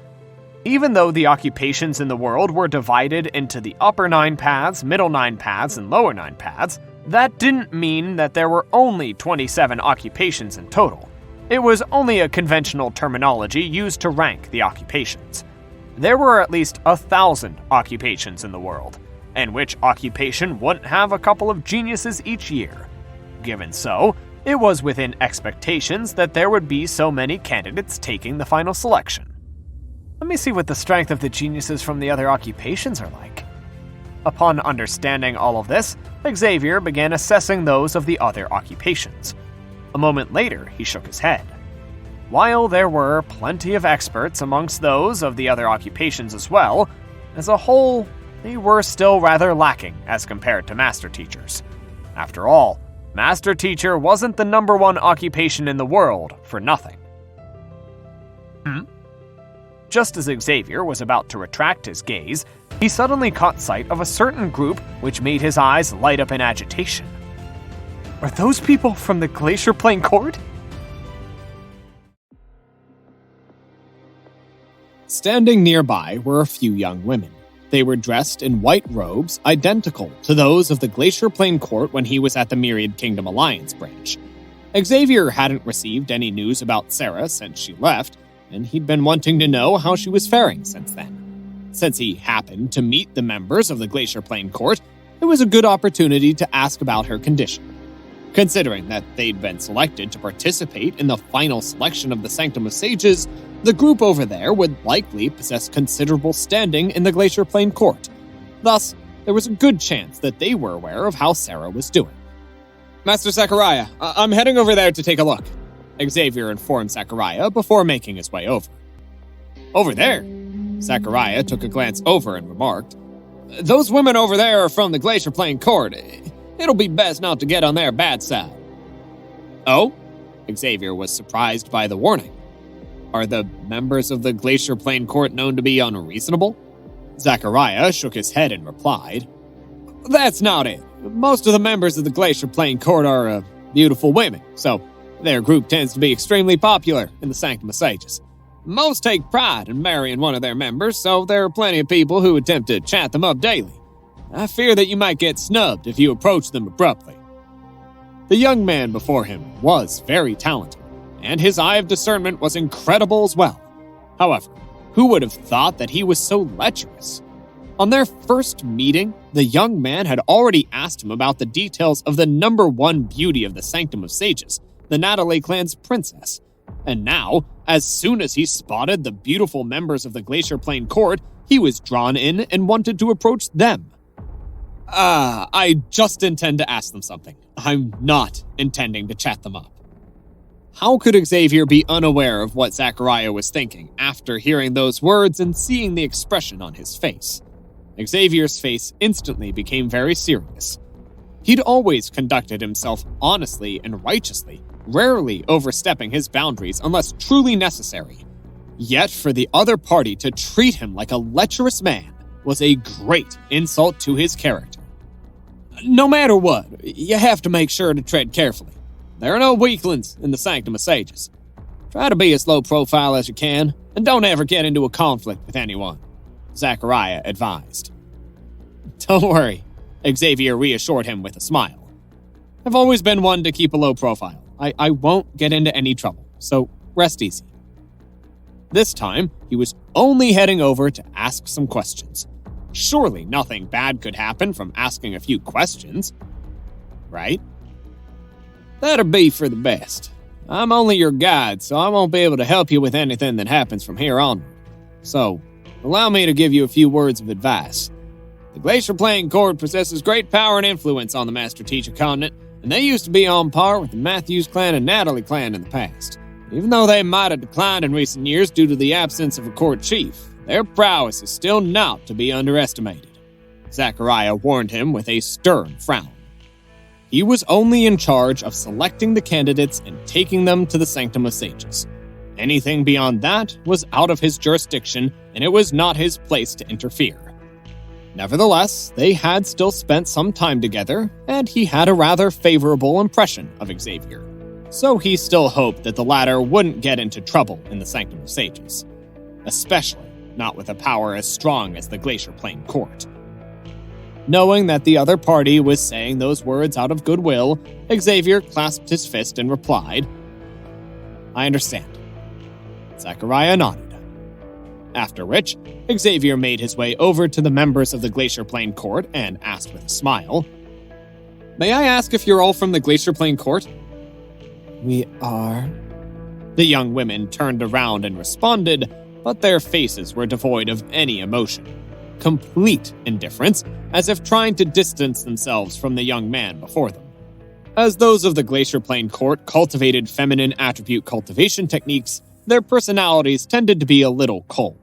Even though the occupations in the world were divided into the upper 9 paths, middle 9 paths, and lower 9 paths, that didn't mean that there were only 27 occupations in total. It was only a conventional terminology used to rank the occupations. There were at least 1,000 occupations in the world, and which occupation wouldn't have a couple of geniuses each year? Given so, it was within expectations that there would be so many candidates taking the final selection. Let me see what the strength of the geniuses from the other occupations are like. Upon understanding all of this, Xavier began assessing those of the other occupations. A moment later, he shook his head. While there were plenty of experts amongst those of the other occupations as well, as a whole, they were still rather lacking as compared to master teachers. After all, master teacher wasn't the number 1 occupation in the world for nothing. Just as Xavier was about to retract his gaze, he suddenly caught sight of a certain group which made his eyes light up in agitation. Are those people from the Glacier Plain Court? Standing nearby were a few young women. They were dressed in white robes identical to those of the Glacier Plain Court when he was at the Myriad Kingdom Alliance branch. Xavier hadn't received any news about Sarah since she left, and he'd been wanting to know how she was faring since then. Since he happened to meet the members of the Glacier Plain Court, it was a good opportunity to ask about her condition. Considering that they'd been selected to participate in the final selection of the Sanctum of Sages, the group over there would likely possess considerable standing in the Glacier Plain Court. Thus, there was a good chance that they were aware of how Sarah was doing. Master Zachariah, I'm heading over there to take a look, Xavier informed Zachariah before making his way over. Over there? Zachariah took a glance over and remarked, Those women over there are from the Glacier Plain Court. It'll be best not to get on their bad side. Oh? Xavier was surprised by the warning. Are the members of the Glacier Plain Court known to be unreasonable? Zachariah shook his head and replied, That's not it. Most of the members of the Glacier Plain Court are beautiful women, so their group tends to be extremely popular in the Sanctum of Sages. Most take pride in marrying one of their members, so there are plenty of people who attempt to chat them up daily. I fear that you might get snubbed if you approach them abruptly. The young man before him was very talented, and his eye of discernment was incredible as well. However, who would have thought that he was so lecherous? On their first meeting, the young man had already asked him about the details of the number 1 beauty of the Sanctum of Sages, the Natalie clan's princess. And now, as soon as he spotted the beautiful members of the Glacier Plain Court, he was drawn in and wanted to approach them. I just intend to ask them something. I'm not intending to chat them up. How could Xavier be unaware of what Zachariah was thinking after hearing those words and seeing the expression on his face? Xavier's face instantly became very serious. He'd always conducted himself honestly and righteously, rarely overstepping his boundaries unless truly necessary. Yet for the other party to treat him like a lecherous man was a great insult to his character. No matter what, you have to make sure to tread carefully. There are no weaklings in the Sanctum of Sages. Try to be as low profile as you can, and don't ever get into a conflict with anyone, Zachariah advised. Don't worry, Xavier reassured him with a smile. I've always been one to keep a low profile. I won't get into any trouble, so rest easy. This time, he was only heading over to ask some questions. Surely nothing bad could happen from asking a few questions, right? That'd be for the best. I'm only your guide, so I won't be able to help you with anything that happens from here onward. So, allow me to give you a few words of advice. The Glacier Plane Court possesses great power and influence on the Master Teacher continent, and they used to be on par with the Matthews clan and Natalie clan in the past. Even though they might have declined in recent years due to the absence of a court chief, their prowess is still not to be underestimated. Zachariah warned him with a stern frown. He was only in charge of selecting the candidates and taking them to the Sanctum of Sages. Anything beyond that was out of his jurisdiction, and it was not his place to interfere. Nevertheless, they had still spent some time together, and he had a rather favorable impression of Xavier. So he still hoped that the latter wouldn't get into trouble in the Sanctum of Sages. Especially not with a power as strong as the Glacier Plane Court. Knowing that the other party was saying those words out of goodwill, Xavier clasped his fist and replied, I understand. Zachariah nodded. After which, Xavier made his way over to the members of the Glacier Plane Court and asked with a smile, May I ask if you're all from the Glacier Plane Court? We are. The young women turned around and responded, but their faces were devoid of any emotion. Complete indifference, as if trying to distance themselves from the young man before them. As those of the Glacier Plane Court cultivated feminine attribute cultivation techniques, their personalities tended to be a little cold.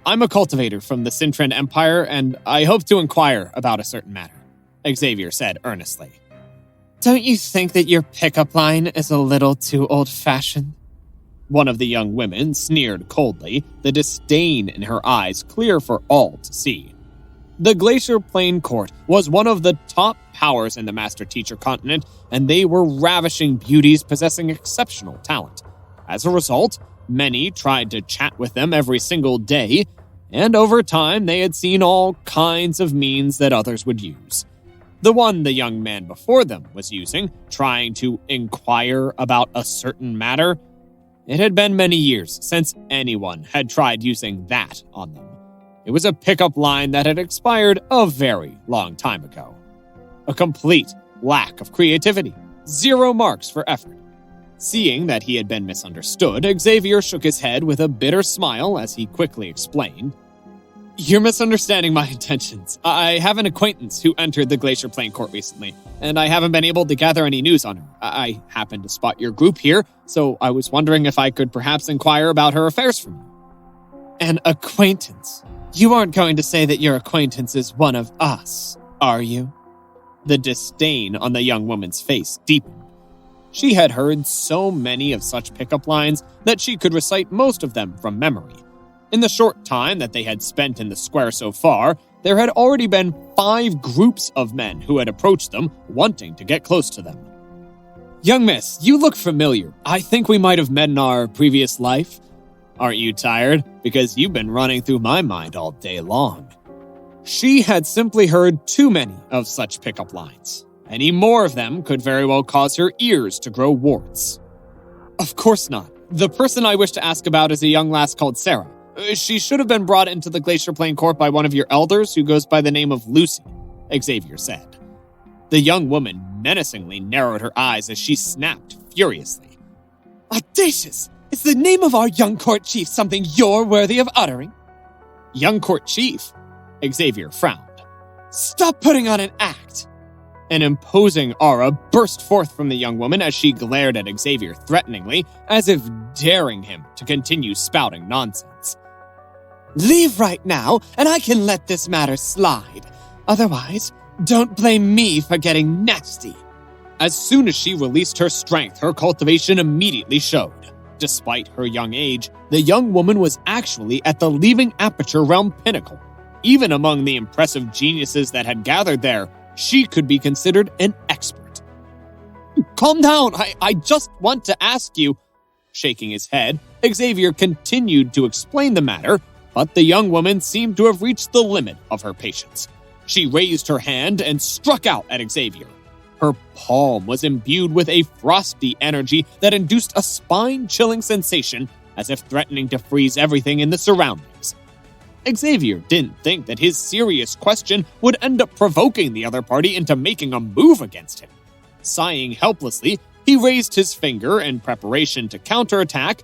I'm a cultivator from the Cintran Empire, and I hope to inquire about a certain matter, Xavier said earnestly. Don't you think that your pickup line is a little too old-fashioned? One of the young women sneered coldly, the disdain in her eyes clear for all to see. The Glacier Plane Court was one of the top powers in the Master Teacher continent, and they were ravishing beauties possessing exceptional talent. As a result, many tried to chat with them every single day, and over time they had seen all kinds of means that others would use. The one the young man before them was using, trying to inquire about a certain matter, it had been many years since anyone had tried using that on them. It was a pickup line that had expired a very long time ago. A complete lack of creativity, 0 marks for effort. Seeing that he had been misunderstood, Xavier shook his head with a bitter smile as he quickly explained, You're misunderstanding my intentions. I have an acquaintance who entered the Glacier Plane Court recently, and I haven't been able to gather any news on her. I happened to spot your group here, so I was wondering if I could perhaps inquire about her affairs from you. An acquaintance? You aren't going to say that your acquaintance is one of us, are you? The disdain on the young woman's face deepened. She had heard so many of such pickup lines that she could recite most of them from memory. In the short time that they had spent in the square so far, there had already been 5 groups of men who had approached them, wanting to get close to them. Young miss, you look familiar. I think we might have met in our previous life. Aren't you tired? Because you've been running through my mind all day long. She had simply heard too many of such pickup lines. Any more of them could very well cause her ears to grow warts. Of course not. The person I wish to ask about is a young lass called Sarah. She should have been brought into the Glacier Plane Court by one of your elders who goes by the name of Lucy, Xavier said. The young woman menacingly narrowed her eyes as she snapped furiously. Audacious! Is the name of our young court chief something you're worthy of uttering? Young court chief? Xavier frowned. Stop putting on an act! An imposing aura burst forth from the young woman as she glared at Xavier threateningly, as if daring him to continue spouting nonsense. Leave right now, and I can let this matter slide. Otherwise, Don't blame me for getting nasty. As soon as she released her strength, her cultivation immediately showed. Despite her young age, the young woman was actually at the Leaving Aperture Realm pinnacle. Even among the impressive geniuses that had gathered there, she could be considered an expert. Calm down, I just want to ask you. Shaking his head, Xavier continued to explain the matter, but the young woman seemed to have reached the limit of her patience. She raised her hand and struck out at Xavier. Her palm was imbued with a frosty energy that induced a spine-chilling sensation, as if threatening to freeze everything in the surroundings. Xavier didn't think that his serious question would end up provoking the other party into making a move against him. Sighing helplessly, he raised his finger in preparation to counterattack,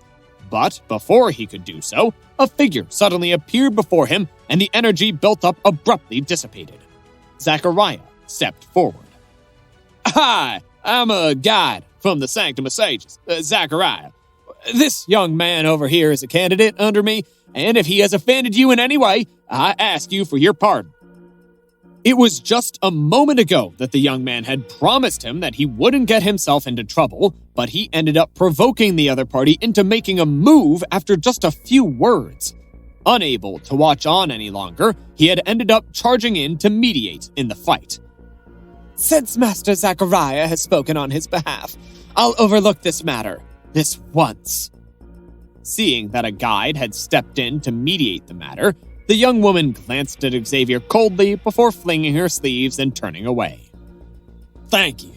but before he could do so, a figure suddenly appeared before him and the energy built up abruptly dissipated. Zachariah stepped forward. Hi, I'm a guide from the Sanctum of Sages, Zachariah. This young man over here is a candidate under me, and if he has offended you in any way, I ask you for your pardon. It was just a moment ago that the young man had promised him that he wouldn't get himself into trouble, but he ended up provoking the other party into making a move after just a few words. Unable to watch on any longer, he had ended up charging in to mediate in the fight. Since Master Zachariah has spoken on his behalf, I'll overlook this matter, this once. Seeing that a guide had stepped in to mediate the matter, the young woman glanced at Xavier coldly before flinging her sleeves and turning away. Thank you.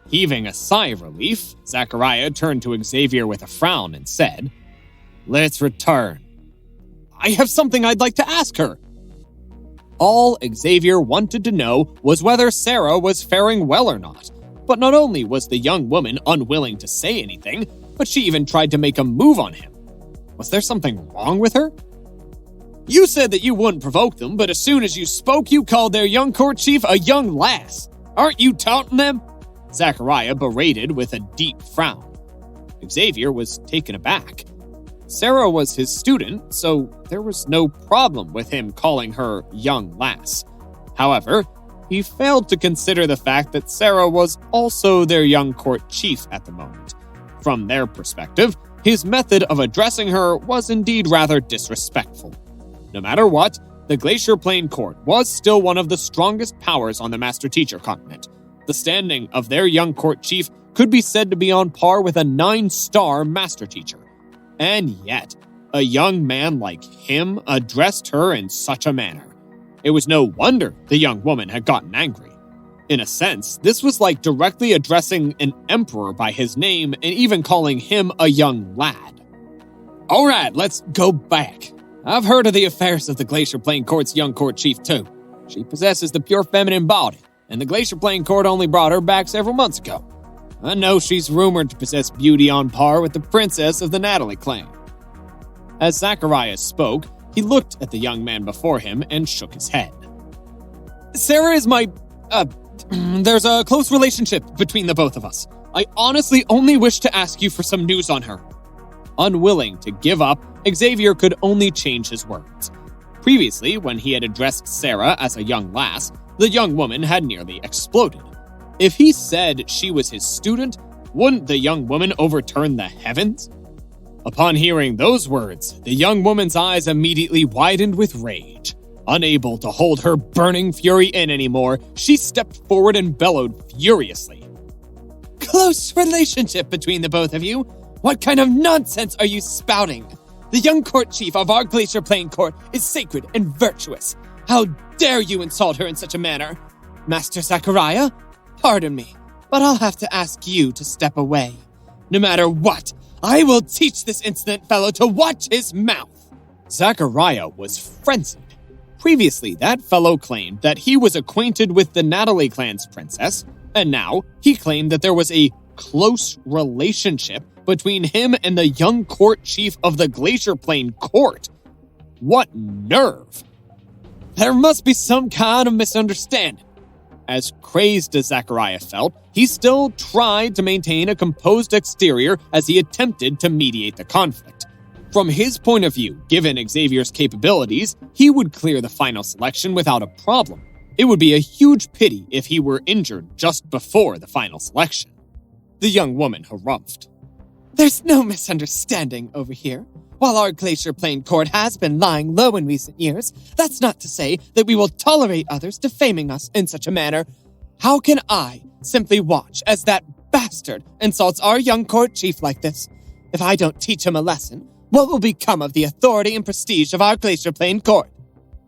Heaving a sigh of relief, Zachariah turned to Xavier with a frown and said, Let's return. I have something I'd like to ask her. All Xavier wanted to know was whether Sarah was faring well or not. But not only was the young woman unwilling to say anything, but she even tried to make a move on him. Was there something wrong with her? You said that you wouldn't provoke them, but as soon as you spoke, you called their young court chief a young lass. Aren't you taunting them? Zachariah berated with a deep frown. Xavier was taken aback. Sarah was his student, so there was no problem with him calling her young lass. However, he failed to consider the fact that Sarah was also their young court chief at the moment. From their perspective, his method of addressing her was indeed rather disrespectful. No matter what, the Glacier Plain Court was still one of the strongest powers on the Master Teacher continent. The standing of their young court chief could be said to be on par with a 9-star Master Teacher. And yet, a young man like him addressed her in such a manner. It was no wonder the young woman had gotten angry. In a sense, this was like directly addressing an emperor by his name and even calling him a young lad. All right, let's go back. I've heard of the affairs of the Glacier Plain Court's young court chief too. She possesses the pure feminine body, and the Glacier Plain Court only brought her back several months ago. I know she's rumored to possess beauty on par with the princess of the Natalie clan. As Zachariah spoke, he looked at the young man before him and shook his head. Sarah is my... there's a close relationship between the both of us. I honestly only wish to ask you for some news on her. Unwilling to give up, Xavier could only change his words. Previously, when he had addressed Sarah as a young lass, the young woman had nearly exploded. If he said she was his student, wouldn't the young woman overturn the heavens? Upon hearing those words, the young woman's eyes immediately widened with rage. Unable to hold her burning fury in anymore, she stepped forward and bellowed furiously. Close relationship between the both of you? What kind of nonsense are you spouting? The young court chief of our Glacier Plain Court is sacred and virtuous. How dare you insult her in such a manner? Master Zachariah? Pardon me, but I'll have to ask you to step away. No matter what, I will teach this insolent fellow to watch his mouth. Zachariah was frenzied. Previously, that fellow claimed that he was acquainted with the Natalie clan's princess, and now he claimed that there was a close relationship between him and the young court chief of the Glacier Plain Court. What nerve! There must be some kind of misunderstanding. As crazed as Zachariah felt, he still tried to maintain a composed exterior as he attempted to mediate the conflict. From his point of view, given Xavier's capabilities, he would clear the final selection without a problem. It would be a huge pity if he were injured just before the final selection. The young woman harumphed. There's no misunderstanding over here. While our Glacier Plain court has been lying low in recent years, that's not to say that we will tolerate others defaming us in such a manner. How can I simply watch as that bastard insults our young court chief like this? If I don't teach him a lesson, what will become of the authority and prestige of our Glacier Plain court?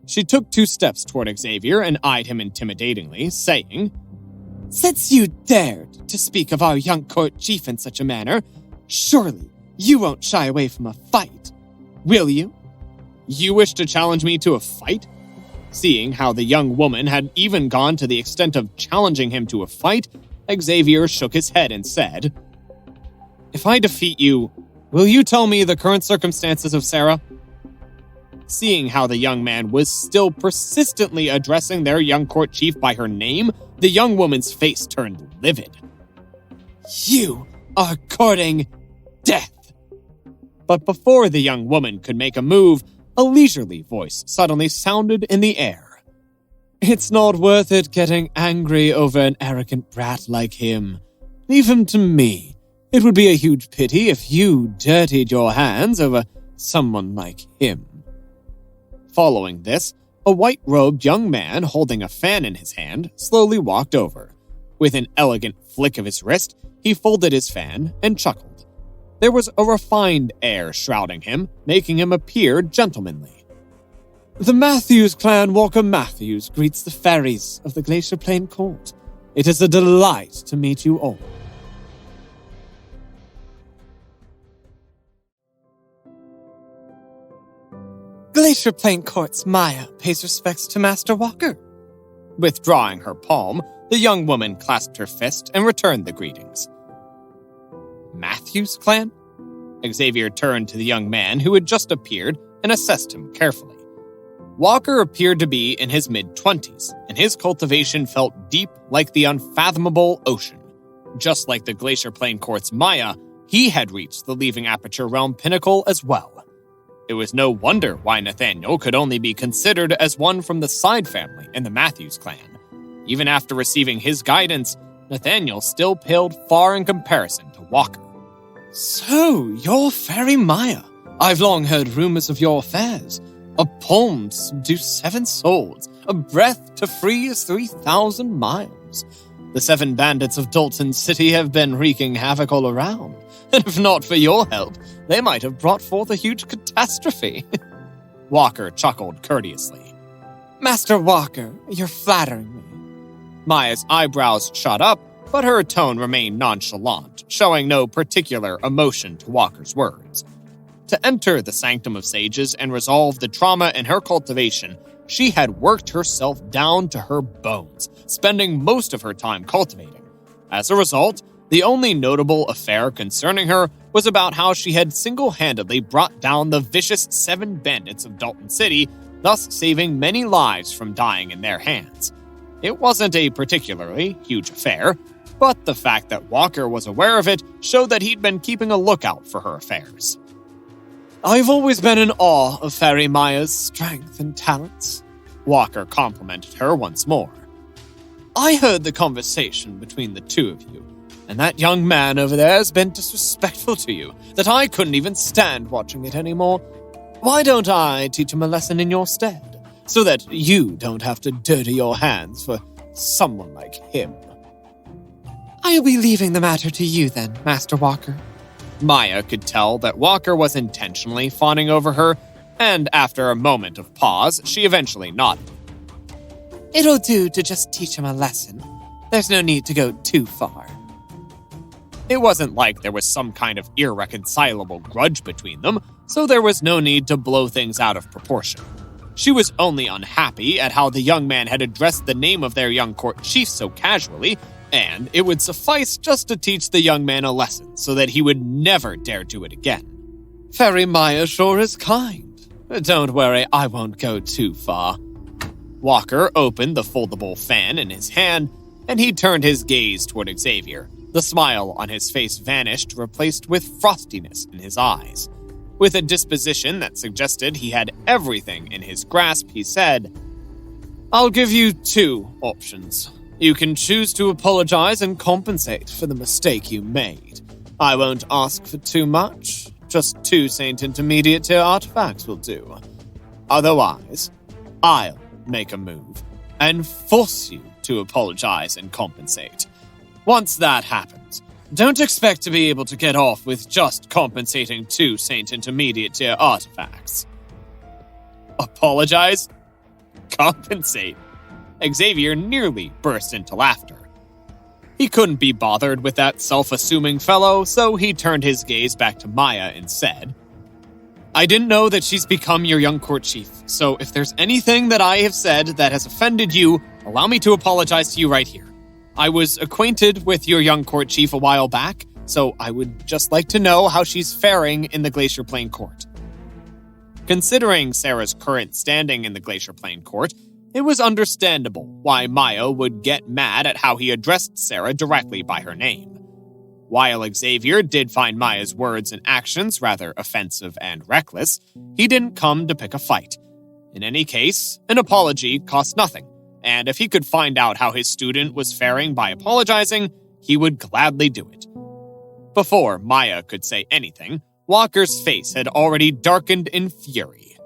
She took 2 steps toward Xavier and eyed him intimidatingly, saying, Since you dared to speak of our young court chief in such a manner, surely you won't shy away from a fight, will you? You wish to challenge me to a fight? Seeing how the young woman had even gone to the extent of challenging him to a fight, Xavier shook his head and said, If I defeat you, will you tell me the current circumstances of Sarah? Seeing how the young man was still persistently addressing their young court chief by her name, the young woman's face turned livid. You are courting death. But before the young woman could make a move, a leisurely voice suddenly sounded in the air. It's not worth it getting angry over an arrogant brat like him. Leave him to me. It would be a huge pity if you dirtied your hands over someone like him. Following this, a white-robed young man holding a fan in his hand slowly walked over. With an elegant flick of his wrist, he folded his fan and chuckled. There was a refined air shrouding him, making him appear gentlemanly. The Matthews clan Walker Matthews greets the fairies of the Glacier Plain Court. It is a delight to meet you all. Glacier Plain Court's Maya pays respects to Master Walker. Withdrawing her palm, the young woman clasped her fist and returned the greetings. Matthews clan? Xavier turned to the young man who had just appeared and assessed him carefully. Walker appeared to be in his mid-20s, and his cultivation felt deep like the unfathomable ocean. Just like the Glacier Plain Court's Maya, he had reached the Leaving Aperture Realm pinnacle as well. It was no wonder why Nathaniel could only be considered as one from the side family in the Matthews clan. Even after receiving his guidance, Nathaniel still paled far in comparison to Walker. So, you're Fairy Maya. I've long heard rumors of your affairs. A palm to subdue 7 swords, a breath to freeze 3,000 miles. The 7 bandits of Dalton City have been wreaking havoc all around, and if not for your help, they might have brought forth a huge catastrophe. Walker chuckled courteously. Master Walker, you're flattering me. Maya's eyebrows shot up, but her tone remained nonchalant, showing no particular emotion to Walker's words. To enter the Sanctum of Sages and resolve the trauma in her cultivation, she had worked herself down to her bones, spending most of her time cultivating. As a result, the only notable affair concerning her was about how she had single-handedly brought down the vicious 7 bandits of Dalton City, thus saving many lives from dying in their hands. It wasn't a particularly huge affair, but the fact that Walker was aware of it showed that he'd been keeping a lookout for her affairs. I've always been in awe of Fairy Maya's strength and talents. Walker complimented her once more. I heard the conversation between the 2 of you, and that young man over there has been disrespectful to you, that I couldn't even stand watching it anymore. Why don't I teach him a lesson in your stead, so that you don't have to dirty your hands for someone like him? I'll be leaving the matter to you then, Master Walker. Maya could tell that Walker was intentionally fawning over her, and after a moment of pause, she eventually nodded. It'll do to just teach him a lesson. There's no need to go too far. It wasn't like there was some kind of irreconcilable grudge between them, so there was no need to blow things out of proportion. She was only unhappy at how the young man had addressed the name of their young court chief so casually, and it would suffice just to teach the young man a lesson so that he would never dare do it again. Fairy Maya sure is kind. Don't worry, I won't go too far. Walker opened the foldable fan in his hand, and he turned his gaze toward Xavier. The smile on his face vanished, replaced with frostiness in his eyes. With a disposition that suggested he had everything in his grasp, he said, I'll give you two options. You can choose to apologize and compensate for the mistake you made. I won't ask for too much. Just 2 Saint Intermediate tier artifacts will do. Otherwise, I'll make a move and force you to apologize and compensate. Once that happens, don't expect to be able to get off with just compensating 2 Saint Intermediate tier artifacts. Apologize? Compensate? Xavier nearly burst into laughter. He couldn't be bothered with that self-assuming fellow, so he turned his gaze back to Maya and said, I didn't know that she's become your young court chief, so if there's anything that I have said that has offended you, allow me to apologize to you right here. I was acquainted with your young court chief a while back, so I would just like to know how she's faring in the Glacier Plain Court. Considering Sarah's current standing in the Glacier Plain Court, it was understandable why Maya would get mad at how he addressed Sarah directly by her name. While Xavier did find Maya's words and actions rather offensive and reckless, he didn't come to pick a fight. In any case, an apology cost nothing, and if he could find out how his student was faring by apologizing, he would gladly do it. Before Maya could say anything, Walker's face had already darkened in fury.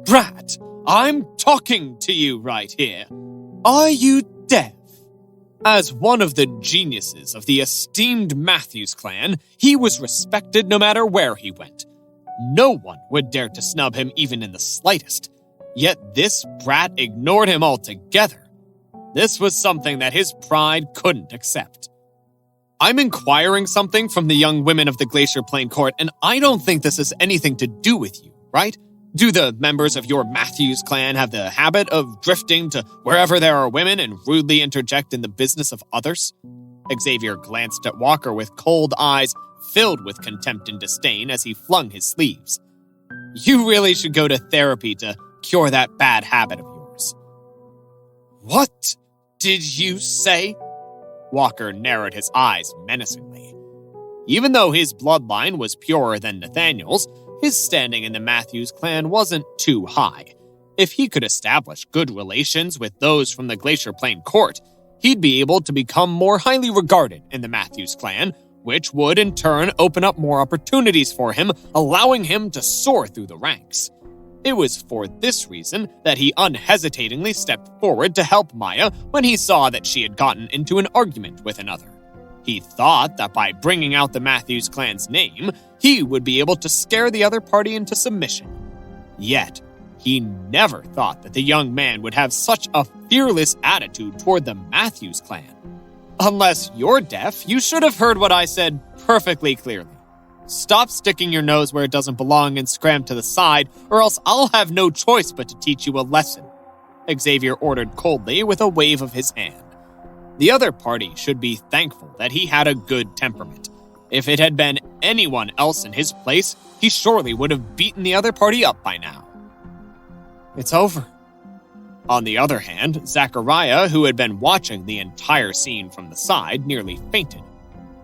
Brat! I'm talking to you right here. Are you deaf? As one of the geniuses of the esteemed Matthews clan, he was respected no matter where he went. No one would dare to snub him even in the slightest. Yet this brat ignored him altogether. This was something that his pride couldn't accept. I'm inquiring something from the young women of the Glacier Plain Court, and I don't think this has anything to do with you, right? Do the members of your Matthews clan have the habit of drifting to wherever there are women and rudely interject in the business of others? Xavier glanced at Walker with cold eyes filled with contempt and disdain as he flung his sleeves. You really should go to therapy to cure that bad habit of yours. What did you say? Walker narrowed his eyes menacingly. Even though his bloodline was purer than Nathaniel's, his standing in the Matthews clan wasn't too high. If he could establish good relations with those from the Glacier Plain Court, he'd be able to become more highly regarded in the Matthews clan, which would in turn open up more opportunities for him, allowing him to soar through the ranks. It was for this reason that he unhesitatingly stepped forward to help Maya when he saw that she had gotten into an argument with another. He thought that by bringing out the Matthews clan's name, he would be able to scare the other party into submission. Yet, he never thought that the young man would have such a fearless attitude toward the Matthews clan. Unless you're deaf, you should have heard what I said perfectly clearly. Stop sticking your nose where it doesn't belong and scram to the side, or else I'll have no choice but to teach you a lesson, Xavier ordered coldly with a wave of his hand. The other party should be thankful that he had a good temperament. If it had been anyone else in his place, he surely would have beaten the other party up by now. It's over. On the other hand, Zachariah, who had been watching the entire scene from the side, nearly fainted.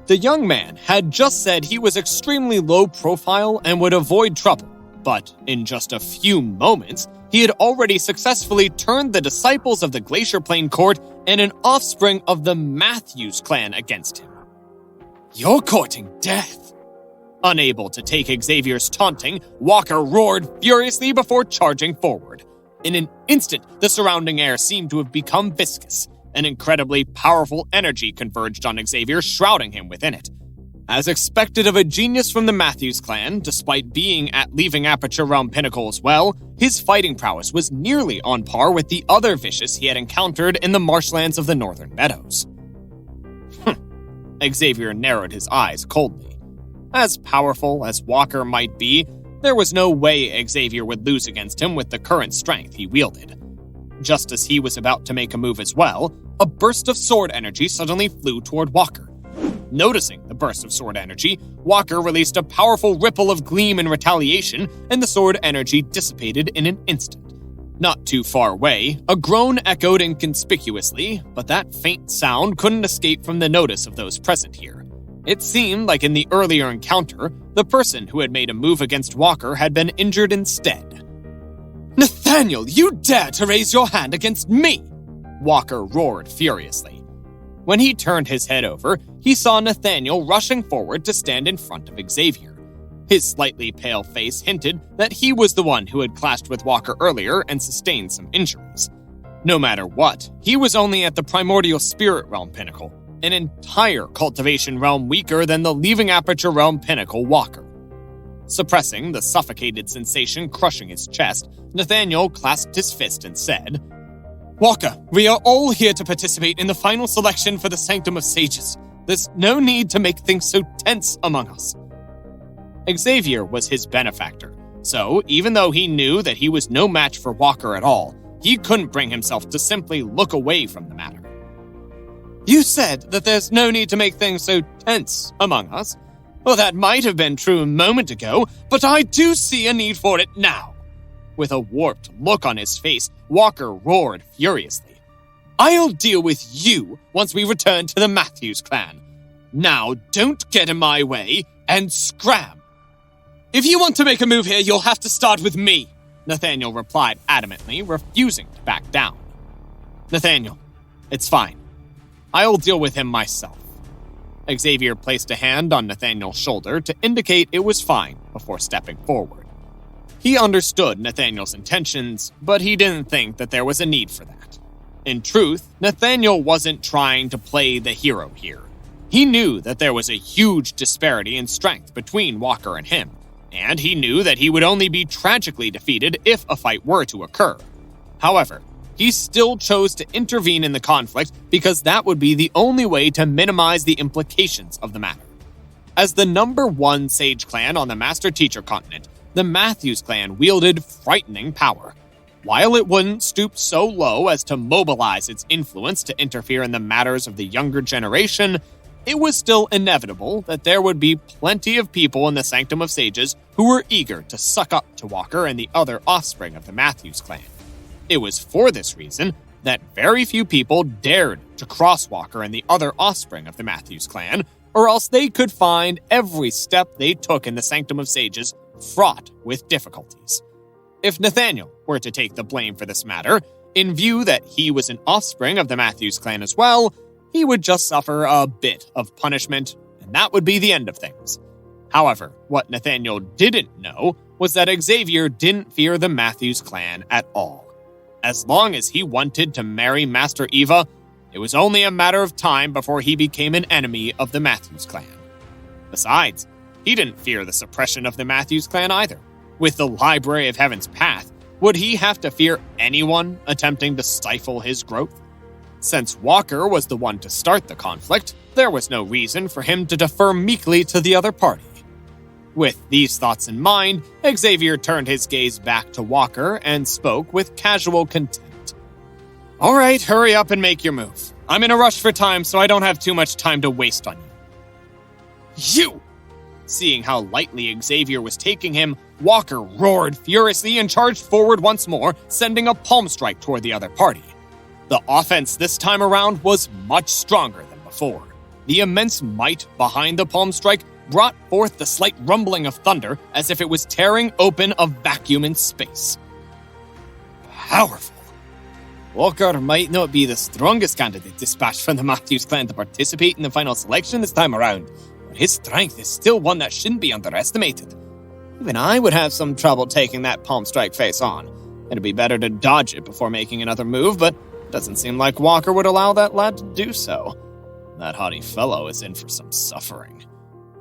The young man had just said he was extremely low profile and would avoid trouble, but in just a few moments, he had already successfully turned the disciples of the Glacier Plain Court and an offspring of the Matthews clan against him. You're courting death. Unable to take Xavier's taunting, Walker roared furiously before charging forward. In an instant, the surrounding air seemed to have become viscous. An incredibly powerful energy converged on Xavier, shrouding him within it. As expected of a genius from the Matthews clan, despite being at Leaving Aperture Realm Pinnacle as well, his fighting prowess was nearly on par with the other vicious he had encountered in the marshlands of the Northern Meadows. Xavier narrowed his eyes coldly. As powerful as Walker might be, there was no way Xavier would lose against him with the current strength he wielded. Just as he was about to make a move as well, a burst of sword energy suddenly flew toward Walker. Noticing the burst of sword energy, Walker released a powerful ripple of gleam in retaliation, and the sword energy dissipated in an instant. Not too far away, a groan echoed inconspicuously, but that faint sound couldn't escape from the notice of those present here. It seemed like in the earlier encounter, the person who had made a move against Walker had been injured instead. Nathaniel, you dare to raise your hand against me! Walker roared furiously. When he turned his head over, he saw Nathaniel rushing forward to stand in front of Xavier. His slightly pale face hinted that he was the one who had clashed with Walker earlier and sustained some injuries. No matter what, he was only at the primordial spirit realm pinnacle, an entire cultivation realm weaker than the leaving aperture realm pinnacle Walker. Suppressing the suffocated sensation crushing his chest, Nathaniel clasped his fist and said, Walker, we are all here to participate in the final selection for the Sanctum of Sages. There's no need to make things so tense among us. Xavier was his benefactor, so even though he knew that he was no match for Walker at all, he couldn't bring himself to simply look away from the matter. You said that there's no need to make things so tense among us. Well, that might have been true a moment ago, but I do see a need for it now. With a warped look on his face, Walker roared furiously. I'll deal with you once we return to the Matthews clan. Now, don't get in my way and scram. If you want to make a move here, you'll have to start with me, Nathaniel replied adamantly, refusing to back down. Nathaniel, it's fine. I'll deal with him myself. Xavier placed a hand on Nathaniel's shoulder to indicate it was fine before stepping forward. He understood Nathaniel's intentions, but he didn't think that there was a need for that. In truth, Nathaniel wasn't trying to play the hero here. He knew that there was a huge disparity in strength between Walker and him, and he knew that he would only be tragically defeated if a fight were to occur. However, he still chose to intervene in the conflict because that would be the only way to minimize the implications of the matter. As the number one Sage clan on the Master Teacher continent, the Matthews clan wielded frightening power. While it wouldn't stoop so low as to mobilize its influence to interfere in the matters of the younger generation, it was still inevitable that there would be plenty of people in the Sanctum of Sages who were eager to suck up to Walker and the other offspring of the Matthews clan. It was for this reason that very few people dared to cross Walker and the other offspring of the Matthews clan, or else they could find every step they took in the Sanctum of Sages fraught with difficulties. If Nathaniel were to take the blame for this matter, in view that he was an offspring of the Matthews clan as well, he would just suffer a bit of punishment, and that would be the end of things. However, what Nathaniel didn't know was that Xavier didn't fear the Matthews clan at all. As long as he wanted to marry Master Eva, it was only a matter of time before he became an enemy of the Matthews clan. Besides, he didn't fear the suppression of the Matthews clan either. With the Library of Heaven's Path, would he have to fear anyone attempting to stifle his growth? Since Walker was the one to start the conflict, there was no reason for him to defer meekly to the other party. With these thoughts in mind, Xavier turned his gaze back to Walker and spoke with casual contempt. All right, hurry up and make your move. I'm in a rush for time, so I don't have too much time to waste on you. You! Seeing how lightly Xavier was taking him, Walker roared furiously and charged forward once more, sending a palm strike toward the other party. The offense this time around was much stronger than before. The immense might behind the palm strike brought forth the slight rumbling of thunder as if it was tearing open a vacuum in space. Powerful. Walker might not be the strongest candidate dispatched from the Matthews clan to participate in the final selection this time around, but his strength is still one that shouldn't be underestimated. Even I would have some trouble taking that palm strike face on. It'd be better to dodge it before making another move, but it doesn't seem like Walker would allow that lad to do so. That haughty fellow is in for some suffering.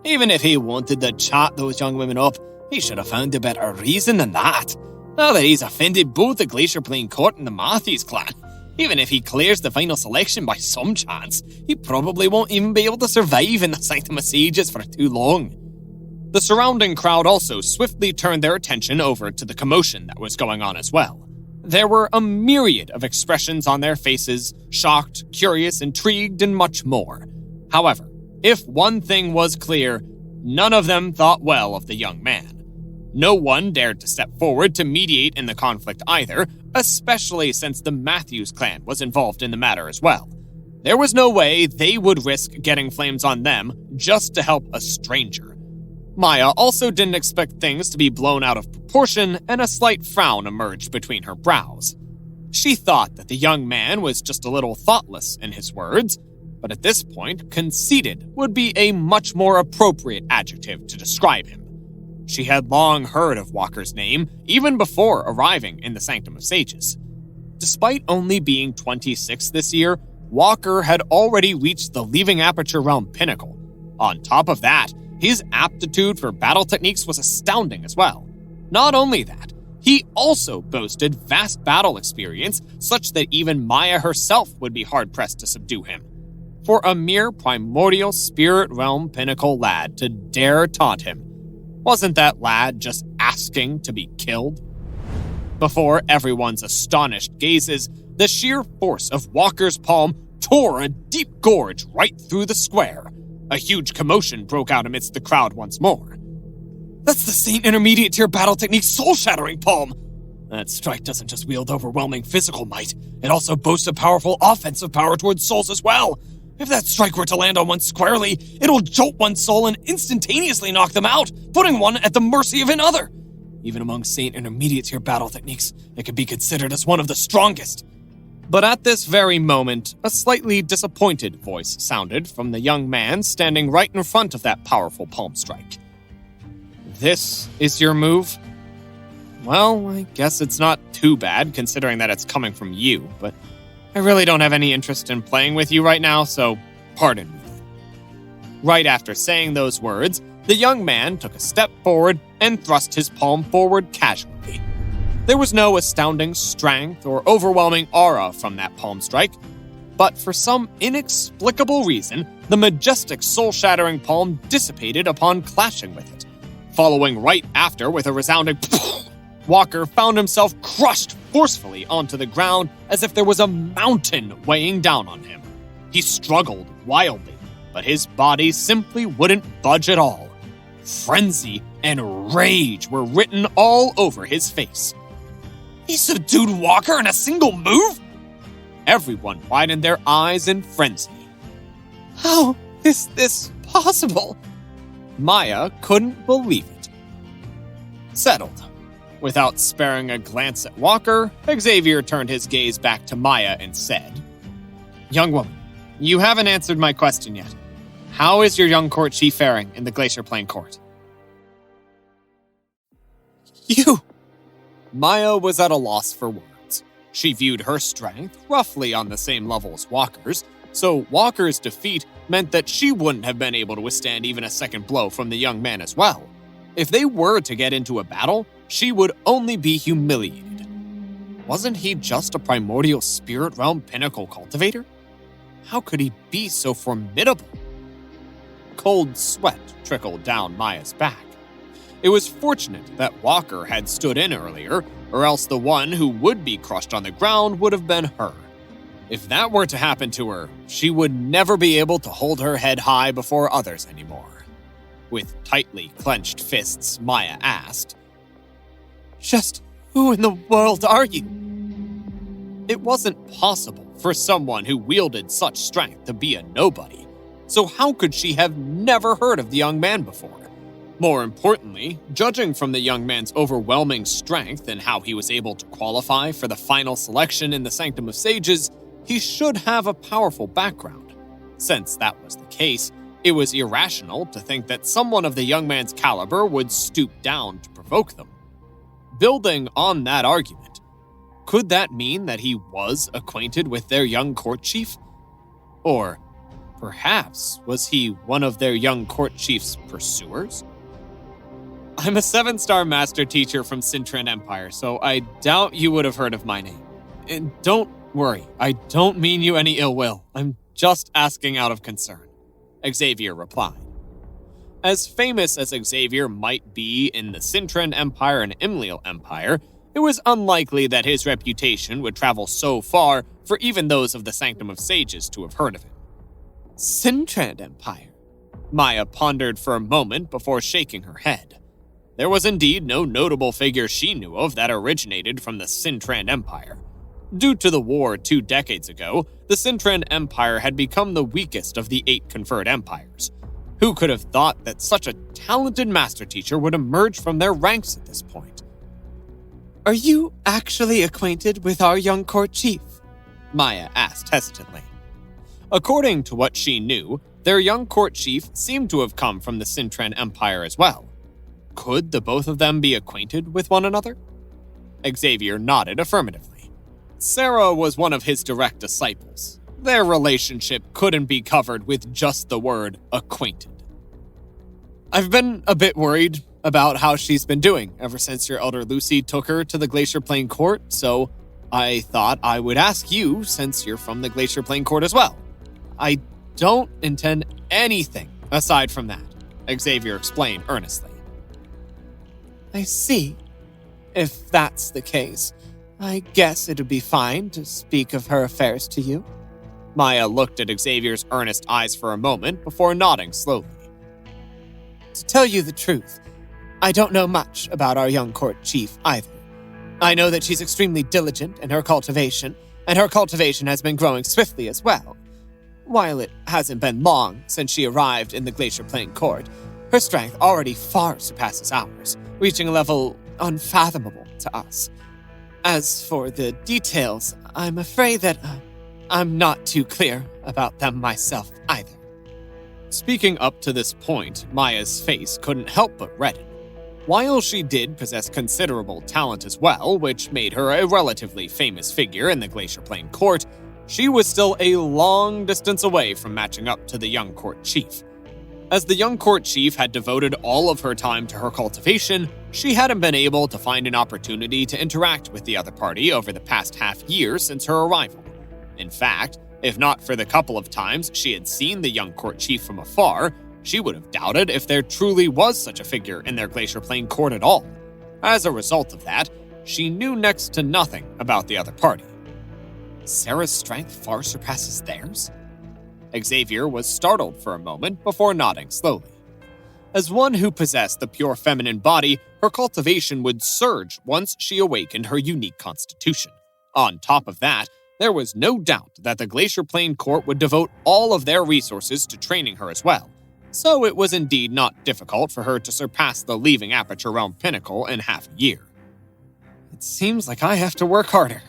Even if he wanted to chat those young women up, he should have found a better reason than that. Now that he's offended both the Glacier Plain Court and the Matthews clan, even if he clears the final selection by some chance, he probably won't even be able to survive in the Sanctum of Sages for too long. The surrounding crowd also swiftly turned their attention over to the commotion that was going on as well. There were a myriad of expressions on their faces, shocked, curious, intrigued, and much more. However, if one thing was clear, none of them thought well of the young man. No one dared to step forward to mediate in the conflict either, especially since the Matthews clan was involved in the matter as well. There was no way they would risk getting flames on them just to help a stranger. Maya also didn't expect things to be blown out of proportion, and a slight frown emerged between her brows. She thought that the young man was just a little thoughtless in his words, but at this point, conceited would be a much more appropriate adjective to describe him. She had long heard of Walker's name, even before arriving in the Sanctum of Sages. Despite only being 26 this year, Walker had already reached the Leaving Aperture Realm pinnacle. On top of that, his aptitude for battle techniques was astounding as well. Not only that, he also boasted vast battle experience, such that even Maya herself would be hard-pressed to subdue him. For a mere primordial spirit realm pinnacle lad to dare taunt him, wasn't that lad just asking to be killed? Before everyone's astonished gazes, the sheer force of Walker's palm tore a deep gorge right through the square. A huge commotion broke out amidst the crowd once more. That's the Saint Intermediate Tier Battle Technique Soul-Shattering Palm! That strike doesn't just wield overwhelming physical might, it also boasts a powerful offensive power towards souls as well. If that strike were to land on one squarely, it'll jolt one's soul and instantaneously knock them out, putting one at the mercy of another. Even among Saint Intermediate Tier battle techniques, it could be considered as one of the strongest. But at this very moment, a slightly disappointed voice sounded from the young man standing right in front of that powerful palm strike. This is your move? Well, I guess it's not too bad, considering that it's coming from you, but I really don't have any interest in playing with you right now, so pardon me. Right after saying those words, the young man took a step forward and thrust his palm forward casually. There was no astounding strength or overwhelming aura from that palm strike, but for some inexplicable reason, the majestic soul-shattering palm dissipated upon clashing with it. Following right after with a resounding Walker found himself crushed forcefully onto the ground as if there was a mountain weighing down on him. He struggled wildly, but his body simply wouldn't budge at all. Frenzy and rage were written all over his face. He subdued Walker in a single move? Everyone widened their eyes in frenzy. How is this possible? Maya couldn't believe it. Settled. Without sparing a glance at Walker, Xavier turned his gaze back to Maya and said, Young woman, you haven't answered my question yet. How is your young court chief faring in the Glacier Plain Court? You! Maya was at a loss for words. She viewed her strength roughly on the same level as Walker's, so Walker's defeat meant that she wouldn't have been able to withstand even a second blow from the young man as well. If they were to get into a battle, she would only be humiliated. Wasn't he just a primordial spirit realm pinnacle cultivator? How could he be so formidable? Cold sweat trickled down Maya's back. It was fortunate that Walker had stood in earlier, or else the one who would be crushed on the ground would have been her. If that were to happen to her, she would never be able to hold her head high before others anymore. With tightly clenched fists, Maya asked, Just who in the world are you? It wasn't possible for someone who wielded such strength to be a nobody, so how could she have never heard of the young man before? More importantly, judging from the young man's overwhelming strength and how he was able to qualify for the final selection in the Sanctum of Sages, he should have a powerful background. Since that was the case, it was irrational to think that someone of the young man's caliber would stoop down to provoke them. Building on that argument, could that mean that he was acquainted with their young court chief? Or perhaps was he one of their young court chief's pursuers? I'm a 7-star master teacher from Cintran Empire, so I doubt you would have heard of my name. And don't worry, I don't mean you any ill will. I'm just asking out of concern, Xavier replied. As famous as Xavier might be in the Cintran Empire and Imleal Empire, it was unlikely that his reputation would travel so far for even those of the Sanctum of Sages to have heard of him. Cintran Empire? Maya pondered for a moment before shaking her head. There was indeed no notable figure she knew of that originated from the Cintran Empire. Due to the war 2 decades ago, the Cintran Empire had become the weakest of the 8 conferred empires. Who could have thought that such a talented master teacher would emerge from their ranks at this point? Are you actually acquainted with our young court chief? Maya asked hesitantly. According to what she knew, their young court chief seemed to have come from the Cintran Empire as well. Could the both of them be acquainted with one another? Xavier nodded affirmatively. Sarah was one of his direct disciples. Their relationship couldn't be covered with just the word acquainted. I've been a bit worried about how she's been doing ever since your elder Lucy took her to the Glacier Plain Court, so I thought I would ask you since you're from the Glacier Plain Court as well. I don't intend anything aside from that, Xavier explained earnestly. I see. If that's the case, I guess it would be fine to speak of her affairs to you. Maya looked at Xavier's earnest eyes for a moment before nodding slowly. To tell you the truth, I don't know much about our young court chief either. I know that she's extremely diligent in her cultivation, and her cultivation has been growing swiftly as well. While it hasn't been long since she arrived in the Glacier Plain Court, her strength already far surpasses ours, reaching a level unfathomable to us. As for the details, I'm afraid that I'm not too clear about them myself either. Speaking up to this point, Maya's face couldn't help but redden. While she did possess considerable talent as well, which made her a relatively famous figure in the Glacier Plain Court, she was still a long distance away from matching up to the young court chief. As the young court chief had devoted all of her time to her cultivation, she hadn't been able to find an opportunity to interact with the other party over the past half-year since her arrival. In fact, if not for the couple of times she had seen the young court chief from afar, she would have doubted if there truly was such a figure in their Glacier Plain Court at all. As a result of that, she knew next to nothing about the other party. Sarah's strength far surpasses theirs? Xavier was startled for a moment before nodding slowly. As one who possessed the pure feminine body, her cultivation would surge once she awakened her unique constitution. On top of that, there was no doubt that the Glacier Plain Court would devote all of their resources to training her as well, so it was indeed not difficult for her to surpass the Leaving Aperture Realm pinnacle in half a year. It seems like I have to work harder,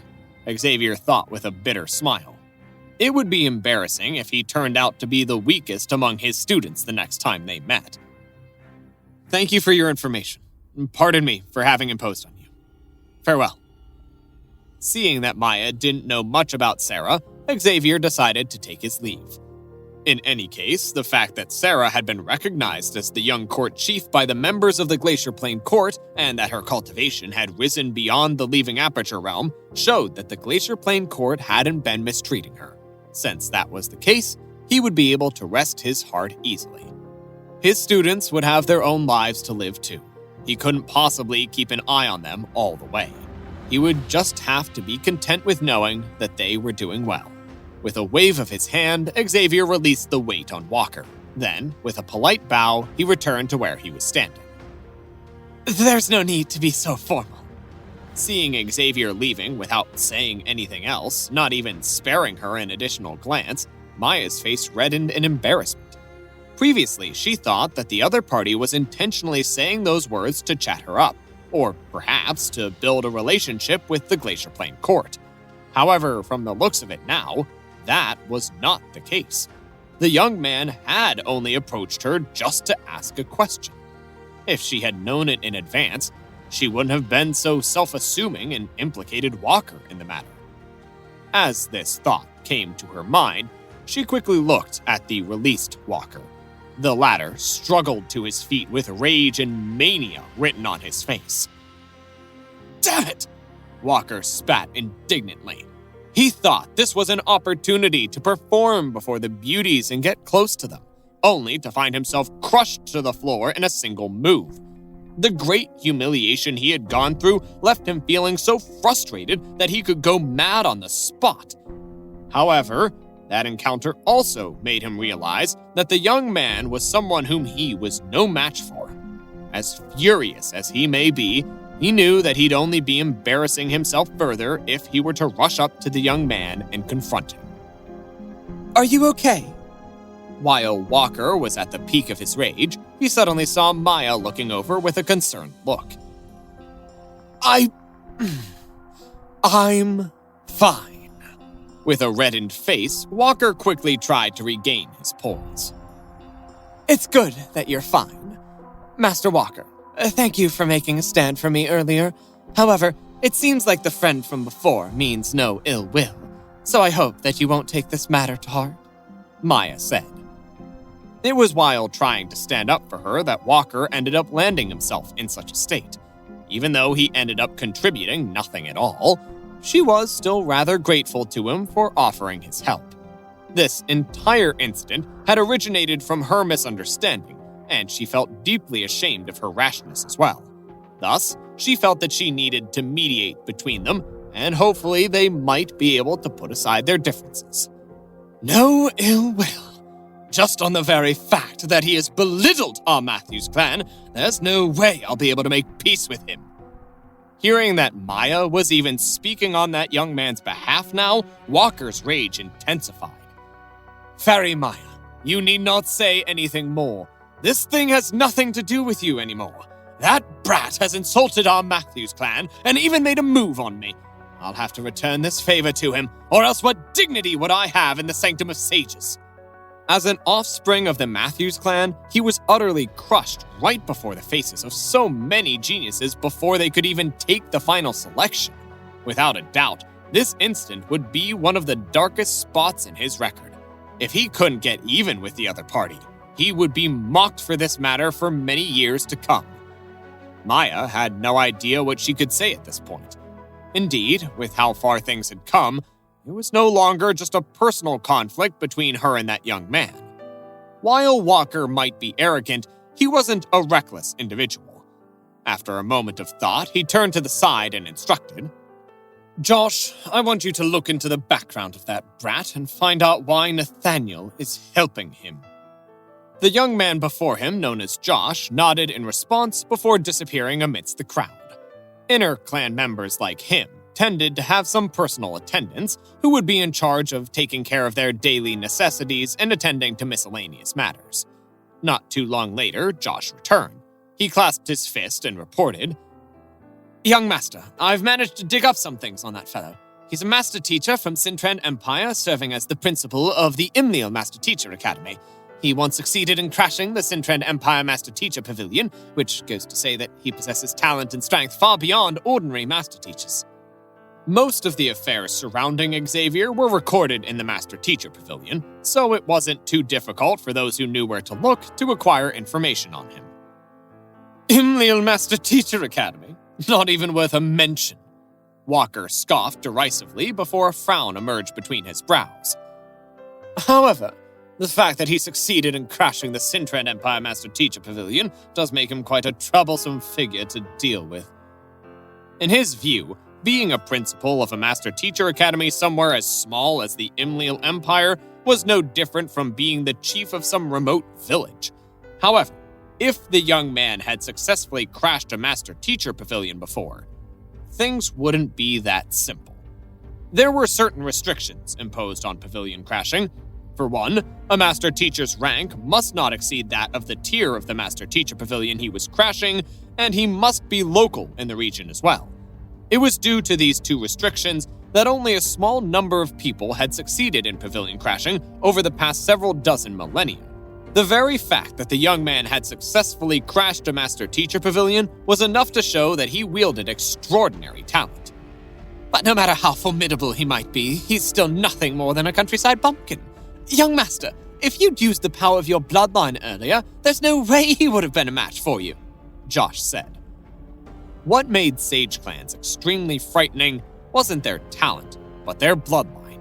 Xavier thought with a bitter smile. It would be embarrassing if he turned out to be the weakest among his students the next time they met. Thank you for your information. Pardon me for having imposed on you. Farewell. Seeing that Maya didn't know much about Sarah, Xavier decided to take his leave. In any case, the fact that Sarah had been recognized as the young court chief by the members of the Glacier Plain Court and that her cultivation had risen beyond the Leaving Aperture Realm showed that the Glacier Plain Court hadn't been mistreating her. Since that was the case, he would be able to rest his heart easily. His students would have their own lives to live too. He couldn't possibly keep an eye on them all the way. He would just have to be content with knowing that they were doing well. With a wave of his hand, Xavier released the weight on Walker. Then, with a polite bow, he returned to where he was standing. There's no need to be so formal. Seeing Xavier leaving without saying anything else, not even sparing her an additional glance, Maya's face reddened in embarrassment. Previously, she thought that the other party was intentionally saying those words to chat her up, or perhaps to build a relationship with the Glacier Plain Court. However, from the looks of it now, that was not the case. The young man had only approached her just to ask a question. If she had known it in advance, she wouldn't have been so self-assuming and implicated Walker in the matter. As this thought came to her mind, she quickly looked at the released Walker. The latter struggled to his feet with rage and mania written on his face. Damn it! Walker spat indignantly. He thought this was an opportunity to perform before the beauties and get close to them, only to find himself crushed to the floor in a single move. The great humiliation he had gone through left him feeling so frustrated that he could go mad on the spot. However, that encounter also made him realize that the young man was someone whom he was no match for. As furious as he may be, he knew that he'd only be embarrassing himself further if he were to rush up to the young man and confront him. Are you okay? While Walker was at the peak of his rage, he suddenly saw Maya looking over with a concerned look. I'm fine. With a reddened face, Walker quickly tried to regain his poise. It's good that you're fine. Master Walker, thank you for making a stand for me earlier. However, it seems like the friend from before means no ill will, so I hope that you won't take this matter to heart, Maya said. It was while trying to stand up for her that Walker ended up landing himself in such a state. Even though he ended up contributing nothing at all, she was still rather grateful to him for offering his help. This entire incident had originated from her misunderstanding, and she felt deeply ashamed of her rashness as well. Thus, she felt that she needed to mediate between them, and hopefully they might be able to put aside their differences. No ill will. Just on the very fact that he has belittled our Matthews clan, there's no way I'll be able to make peace with him. Hearing that Maya was even speaking on that young man's behalf now, Walker's rage intensified. Fairy Maya, you need not say anything more. This thing has nothing to do with you anymore. That brat has insulted our Matthews clan and even made a move on me. I'll have to return this favor to him, or else what dignity would I have in the Sanctum of Sages? As an offspring of the Matthews clan, he was utterly crushed right before the faces of so many geniuses before they could even take the final selection. Without a doubt, this instant would be one of the darkest spots in his record. If he couldn't get even with the other party, he would be mocked for this matter for many years to come. Maya had no idea what she could say at this point. Indeed, with how far things had come, it was no longer just a personal conflict between her and that young man. While Walker might be arrogant, he wasn't a reckless individual. After a moment of thought, he turned to the side and instructed, Josh, I want you to look into the background of that brat and find out why Nathaniel is helping him. The young man before him, known as Josh, nodded in response before disappearing amidst the crowd. Inner clan members like him tended to have some personal attendants who would be in charge of taking care of their daily necessities and attending to miscellaneous matters. Not too long later, Josh returned. He clasped his fist and reported, Young master, I've managed to dig up some things on that fellow. He's a master teacher from Sintrend Empire, serving as the principal of the Imleal Master Teacher Academy. He once succeeded in crashing the Sintrend Empire Master Teacher Pavilion, which goes to say that he possesses talent and strength far beyond ordinary master teachers. Most of the affairs surrounding Xavier were recorded in the Master Teacher Pavilion, so it wasn't too difficult for those who knew where to look to acquire information on him. Imleal Master Teacher Academy? Not even worth a mention. Walker scoffed derisively before a frown emerged between his brows. However, the fact that he succeeded in crashing the Sintrend Empire Master Teacher Pavilion does make him quite a troublesome figure to deal with. In his view, being a principal of a Master Teacher Academy somewhere as small as the Imleal Empire was no different from being the chief of some remote village. However, if the young man had successfully crashed a Master Teacher Pavilion before, things wouldn't be that simple. There were certain restrictions imposed on pavilion crashing. For one, a Master Teacher's rank must not exceed that of the tier of the Master Teacher Pavilion he was crashing, and he must be local in the region as well. It was due to these two restrictions that only a small number of people had succeeded in pavilion crashing over the past several dozen millennia. The very fact that the young man had successfully crashed a Master Teacher Pavilion was enough to show that he wielded extraordinary talent. But no matter how formidable he might be, he's still nothing more than a countryside bumpkin. Young master, if you'd used the power of your bloodline earlier, there's no way he would have been a match for you, Josh said. What made Sage clans extremely frightening wasn't their talent, but their bloodline.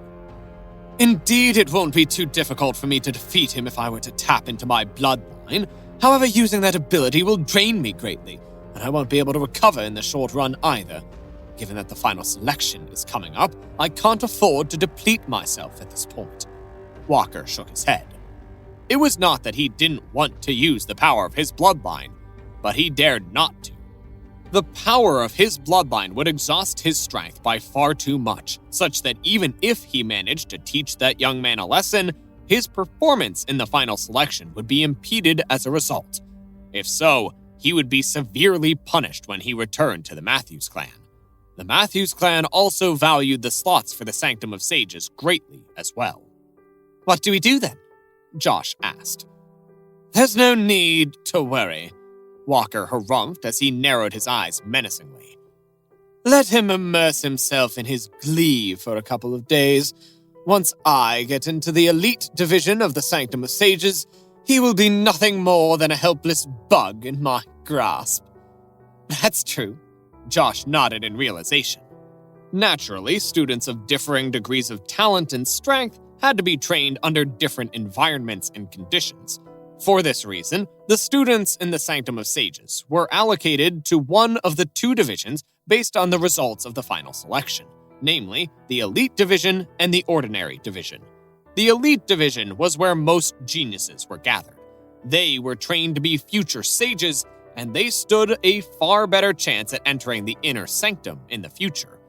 Indeed, it won't be too difficult for me to defeat him if I were to tap into my bloodline. However, using that ability will drain me greatly, and I won't be able to recover in the short run either. Given that the final selection is coming up, I can't afford to deplete myself at this point. Walker shook his head. It was not that he didn't want to use the power of his bloodline, but he dared not to. The power of his bloodline would exhaust his strength by far too much, such that even if he managed to teach that young man a lesson, his performance in the final selection would be impeded as a result. If so, he would be severely punished when he returned to the Matthews clan. The Matthews clan also valued the slots for the Sanctum of Sages greatly as well. What do we do then? Josh asked. There's no need to worry, Walker harumphed as he narrowed his eyes menacingly. Let him immerse himself in his glee for a couple of days. Once I get into the elite division of the Sanctum of Sages, he will be nothing more than a helpless bug in my grasp. That's true. Josh nodded in realization. Naturally, students of differing degrees of talent and strength had to be trained under different environments and conditions. For this reason, the students in the Sanctum of Sages were allocated to one of the two divisions based on the results of the final selection, namely the Elite Division and the Ordinary Division. The Elite Division was where most geniuses were gathered. They were trained to be future sages, and they stood a far better chance at entering the Inner Sanctum in the future.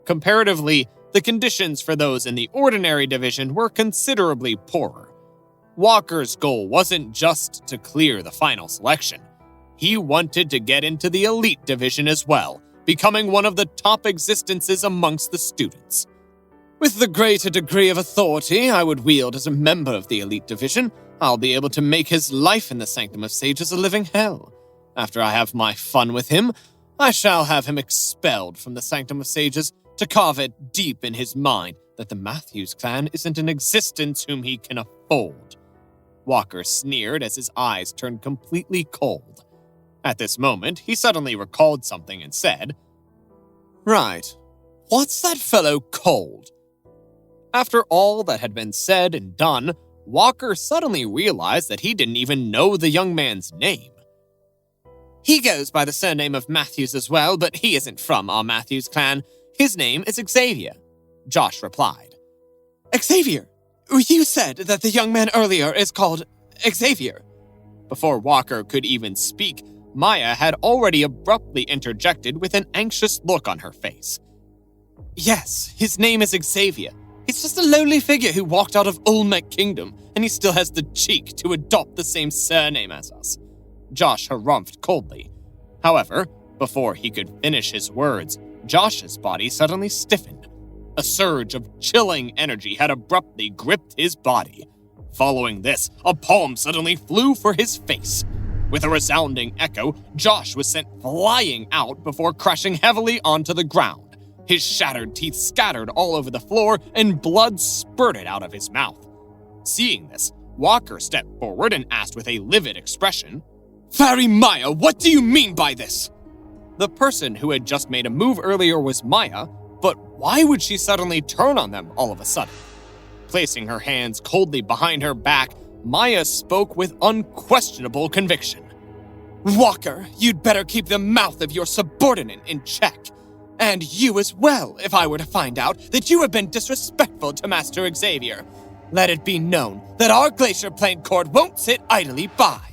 Comparatively, the conditions for those in the Ordinary Division were considerably poorer. Walker's goal wasn't just to clear the final selection. He wanted to get into the Elite Division as well, becoming one of the top existences amongst the students. With the greater degree of authority I would wield as a member of the Elite Division, I'll be able to make his life in the Sanctum of Sages a living hell. After I have my fun with him, I shall have him expelled from the Sanctum of Sages to carve it deep in his mind that the Matthews clan isn't an existence whom he can afford. Walker sneered as his eyes turned completely cold. At this moment, he suddenly recalled something and said, Right, what's that fellow called? After all that had been said and done, Walker suddenly realized that he didn't even know the young man's name. He goes by the surname of Matthews as well, but he isn't from our Matthews clan. His name is Xavier, Josh replied. Xavier? You said that the young man earlier is called Xavier. Before Walker could even speak, Maya had already abruptly interjected with an anxious look on her face. Yes, his name is Xavier. He's just a lowly figure who walked out of Olmec Kingdom, and he still has the cheek to adopt the same surname as us. Josh harumphed coldly. However, before he could finish his words, Josh's body suddenly stiffened. A surge of chilling energy had abruptly gripped his body. Following this, a palm suddenly flew for his face. With a resounding echo, Josh was sent flying out before crashing heavily onto the ground. His shattered teeth scattered all over the floor and blood spurted out of his mouth. Seeing this, Walker stepped forward and asked with a livid expression, Fairy Maya, what do you mean by this? The person who had just made a move earlier was Maya, but why would she suddenly turn on them all of a sudden? Placing her hands coldly behind her back, Maya spoke with unquestionable conviction. Walker, you'd better keep the mouth of your subordinate in check. And you as well, if I were to find out that you have been disrespectful to Master Xavier. Let it be known that our Glacier Plane Court won't sit idly by.